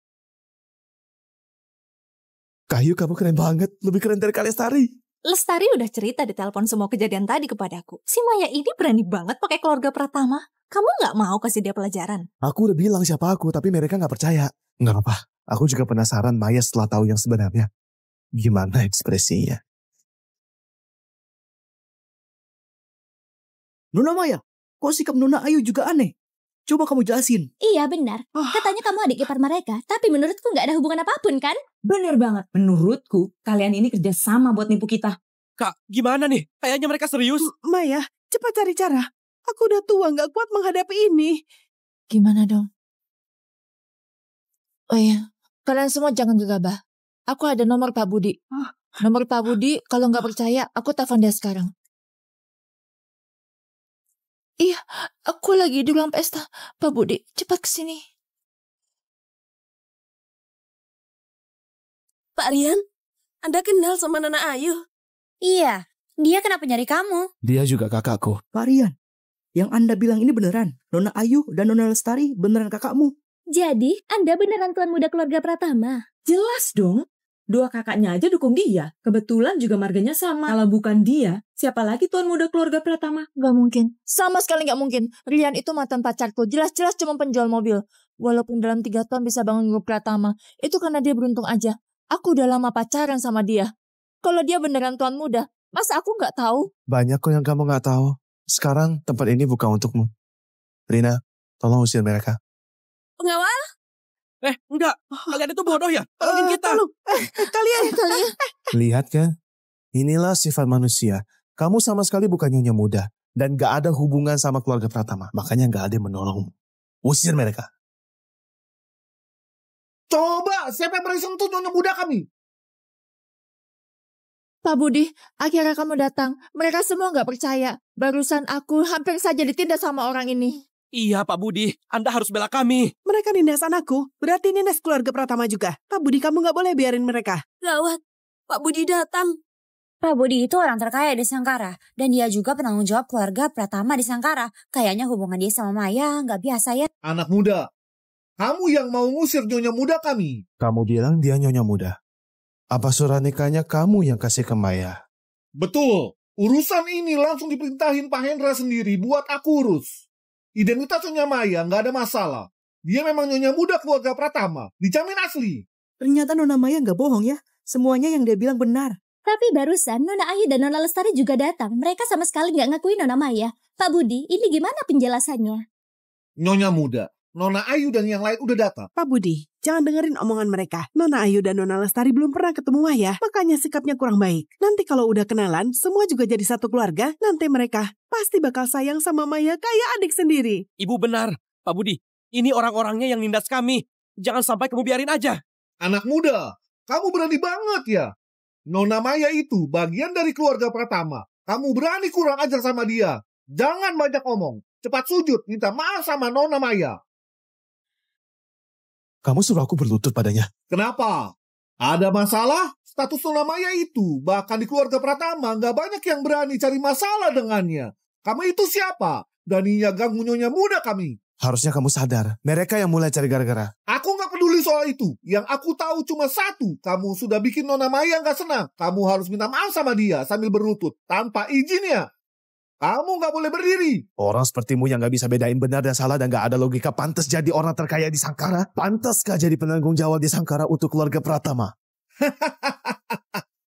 Kayu, kamu keren banget. Lebih keren dari Kak Lestari. Lestari udah cerita di telepon semua kejadian tadi kepadaku. Si Maya ini berani banget pakai keluarga Pratama. Kamu nggak mau kasih dia pelajaran? Aku udah bilang siapa aku, tapi mereka nggak percaya. Nggak apa-apa. Aku juga penasaran Maya setelah tahu yang sebenarnya. Gimana ekspresinya? Nona Maya, kok sikap Nona Ayu juga aneh? Coba kamu jelasin. Iya benar. Katanya kamu adik ipar mereka, tapi menurutku gak ada hubungan apapun kan? Bener banget. Menurutku, kalian ini kerja sama buat nipu kita. Kak, gimana nih? Kayaknya mereka serius. Maya, cepat cari cara. Aku udah tua gak kuat menghadapi ini. Gimana dong? Oh iya, kalian semua jangan gegabah. Aku ada nomor Pak Budi. Nomor Pak Budi, kalau nggak percaya, aku telepon dia sekarang. Iya, aku lagi di ruang pesta. Pak Budi, cepat kesini. Pak Rian, Anda kenal sama Nona Ayu? Iya, dia kenapa nyari kamu? Dia juga kakakku. Pak Rian, Yang Anda bilang ini beneran? Nona Ayu dan Nona Lestari beneran kakakmu? Jadi, Anda beneran tuan muda keluarga Pratama? Jelas dong. Dua kakaknya aja dukung dia. Kebetulan juga marganya sama. Kalau bukan dia, siapa lagi tuan muda keluarga Pratama? Gak mungkin. Sama sekali gak mungkin. Rian itu mantan pacarku. Jelas-jelas cuma penjual mobil. Walaupun dalam 3 tahun bisa bangun grup Pratama, itu karena dia beruntung aja. Aku udah lama pacaran sama dia. Kalau dia beneran tuan muda, masa aku gak tahu? Banyak kok yang kamu gak tahu. Sekarang tempat ini bukan untukmu. Rina, tolong usir mereka. Pengawal? Enggak. Kalian itu bodoh ya? Tolongin kita. Kalian. Lihat kan? Inilah sifat manusia. Kamu sama sekali bukan nyonya muda. Dan gak ada hubungan sama keluarga Pratama. Makanya gak ada yang menolongmu. Usir mereka. Coba, siapa yang berani sentuh nyonya muda kami? Pak Budi, akhirnya kamu datang. Mereka semua gak percaya. Barusan aku hampir saja ditindas sama orang ini. Iya, Pak Budi. Anda harus bela kami. Mereka nindas anakku, berarti nindas keluarga Pratama juga. Pak Budi, kamu nggak boleh biarin mereka. Gawat, Pak Budi datang. Pak Budi itu orang terkaya di Sangkara. Dan dia juga penanggung jawab keluarga Pratama di Sangkara. Kayaknya hubungan dia sama Maya nggak biasa ya. Anak muda, kamu yang mau ngusir nyonya muda kami. Kamu bilang dia nyonya muda. Apa surat nikahnya kamu yang kasih ke Maya? Betul. Urusan ini langsung diperintahin Pak Hendra sendiri buat aku urus. Identitasnya Maya nggak ada masalah. Dia memang nyonya muda keluarga Pratama. Dijamin asli. Ternyata Nona Maya nggak bohong ya. Semuanya yang dia bilang benar. Tapi barusan Nona Ayu dan Nona Lestari juga datang. Mereka sama sekali nggak ngakuin Nona Maya. Pak Budi, ini gimana penjelasannya? Nyonya muda, Nona Ayu dan yang lain udah datang. Pak Budi, jangan dengerin omongan mereka. Nona Ayu dan Nona Lestari belum pernah ketemu Maya, makanya sikapnya kurang baik. Nanti kalau udah kenalan, semua juga jadi satu keluarga, nanti mereka pasti bakal sayang sama Maya kayak adik sendiri. Ibu benar, Pak Budi. Ini orang-orangnya yang nindas kami. Jangan sampai kamu biarin aja. Anak muda, kamu berani banget ya. Nona Maya itu bagian dari keluarga Pratama. Kamu berani kurang ajar sama dia. Jangan banyak omong. Cepat sujud, minta maaf sama Nona Maya. Kamu suruh aku berlutut padanya. Kenapa? Ada masalah? Status Nona Maya itu, bahkan di keluarga Pratama, nggak banyak yang berani cari masalah dengannya. Kamu itu siapa? Beraninya ganggu nyonya muda kami. Harusnya kamu sadar, mereka yang mulai cari gara-gara. Aku nggak peduli soal itu. Yang aku tahu cuma satu. Kamu sudah bikin Nona Maya nggak senang. Kamu harus minta maaf sama dia sambil berlutut. Tanpa izinnya. Kamu nggak boleh berdiri. Orang sepertimu yang nggak bisa bedain benar dan salah dan nggak ada logika pantas jadi orang terkaya di Sangkara? Pantaskah jadi penanggung jawab di Sangkara untuk keluarga Pratama?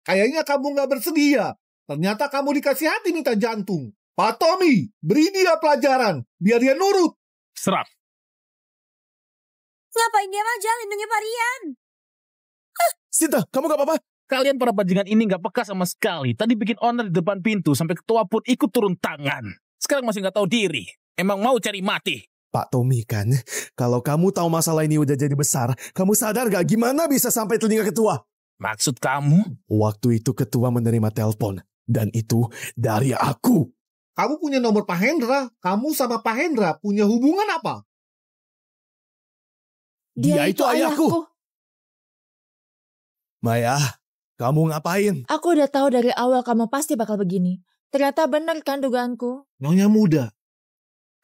Kayaknya kamu nggak bersedia. Ternyata kamu dikasih hati minta jantung. Pak Tommy, beri dia pelajaran. Biar dia nurut. Serap. Ngapain dia aja lindungi Pak Rian? Sinta, kamu gak apa-apa? Kalian para bajingan ini gak peka sama sekali. Tadi bikin owner di depan pintu sampai ketua pun ikut turun tangan. Sekarang masih gak tahu diri. Emang mau cari mati. Pak Tommy kan, kalau kamu tahu masalah ini udah jadi besar, kamu sadar gak gimana bisa sampai telinga ketua? Maksud kamu? Waktu itu ketua menerima telepon. Dan itu dari aku. Kamu punya nomor Pak Hendra. Kamu sama Pak Hendra punya hubungan apa? Dia itu ayahku. Maya, kamu ngapain? Aku udah tahu dari awal kamu pasti bakal begini. Ternyata benar kan dugaanku? Nyonya muda,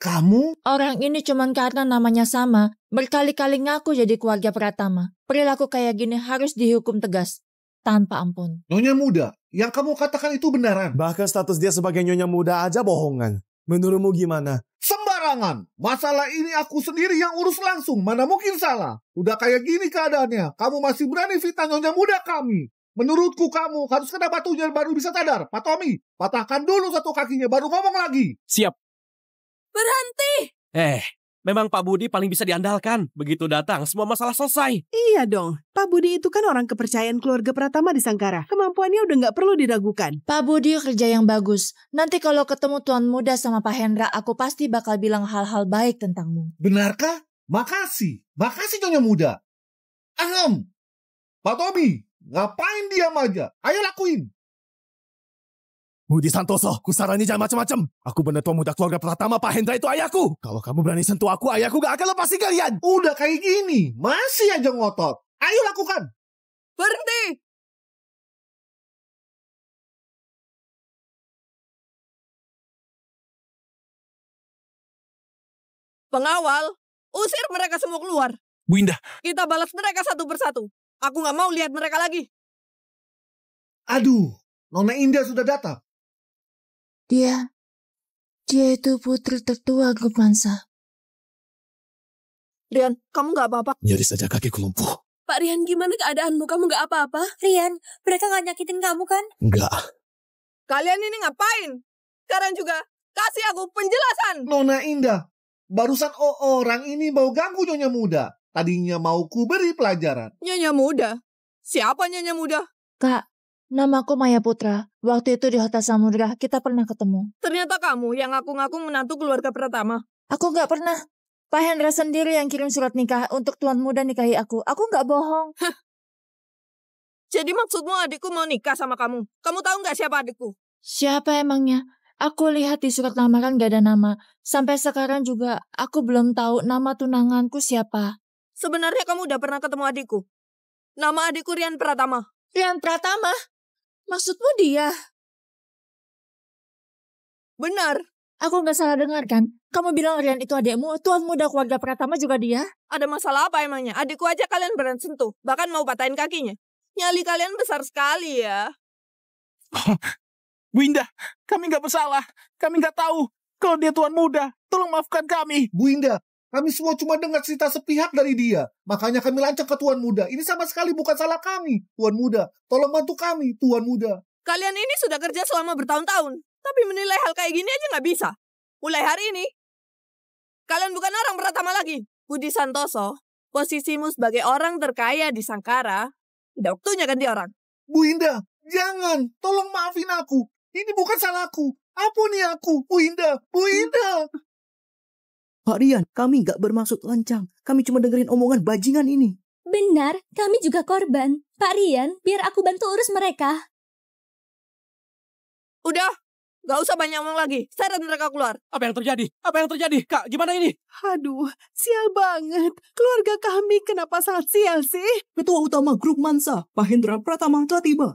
kamu? Orang ini cuman karena namanya sama, berkali-kali ngaku jadi keluarga Pratama. Perilaku kayak gini harus dihukum tegas, tanpa ampun. Nyonya muda, yang kamu katakan itu benaran. Bahkan status dia sebagai nyonya muda aja bohongan. Menurutmu gimana? Sembarangan. Masalah ini aku sendiri yang urus langsung. Mana mungkin salah. Udah kayak gini keadaannya. Kamu masih berani fitnah nyonya muda kami. Menurutku kamu harus kena batunya baru bisa sadar. Pak Tommy, patahkan dulu satu kakinya baru ngomong lagi. Siap. Berhenti! Memang Pak Budi paling bisa diandalkan. Begitu datang, semua masalah selesai. Iya dong. Pak Budi itu kan orang kepercayaan keluarga Pratama di Sangkara. Kemampuannya udah nggak perlu diragukan. Pak Budi kerja yang bagus. Nanti kalau ketemu Tuan Muda sama Pak Hendra, aku pasti bakal bilang hal-hal baik tentangmu. Benarkah? Makasih. Makasih Nyonya Muda. Pak Tommy, ngapain diam aja? Ayo lakuin. Budi Santoso, kusarani jangan macam-macam. Aku benar Tuan Muda keluarga Pratama, Pak Hendra itu ayahku. Kalau kamu berani sentuh aku, ayahku gak akan lepasin kalian. Udah kayak gini, masih aja ngotot. Ayo lakukan. Berhenti! Pengawal, usir mereka semua keluar. Bu Indah. Kita balas mereka satu persatu. Aku nggak mau lihat mereka lagi. Aduh, Nona Indah sudah datang. Dia itu putri tertua grup Mansa. Rian, kamu nggak apa-apa? Nyaris saja kakiku lumpuh. Pak Rian, gimana keadaanmu? Kamu nggak apa-apa? Rian, mereka nggak nyakitin kamu kan? Enggak. Kalian ini ngapain? Sekarang juga kasih aku penjelasan. Nona Indah, barusan orang ini mau ganggu Nyonya Muda. Tadinya mau ku beri pelajaran. Nyonya Muda? Siapa Nyonya Muda? Kak, namaku Maya Putra. Waktu itu di Hotel Samudra kita pernah ketemu. Ternyata kamu yang ngaku-ngaku menantu keluarga Pratama. Aku nggak pernah. Pak Hendra sendiri yang kirim surat nikah untuk Tuan Muda nikahi aku. Aku nggak bohong. Jadi maksudmu adikku mau nikah sama kamu? Kamu tahu nggak siapa adikku? Siapa emangnya? Aku lihat di surat lamaran gak ada nama. Sampai sekarang juga aku belum tahu nama tunanganku siapa. Sebenarnya kamu udah pernah ketemu adikku? Nama adikku Rian Pratama. Rian Pratama? Maksudmu dia? Benar. Aku nggak salah dengar kan? Kamu bilang Rian itu adikmu, Tuan Muda keluarga Pratama juga dia? Ada masalah apa emangnya? Adikku aja kalian berani sentuh. Bahkan mau patahin kakinya. Nyali kalian besar sekali ya. Bu Indah, kami nggak bersalah. Kami nggak tahu kalau dia Tuan Muda. Tolong maafkan kami. Bu Indah, kami semua cuma dengar cerita sepihak dari dia. Makanya kami lancang ke Tuan Muda. Ini sama sekali bukan salah kami, Tuan Muda. Tolong bantu kami, Tuan Muda. Kalian ini sudah kerja selama bertahun-tahun. Tapi menilai hal kayak gini aja nggak bisa. Mulai hari ini, kalian bukan orang Pratama lagi. Budi Santoso, posisimu sebagai orang terkaya di Sangkara, udah waktunya ganti orang. Bu Indah, jangan. Tolong maafin aku. Ini bukan salahku. Ampuni aku, Bu Indah. Bu Indah. Pak Rian, kami nggak bermaksud lancang. Kami cuma dengerin omongan bajingan ini. Benar, kami juga korban. Pak Rian, biar aku bantu urus mereka. Udah, gak usah banyak ngomong lagi. Seret mereka keluar. Apa yang terjadi? Apa yang terjadi? Kak, gimana ini? Aduh, sial banget. Keluarga kami kenapa sangat sial sih? Ketua Utama Grup Mansa, Pak Hendra Pratama telah tiba.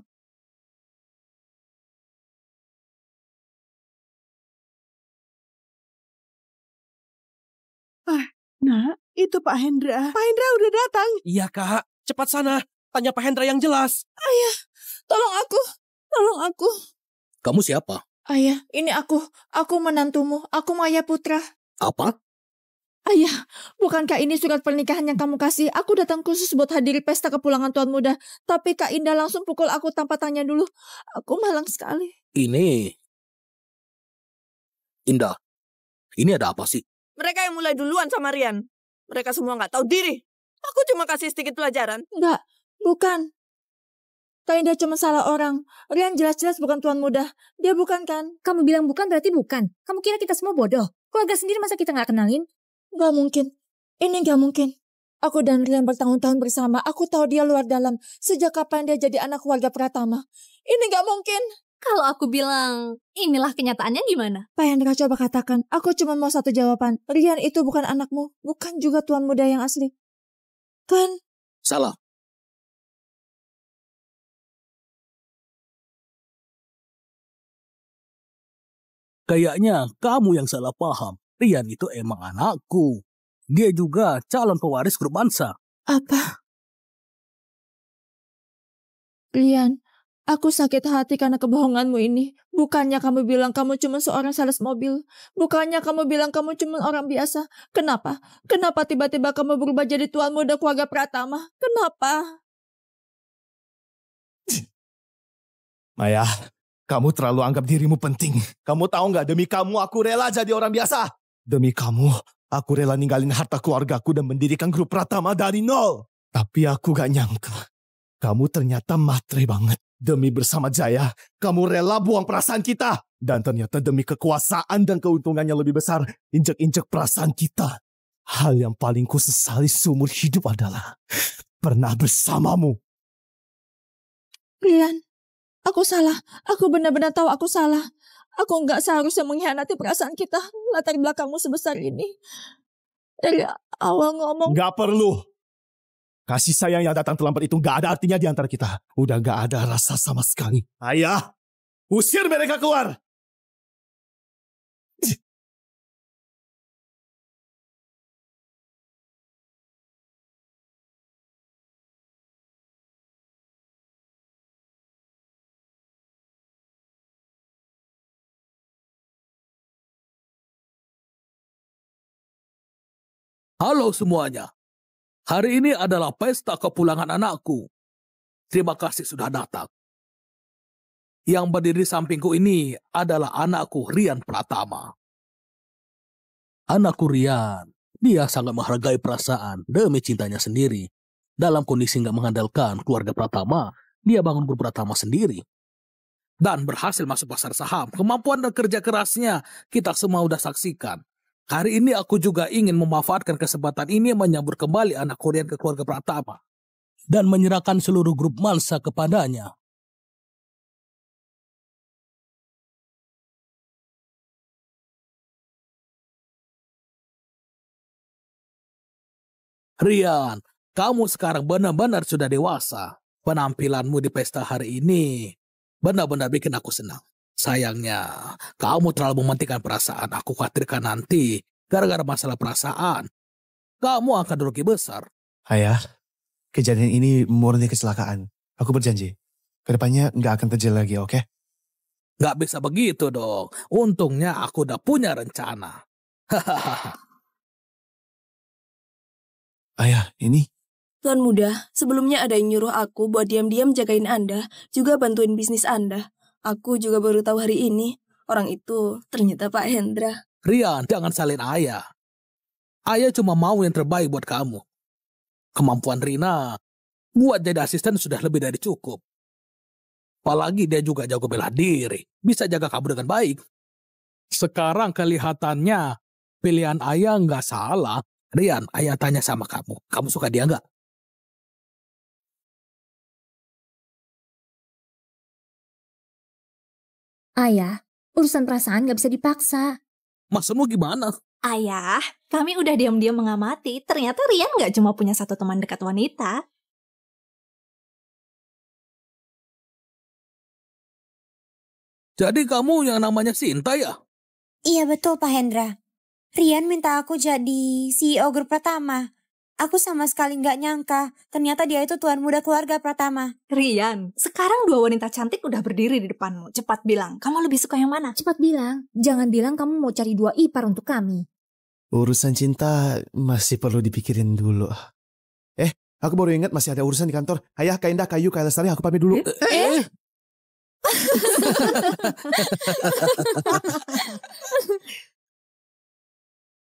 Nah, itu Pak Hendra. Pak Hendra udah datang. Iya, Kak. Cepat sana. Tanya Pak Hendra yang jelas. Ayah, tolong aku. Tolong aku. Kamu siapa? Ayah, ini aku. Aku menantumu. Aku Maya Putra. Apa? Ayah, bukankah ini surat pernikahan yang kamu kasih? Aku datang khusus buat hadiri pesta kepulangan Tuan Muda. Tapi Kak Indah langsung pukul aku tanpa tanya dulu. Aku malang sekali. Ini... Indah, ini ada apa sih? Mereka yang mulai duluan sama Rian. Mereka semua nggak tahu diri. Aku cuma kasih sedikit pelajaran. Enggak, bukan. Kak Indah cuma salah orang. Rian jelas-jelas bukan Tuan Muda. Dia bukan kan? Kamu bilang bukan berarti bukan. Kamu kira kita semua bodoh? Keluarga sendiri masa kita nggak kenalin? Gak mungkin. Ini gak mungkin. Aku dan Rian bertahun-tahun bersama. Aku tahu dia luar dalam. Sejak kapan dia jadi anak keluarga Pratama. Ini gak mungkin. Kalau aku bilang, inilah kenyataannya gimana? Pak Hendra coba katakan. Aku cuma mau satu jawaban. Rian itu bukan anakmu. Bukan juga Tuan Muda yang asli. Kan? Salah. Kayaknya kamu yang salah paham. Rian itu emang anakku. Dia juga calon pewaris grup Mansa. Apa? Rian, aku sakit hati karena kebohonganmu ini. Bukannya kamu bilang kamu cuma seorang sales mobil. Bukannya kamu bilang kamu cuma orang biasa. Kenapa? Kenapa tiba-tiba kamu berubah jadi Tuan Muda keluarga Pratama? Kenapa? Maya, kamu terlalu anggap dirimu penting. Kamu tahu nggak, demi kamu aku rela jadi orang biasa. Demi kamu, aku rela ninggalin harta keluargaku dan mendirikan grup Pratama dari nol. Tapi aku gak nyangka, kamu ternyata matre banget. Demi bersama Jaya, kamu rela buang perasaan kita. Dan ternyata demi kekuasaan dan keuntungannya lebih besar, injek-injek perasaan kita. Hal yang paling ku sesali seumur hidup adalah pernah bersamamu. Rian, aku salah. Aku benar-benar tahu aku salah. Aku nggak seharusnya mengkhianati perasaan kita. Latar belakangmu sebesar ini. Dari awal ngomong. Nggak perlu. Kasih sayang yang datang terlambat itu nggak ada artinya di antara kita. Udah nggak ada rasa sama sekali. Ayah, usir mereka keluar. Halo semuanya. Hari ini adalah pesta kepulangan anakku. Terima kasih sudah datang. Yang berdiri di sampingku ini adalah anakku Rian Pratama. Anakku Rian, dia sangat menghargai perasaan demi cintanya sendiri. Dalam kondisi nggak mengandalkan keluarga Pratama, dia bangun grup Pratama sendiri. Dan berhasil masuk pasar saham. Kemampuan dan kerja kerasnya kita semua udah saksikan. Hari ini aku juga ingin memanfaatkan kesempatan ini menyambut kembali anak Rian ke keluarga Pratama. Dan menyerahkan seluruh grup Mansa kepadanya. Rian, kamu sekarang benar-benar sudah dewasa. Penampilanmu di pesta hari ini benar-benar bikin aku senang. Sayangnya, kamu terlalu mementingkan perasaan. Aku khawatirkan nanti, gara-gara masalah perasaan, kamu akan rugi besar. Ayah, kejadian ini murni kecelakaan. Aku berjanji, kedepannya nggak akan terjadi lagi, oke? Nggak bisa begitu dong. Untungnya aku udah punya rencana. Hahaha. Ayah, ini... Tuan Muda, sebelumnya ada yang nyuruh aku buat diam-diam jagain Anda, juga bantuin bisnis Anda. Aku juga baru tahu hari ini, orang itu ternyata Pak Hendra. Rian, jangan salin ayah. Ayah cuma mau yang terbaik buat kamu. Kemampuan Rina buat jadi asisten sudah lebih dari cukup. Apalagi dia juga jago bela diri, bisa jaga kamu dengan baik. Sekarang kelihatannya pilihan ayah nggak salah. Rian, ayah tanya sama kamu. Kamu suka dia nggak? Ayah, urusan perasaan gak bisa dipaksa. Maksudmu gimana? Ayah, kami udah diam-diam mengamati. Ternyata Rian nggak cuma punya satu teman dekat wanita. Jadi kamu yang namanya Sinta ya? Iya betul Pak Hendra. Rian minta aku jadi CEO grup Pratama. Aku sama sekali nggak nyangka, ternyata dia itu tuan muda keluarga Pratama. Rian, sekarang dua wanita cantik udah berdiri di depanmu. Cepat bilang, kamu lebih suka yang mana? Cepat bilang, jangan bilang kamu mau cari dua ipar untuk kami. Urusan cinta masih perlu dipikirin dulu. Aku baru ingat masih ada urusan di kantor. Ayah, Kak Indah, Kayu, Kak Lestari, aku pamit dulu.